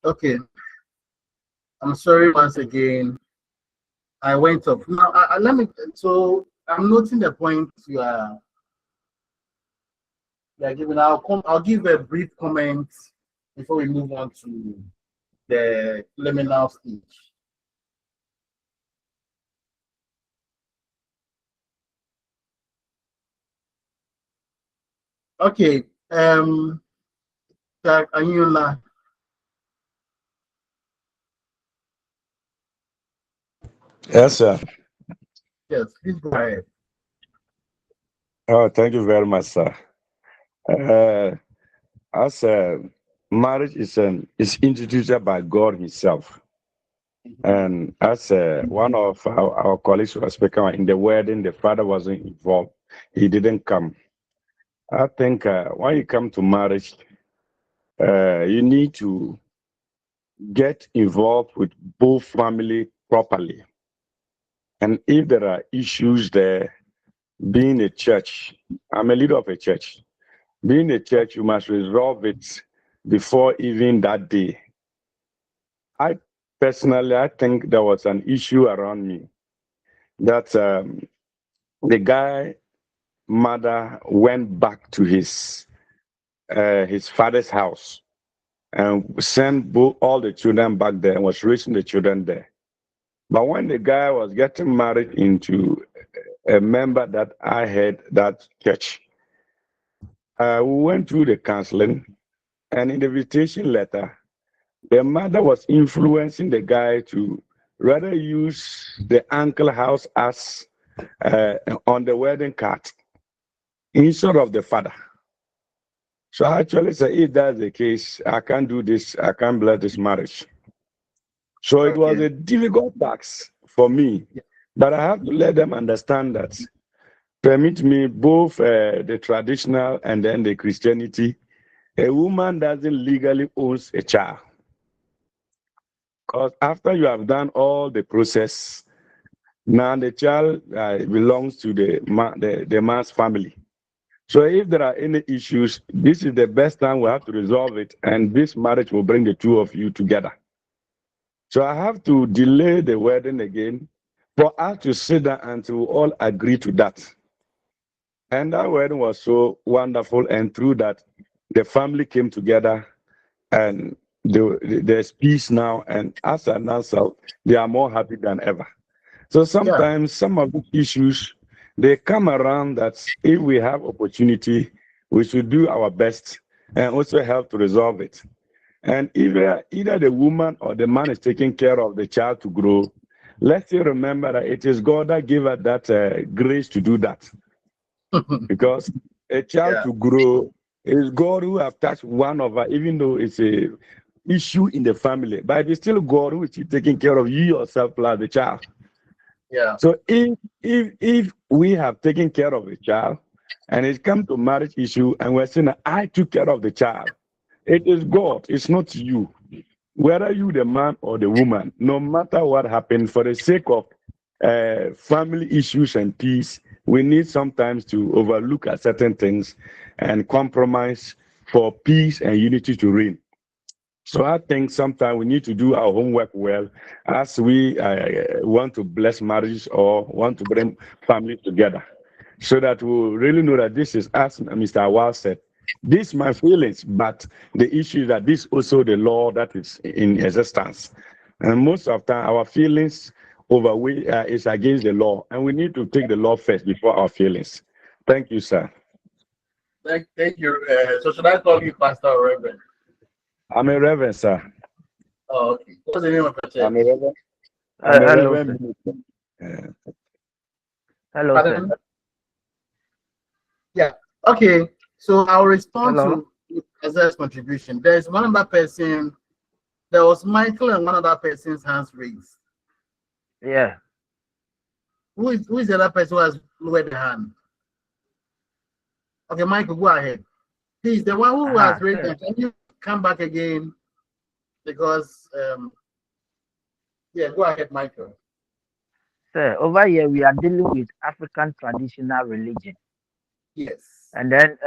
Okay. I'm sorry once again. I went off. Now, let me. So I'm noting the point you are giving. I'll give a brief comment before we move on to the liminal stage. Okay. Anyola. Yes, sir. Yes, please go ahead. Oh, thank you very much, sir. As marriage is instituted by God Himself. And as one of our colleagues was speaking in the wedding, the father wasn't involved. He didn't come. I think when you come to marriage, you need to get involved with both family properly. And if there are issues there, being a church, I'm a leader of a church. Being a church, you must resolve it before even that day. I personally, I think there was an issue around me that the guy mother went back to his father's house and sent all the children back there and was raising the children there. But when the guy was getting married into a member that I had that church, we went through the counseling, and in the invitation letter, the mother was influencing the guy to rather use the uncle house as on the wedding card instead of the father. So I actually say, if that's the case, I can't do this, I can't bless this marriage. So it was a difficult task for me, but I have to let them understand that, permit me, both the traditional and then the Christianity, a woman doesn't legally own a child. Because after you have done all the process, now the child belongs to the man's family. So if there are any issues, this is the best time we have to resolve it, and this marriage will bring the two of you together. So I have to delay the wedding again for us to sit down and to all agree to that. And that wedding was so wonderful, and through that, the family came together, and there's peace now, and as an answer, they are more happy than ever. So sometimes some of the issues, they come around that if we have opportunity, we should do our best and also help to resolve it. And either the woman or the man is taking care of the child to grow, let's still remember that it is God that gave us that grace to do that. Because a child to grow is God who have touched one of us, even though it's a issue in the family, but it's still God who is taking care of you yourself plus the child. So if we have taken care of the child and it comes to marriage issue and we're saying I took care of the child, it is God, it's not you. Whether you the man or the woman, no matter what happened, for the sake of family issues and peace, we need sometimes to overlook at certain things and compromise for peace and unity to reign. So I think sometimes we need to do our homework well as we want to bless marriage or want to bring families together, so that we really know that this is, as Mr. Awal said, this my feelings, but the issue is that this also the law that is in existence. And most of the time, our feelings overweigh is against the law, and we need to take the law first before our feelings. Thank you, sir. Thank you. So should I call you Pastor or Reverend? I'm a reverend, sir. Oh, okay. What's the name of your church? I'm a reverend. I'm a Hello, reverend. hello, sir. Pardon? Yeah. Okay. So I'll respond Hello. to Azar's contribution. There's one other person. There was Michael and one other person's hands raised. Yeah. Who is the other person who has lowered the hand? Okay, Michael, go ahead. Please, the one who has raised the hand, can you come back again? Because yeah, go ahead, Michael. Sir, over here we are dealing with African traditional religion. Yes. And then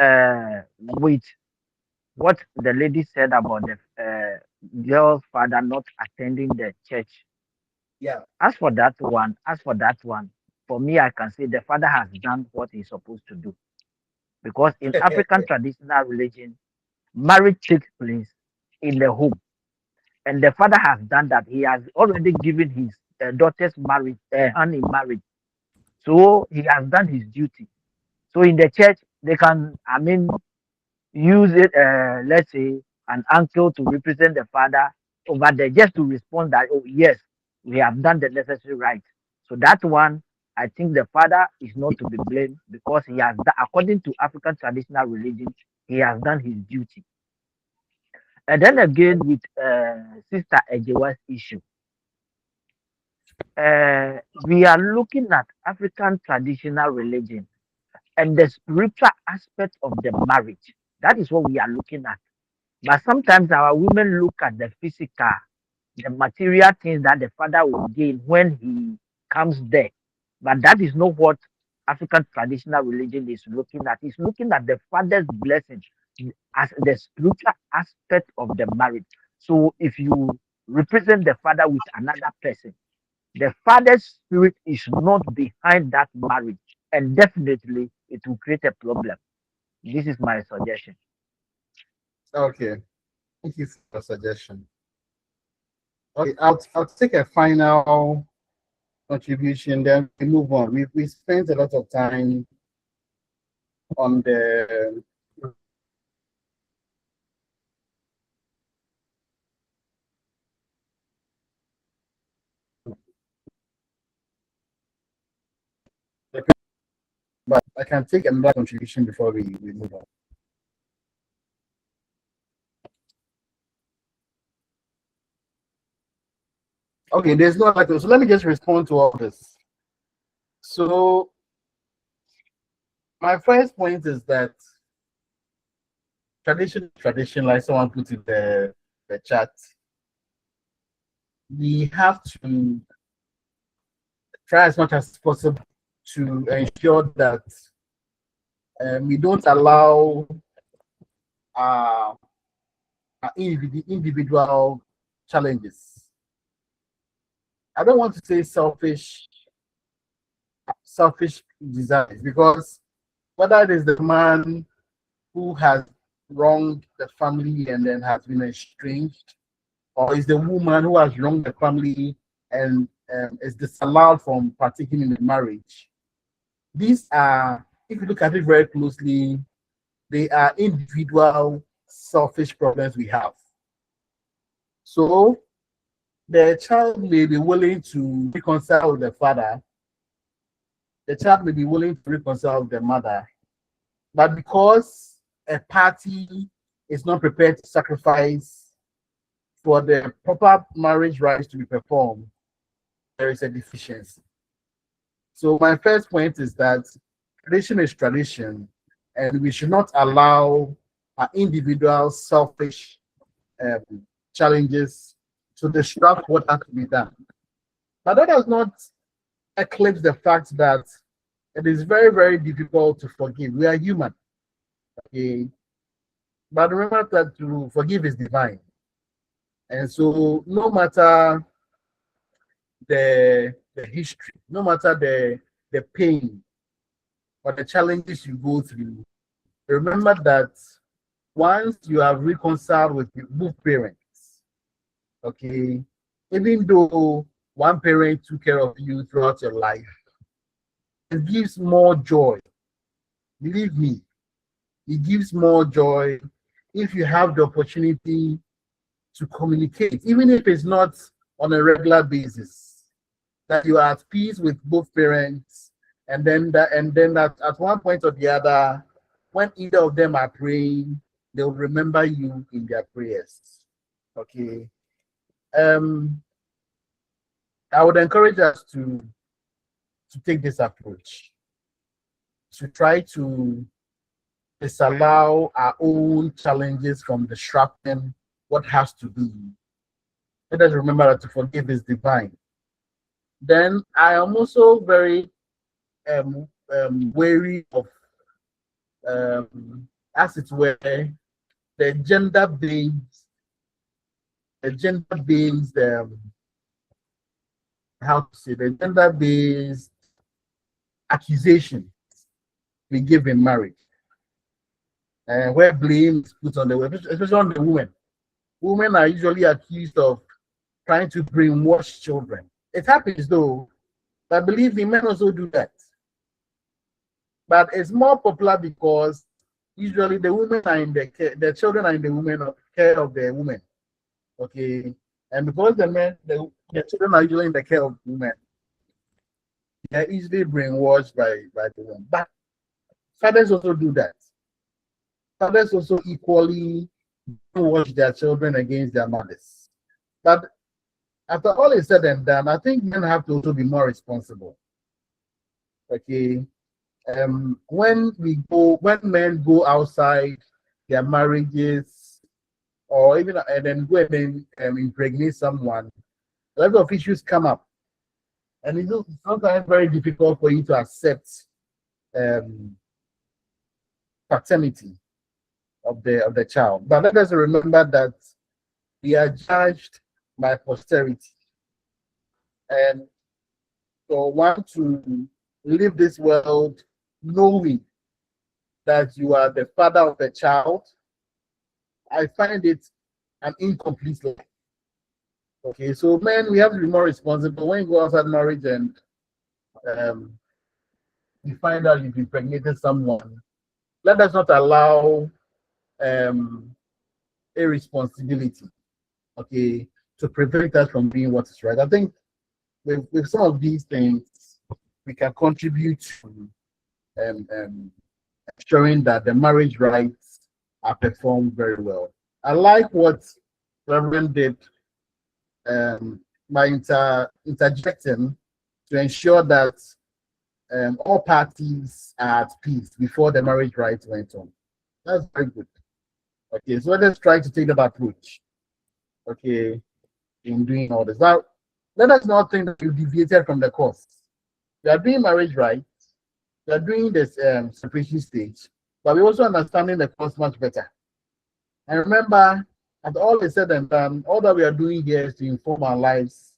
with what the lady said about the girl's father not attending the church. Yeah. As for that one, for me, I can say the father has done what he's supposed to do. Because in African traditional religion, marriage takes place in the home. And the father has done that. He has already given his daughter's marriage, hand in marriage. So he has done his duty. So in the church, they can, use it, let's say, an uncle to represent the father over there just to respond that, oh, yes, we have done the necessary right. So that one, I think the father is not to be blamed because he has, according to African traditional religion, he has done his duty. And then again with Sister Ejewa's issue, we are looking at African traditional religion and the spiritual aspect of the marriage. That is what we are looking at. But sometimes our women look at the physical, the material things that the father will gain when he comes there. But that is not what African traditional religion is looking at. It's looking at the father's blessing as the spiritual aspect of the marriage. So if you represent the father with another person, the father's spirit is not behind that marriage, and definitely it will create a problem. This is my suggestion. Okay, thank you for the suggestion. Okay, I'll take a final contribution, then we move on. We spent a lot of time on the but I can take another contribution before we move on. Okay, there's no like, so let me just respond to all this. So my first point is that tradition, like someone put in the chat, we have to try as much as possible to ensure that we don't allow individual challenges. I don't want to say selfish desires, because whether it is the man who has wronged the family and then has been estranged, or is the woman who has wronged the family and is disallowed from partaking in the marriage. These are, if you look at it very closely, they are individual selfish problems we have. So the child may be willing to reconcile with the father, the child may be willing to reconcile with the mother, but because a party is not prepared to sacrifice for the proper marriage rites to be performed, there is a deficiency. So my first point is that tradition is tradition, and we should not allow individual selfish challenges to disrupt what has to be done. But that does not eclipse the fact that it is very, very difficult to forgive. We are human. Okay. But remember that to forgive is divine. And so no matter the history, no matter the pain or the challenges you go through, remember that once you have reconciled with both parents, okay, even though one parent took care of you throughout your life, it gives more joy. Believe me, it gives more joy if you have the opportunity to communicate, even if it's not on a regular basis, that you are at peace with both parents, and then that at one point or the other, when either of them are praying, they'll remember you in their prayers. Okay. I would encourage us to take this approach, to try to disallow our own challenges from disrupting what has to be. Let us remember that to forgive is divine. Then I am also very wary of, as it were, the gender-based, how to say, the gender-based accusations we give in marriage, where blame is put on the women, especially on the women. Women are usually accused of trying to brainwash children. It happens though, but believe me, men also do that. But it's more popular because usually the women are in the care, the children are in the care of the women. Okay. And because the children are usually in the care of women, they're easily brainwashed by the women. But fathers also do that. Fathers also equally wash their children against their mothers. But after all is said and done, I think men have to also be more responsible. Okay. When men go outside their marriages, or even and then go and then impregnate someone, a lot of issues come up, and it's sometimes very difficult for you to accept paternity of the child. But let us remember that we are judged by posterity, and so one to live this world knowing that you are the father of the child, I find it an incomplete life. Okay, so men, we have to be more responsible when you go outside marriage and you find out you've impregnated someone. Let us not allow irresponsibility, okay, to prevent us from doing what is right. I think with some of these things, we can contribute to ensuring that the marriage rights are performed very well. I like what Reverend did by interjecting to ensure that all parties are at peace before the marriage rights went on. That's very good. Okay, so let's try to take that approach. Okay, in doing all this. Now, let us not think that you deviated from the course. We are doing marriage rights. We are doing this separation stage, but we're also understanding the course much better. And remember, as all is said and done, all that we are doing here is to inform our lives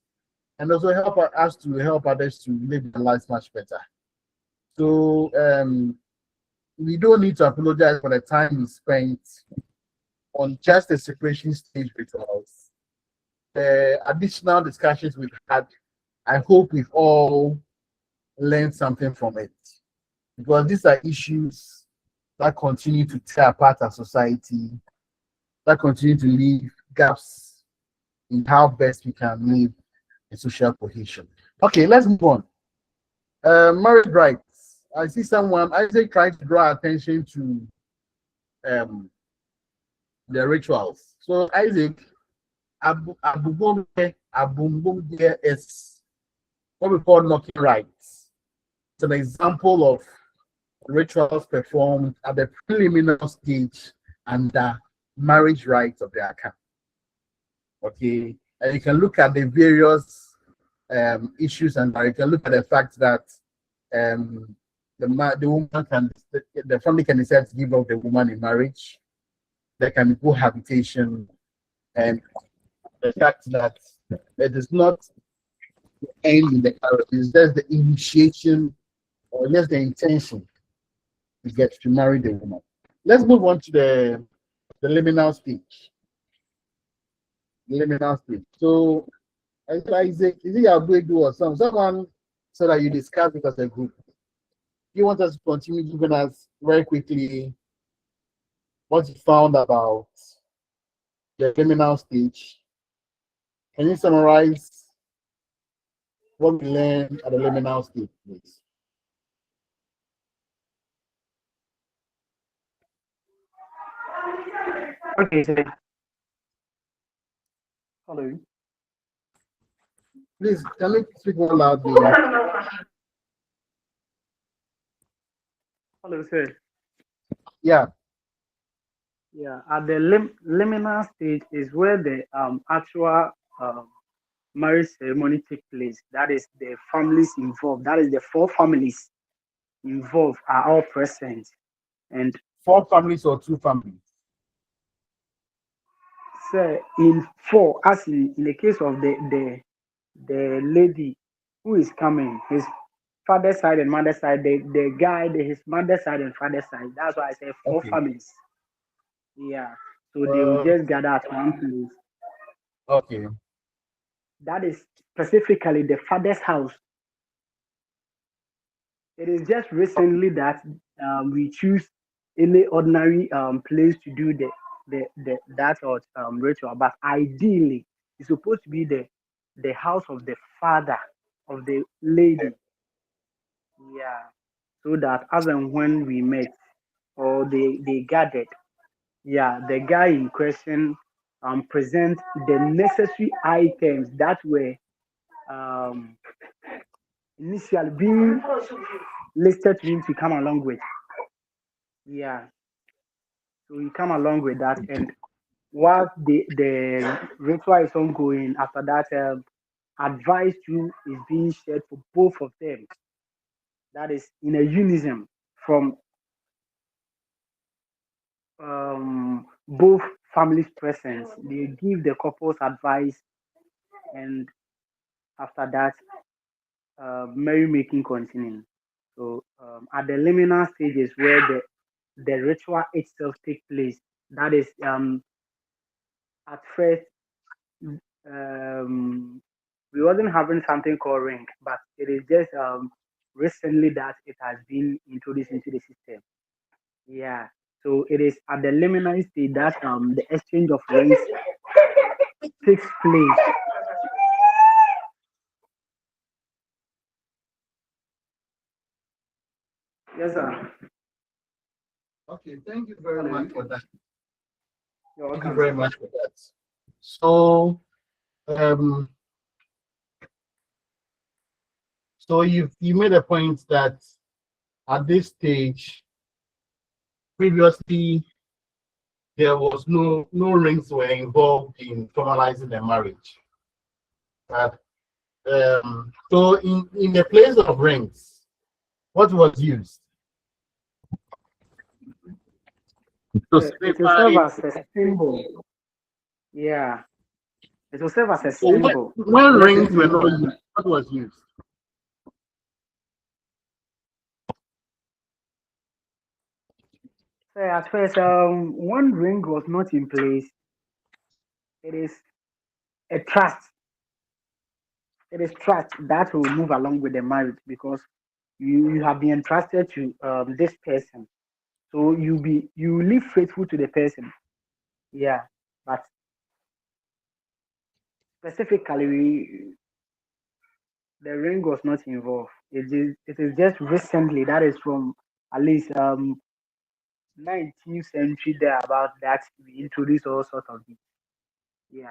and also help us to help others to live their lives much better. So we don't need to apologize for the time we spent on just the separation stage rituals. The additional discussions we've had, I hope we've all learned something from it, because these are issues that continue to tear apart our society, that continue to leave gaps in how best we can live in social cohesion. Okay, let's move on. Marriage rights. I see someone, Isaac, trying to draw attention to the rituals. So Isaac, Abumbumbe is what we call knocking rights. It's an example of rituals performed at the preliminary stage under marriage rights of the account. Okay, and you can look at the various issues, and you can look at the fact that the woman can, the family can decide to give up the woman in marriage. There can be cohabitation, and the fact that it is not the end in the marriage, it's just the initiation or just the intention to get to marry the woman. Let's move on to the liminal stage. Liminal stage. So, Isaac, is it your break or someone so that you discuss it as a group? You want us to continue giving us very quickly what you found about the liminal stage? Can you summarize what we learned at the liminal stage, please? Okay, sir. Hello. Please, can you speak more loudly? Hello, sir. Yeah. Yeah, at the liminal stage is where the actual marriage ceremony takes place. That is the families involved. That is the four families involved are all present. And 4 families or 2 families? So in 4, as in the case of the lady who is coming, his father's side and mother's side, the guy, his mother's side and father's side. That's why I say 4 families. Yeah. So they will just gather at one place. Okay. That is specifically the father's house. It is just recently that we choose any ordinary place to do that ritual, but ideally it's supposed to be the house of the father of the lady. Yeah, so that as and when we met or they gathered, yeah, the guy in question present the necessary items that were um, initially being listed to him to come along with. Yeah, so he come along with that, and while the ritual is ongoing, after that, advice to is being shared for both of them. That is in a unison from both families present. They give the couples advice, and after that, merrymaking continuing. So at the liminal stages where the ritual itself take place, that is at first we wasn't having something called ring, but it is just recently that it has been introduced into the system. Yeah. So it is at the liminal stage that the exchange of rings takes place. Yes, sir. Okay, thank you very Hello. much for that. You're Thank you welcome, very sir. much for that. So, um, so you made a point that at this stage, previously there was no rings were involved in formalizing the marriage. But so in the place of rings, what was used? To It will serve signify. as a symbol. Yeah. It will serve as a So symbol when to let rings people were know not that. used, what was used? So at first, one ring was not in place. It is a trust. It is trust that will move along with the marriage because you have been entrusted to this person. So you live faithful to the person. Yeah. But specifically, the ring was not involved. It is just recently that is from at least 19th century there about that we introduced all sorts of things. Yeah.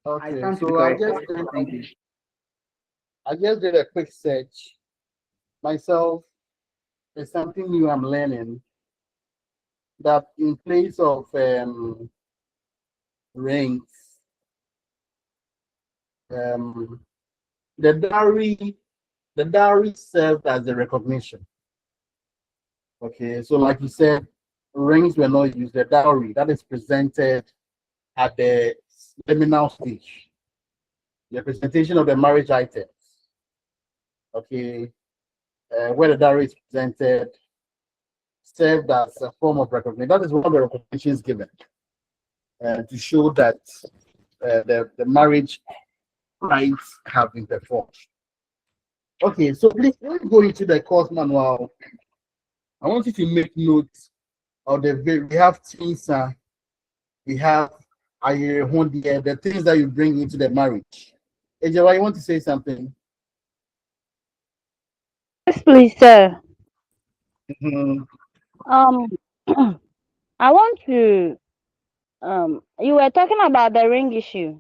I Okay, stand to be so I corrected. just Thank you. did a quick search myself. It's something new I'm learning that in place of rings, um, the dowry served as a recognition. Okay, so like you said, rings were not used. The dowry that is presented at the liminal stage, the presentation of the marriage items. Okay, where the dowry is presented, served as a form of recognition. That is one of the recognitions given to show that the marriage rites have been performed. Okay, so please, when you go into the course manual, I want you to make note of we have things, we have the things that you bring into the marriage. Ejewa, you want to say something? Yes, please, sir. Mhm. Um, I want to. You were talking about the ring issue.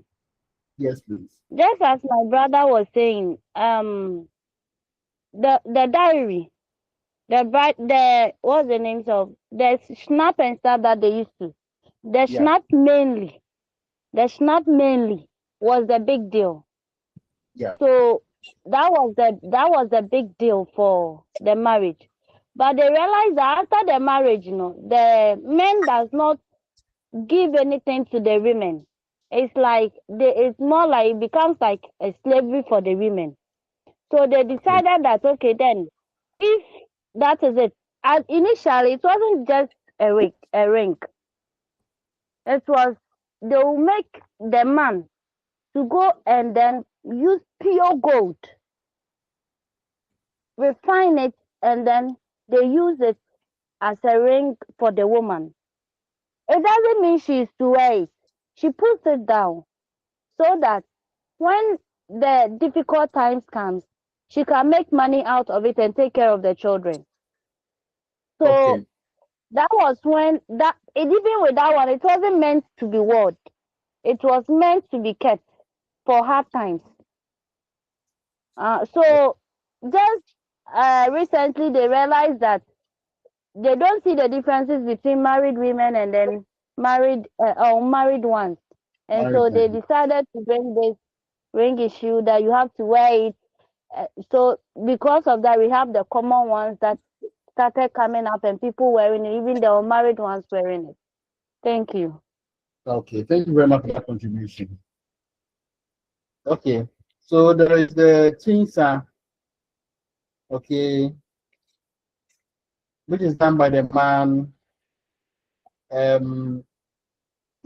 Yes, please. Just as my brother was saying, the diary, what's the names of the snap and stuff that they used to. The Yeah. snap mainly was the big deal. Yeah. So that was the big deal for the marriage. But they realized that after the marriage, the men does not give anything to the women. It's like it's more like it becomes like a slavery for the women. So they decided that okay, then if that is it. And initially, it wasn't just a ring. It was they will make the man to go and then use pure gold, refine it, and then they use it as a ring for the woman. It doesn't mean she's to wear it. She puts it down so that when the difficult times comes, she can make money out of it and take care of the children. So Okay. that was when even with that one, it wasn't meant to be word. It was meant to be kept for hard times. So just recently they realized that they don't see the differences between married women and then married or unmarried ones, and so they decided to bring this ring issue that you have to wear it. So because of that, we have the common ones that started coming up and people wearing it, even the unmarried ones wearing it. Thank you. Okay, thank you very much for that contribution. Okay, so there is the Chinsa, okay, which is done by the man.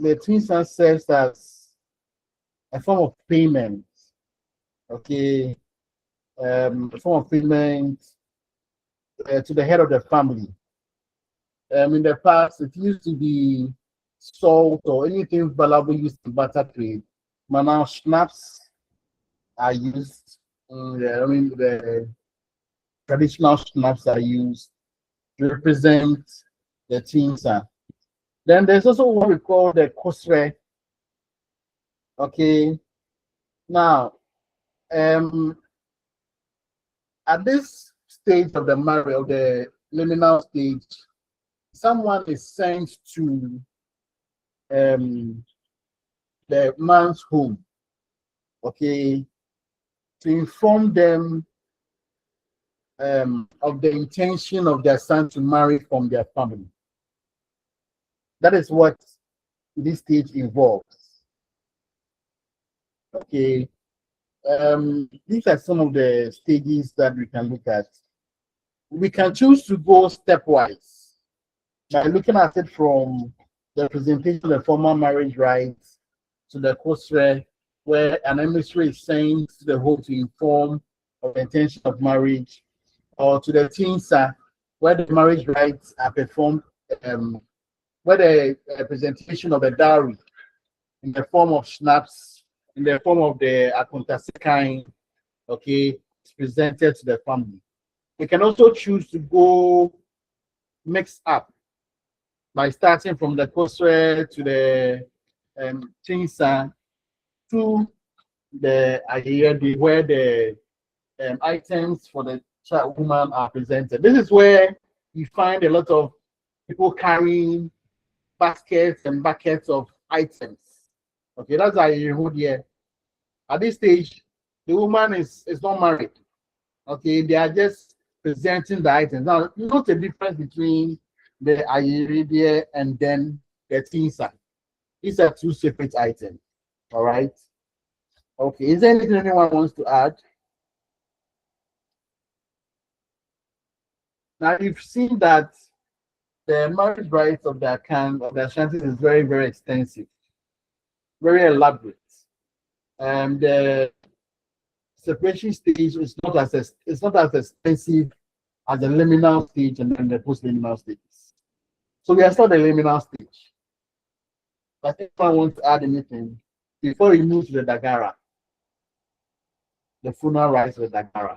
The Chinsa serves as a form of payment, okay, a form of payment to the head of the family. In the past, it used to be salt or anything valuable used in butter trade. But now schnapps are used. The traditional schnapps are used to represent the Chinsa. Then there's also what we call the kosre. Okay. Now, at this stage of the marriage, of the liminal stage, someone is sent to the man's home, okay, to inform them of the intention of their son to marry from their family. That is what this stage involves. Okay. These are some of the stages that we can look at. We can choose to go stepwise by looking at it from the presentation of the formal marriage rights to the kosre, where an emissary is sent to the home to inform of the intention of marriage, or to the tinsa, where the marriage rights are performed, where the presentation of a dowry in the form of schnapps, in the form of the akuntasekai, okay, is presented to the family. We can also choose to go mix up by starting from the kosre to the tinsa to the ayeyedi, where the items for the child woman are presented. This is where you find a lot of people carrying baskets and buckets of items. Okay, that's ayeyehud here. At this stage, the woman is not married. Okay, they are just presenting the items. Now, you note the difference between the ayeyedi and then the tinsa. These are two separate items. All right. Okay, is there anything anyone wants to add? Now, you've seen that the marriage rights of the account of the Ashantis is very, very extensive, very elaborate. And the separation stage is not as expensive as the liminal stage and then the post-liminal stage. So we are still the liminal stage. I think I want to add anything before we move to the Dagara, the funeral rites of the Dagara.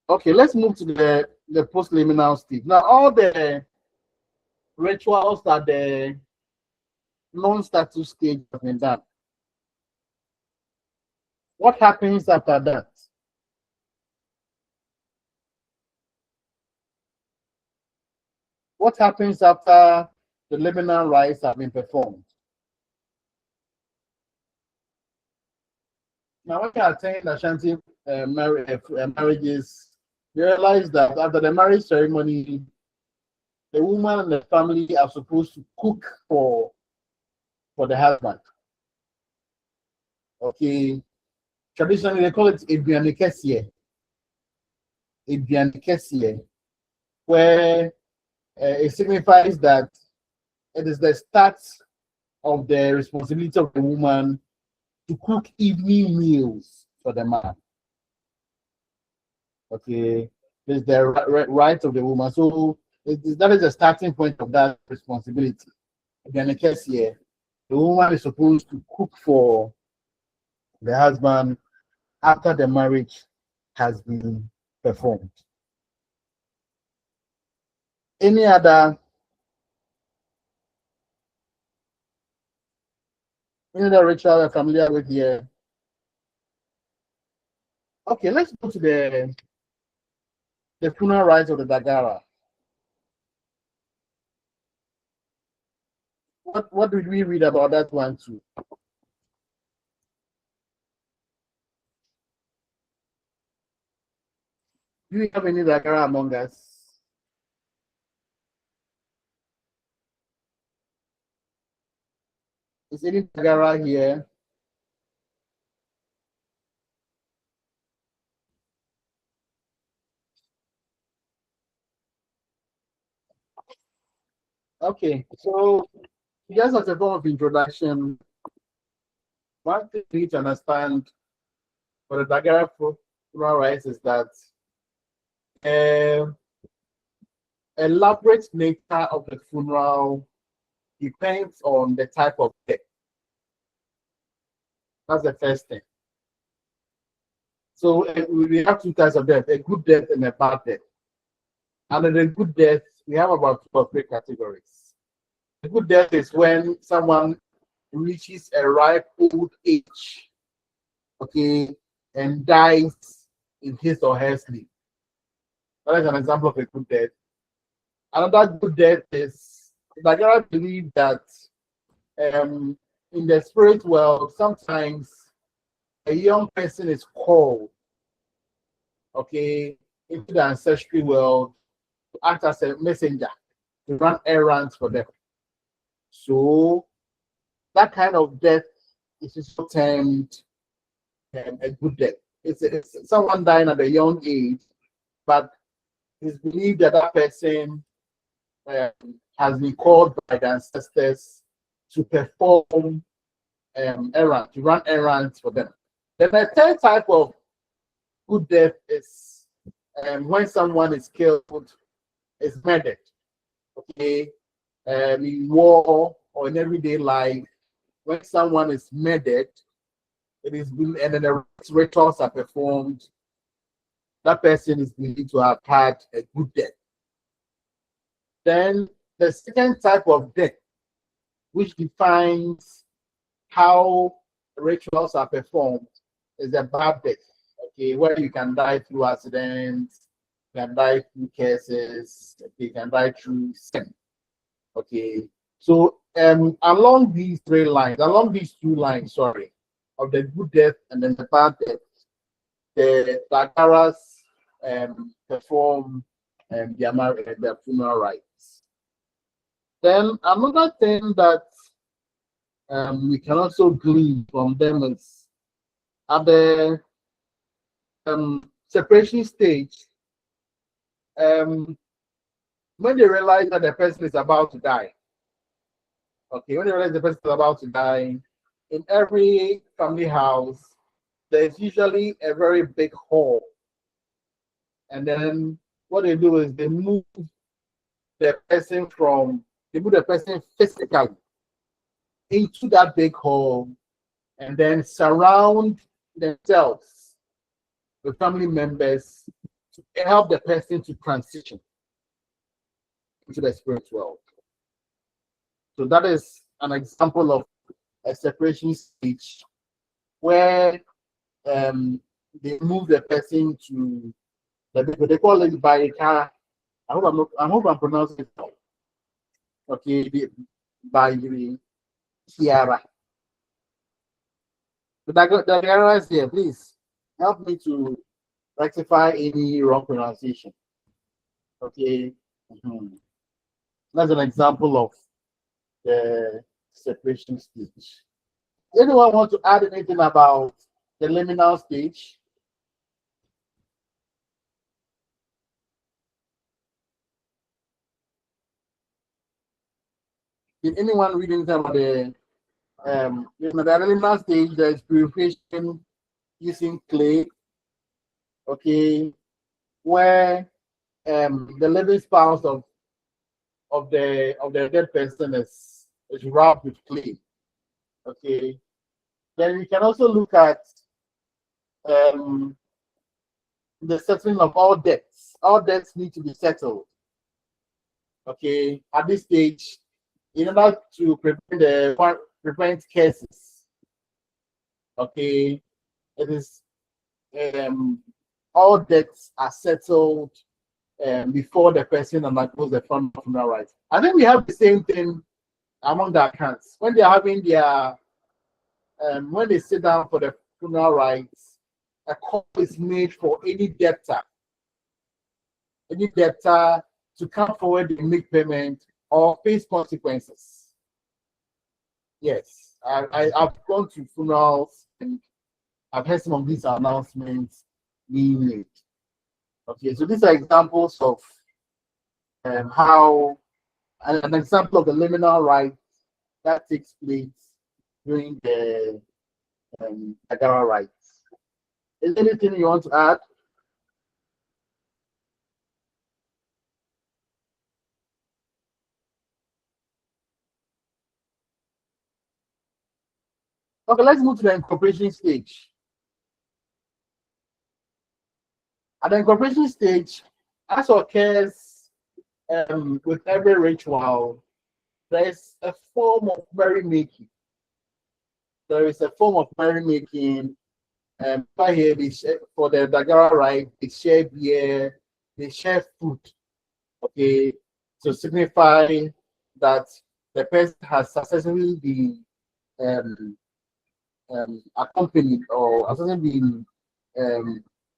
Okay, let's move to the post-liminal stage. Now, all the rituals at the non-status stage have been done. What happens after that? What happens after the liminal rites have been performed? Now, when you attend Ashanti marriages, you realize that after the marriage ceremony, the woman and the family are supposed to cook for the husband. Okay. Traditionally, they call it Ibianikesie, where it signifies that it is the start of the responsibility of the woman to cook evening meals for the man. Okay, it's the right of the woman. So that is the starting point of that responsibility. Again, the case here. The woman is supposed to cook for the husband after the marriage has been performed. Any other ritual you're familiar with here? Okay, let's go to the funeral rites of the Dagara. What did we read about that one too? Do you have any Dagara among us? Is any Dagara here? Okay, so just as a form of introduction, one thing you need to understand for the Dagara funeral rites is that elaborate nature of the funeral depends on the type of death. That's the first thing. So we have two types of death: a good death and a bad death. And in the good death, we have about 2 or 3 categories. The good death is when someone reaches a ripe old age, okay, and dies in his or her sleep. That is an example of a good death. Another good death is, I believe that in the spirit world, sometimes a young person is called, okay, into the ancestral world to act as a messenger, to run errands for them. So that kind of death is also termed a good death. It's someone dying at a young age, but it's believed that that person has been called by the ancestors to perform errands, to run errands for them. Then the third type of good death is when someone is killed, is murdered. Okay, in war or in everyday life, when someone is murdered, it is and then the rituals are performed. That person is believed to have had a good death. Then the second type of death, which defines how rituals are performed, is a bad death. Okay, where you can die through accidents, you can die through curses, okay, you can die through sin. Okay, so along these 3 lines, along these 2 lines, sorry, of the good death and then the bad death, the Dagaras perform their funeral rites. Then another thing that we can also glean from them is at the separation stage, when they realize that the person is about to die. Okay, when they realize the person is about to die, in every family house, there's usually a very big hall. And then what they do is they move the person physically into that big hall and then surround themselves with family members to help the person to transition into the spirit world. So that is an example of a separation stage where they move the person to they call it by car. I hope I'm pronouncing it right. Okay, by the Kiara. The Kiara is here. Please help me to rectify any wrong pronunciation. Okay. That's an example of the separation stage. Anyone want to add anything about the liminal stage? Did anyone read anything about the liminal stage? There is purification using clay. Okay, where the living spouse of the dead person is rubbed with clay. Okay. Then we can also look at the settling of all debts. All debts need to be settled. Okay. At this stage, in order to prevent cases. Okay. It is all debts are settled before the person undergoes the funeral rites. I think we have the same thing among the accounts when they are having their when they sit down for the funeral rites. A call is made for any debtor to come forward and make payment or face consequences. Yes, I've gone to funerals and I've heard some of these announcements being made. Okay, so these are examples of how an example of the liminal right that takes place during the Agara rites. Is there anything you want to add? Okay, let's move to the incorporation stage. At the incorporation stage, as occurs with every ritual, there is a form of merrymaking. There is a form of merrymaking. Here for the Dagara rite, they share beer, they share food. Okay, to signify that the person has successfully been accompanied or hasn't been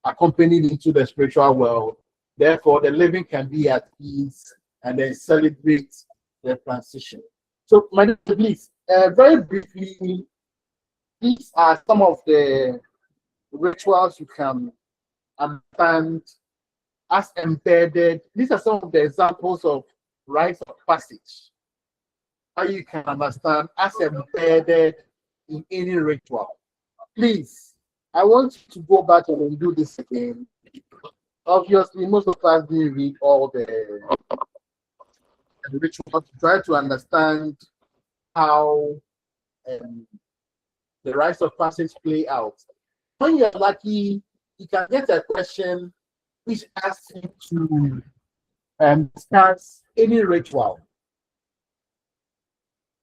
accompanied into the spiritual world. Therefore, the living can be at peace and then celebrate the transition. So, my dear, please, very briefly, these are some of the rituals you can understand as embedded. These are some of the examples of rites of passage how you can understand as embedded in any ritual. Please, I want you to go back and do this again. Obviously, most of us didn't read all the rituals to try to understand how the rites of passage play out. When you're lucky, you can get a question which asks you to discuss any ritual.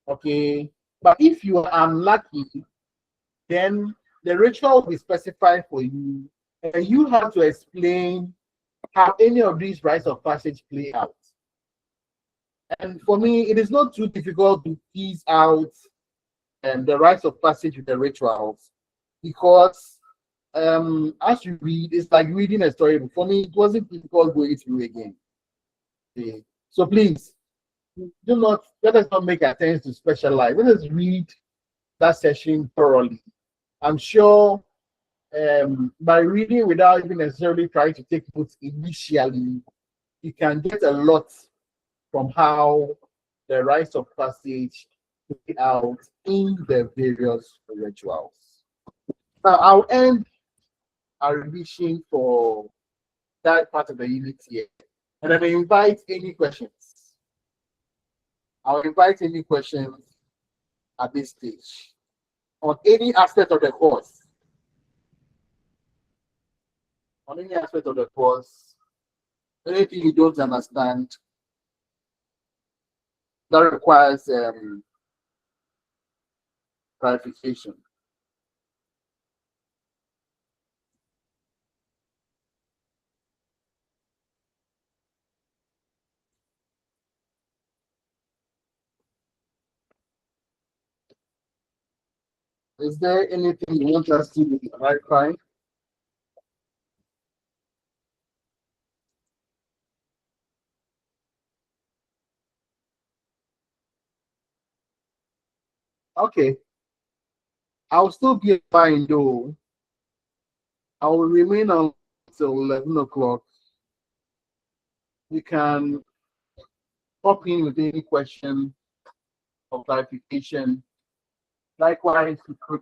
Okay, but if you are unlucky, then the ritual will be specified for you, and you have to explain how any of these rites of passage play out. And for me, it is not too difficult to tease out the rites of passage with the rituals, because as you read, it's like reading a storybook. For me, it wasn't difficult going through again. Okay. So please, let us not make attempts to specialize. Let us read that session thoroughly. I'm sure by reading without even necessarily trying to take notes initially, you can get a lot from how the rites of passage play out in the various rituals. Now, I'll end our revision for that part of the unit here. And I may invite any questions. I'll invite any questions at this stage on any aspect of the course. On any aspect of the course, anything you don't understand that requires clarification. Is there anything you want us to clarify? Okay. I'll still be fine though. I will remain on until 11 o'clock. You can pop in with any question or clarification. Likewise, you could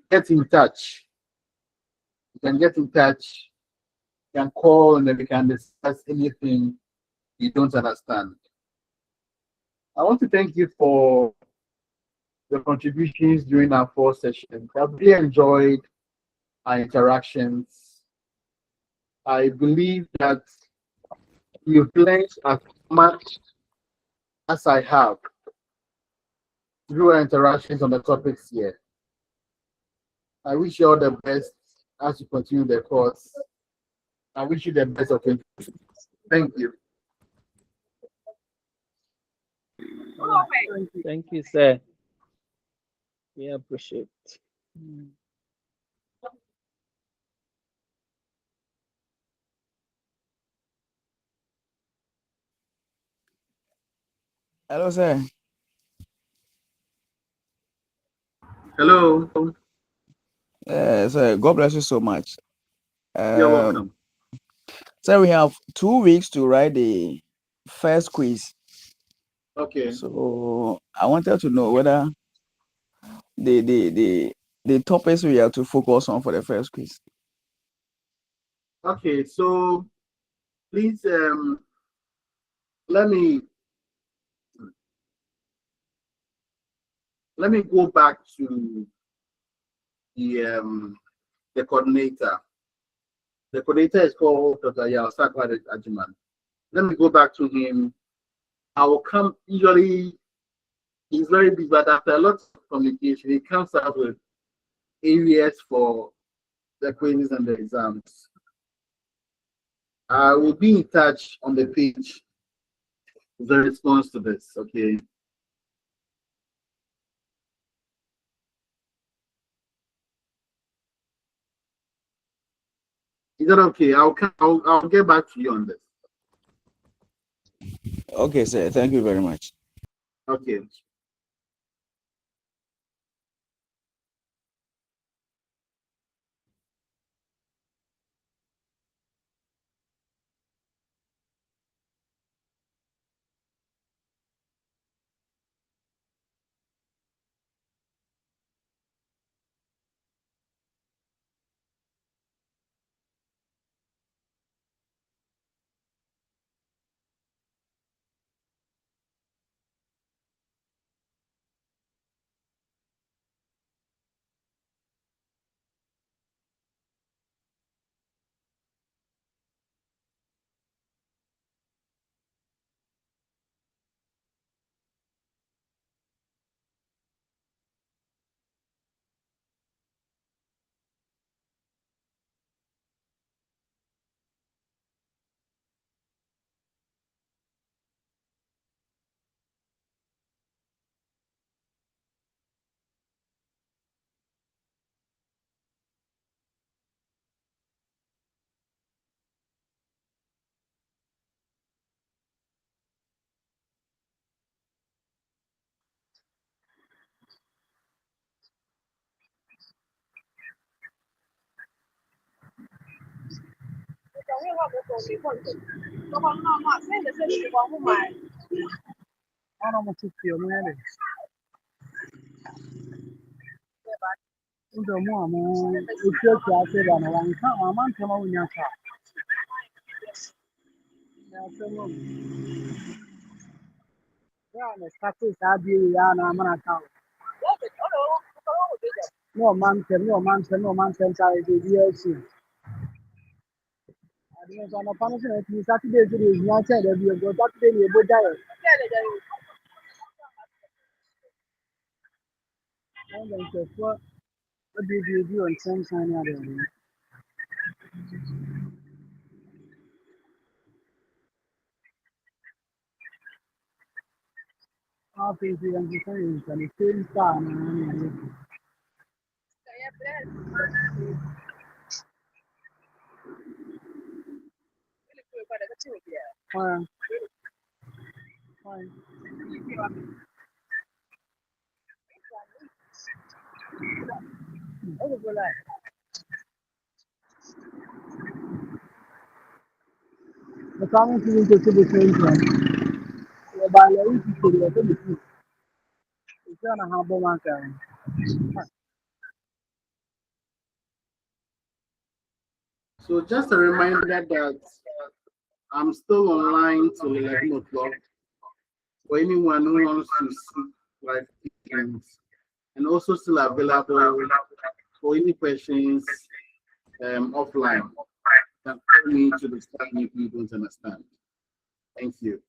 get in touch. You can get in touch. You can call and then we can discuss anything you don't understand. I want to thank you for your contributions during our 4 sessions. I've really enjoyed our interactions. I believe that you've learned as much as I have through our interactions on the topics here. I wish you all the best as you continue the course. I wish you the best of it. Thank you. Thank you, sir. We appreciate. Hello, sir. Hello. Sir, God bless you so much. You're welcome. Sir, we have 2 weeks to write the first quiz. Okay. So I wanted to know whether the topics we have to focus on for the first quiz. Okay, so please let me go back to the coordinator. The coordinator is called Dr. Yasakwa Ajiman. Let me go back to him. I will come, usually he's very busy, but after a lot of communication, he comes out with areas for the quizzes and the exams. I will be in touch on the page with the response to this, okay? Is that okay? I'll get back to you on this. Okay, sir. Thank you very much. Okay. No man can, no man can, no man can carry the DLC. I don't know, I'm a punishment. Saturday is not said that you go Saturday, you go there. And then, what do you do on some sign? I think you understand, and the same time. Fine. Fine. The common thing is to the same time. By the way, it's not a humble man. So just a reminder that I'm still online till 11 o'clock. For anyone who wants to see live teachings, and also still available for any questions offline. That me to discuss if you don't understand. Thank you.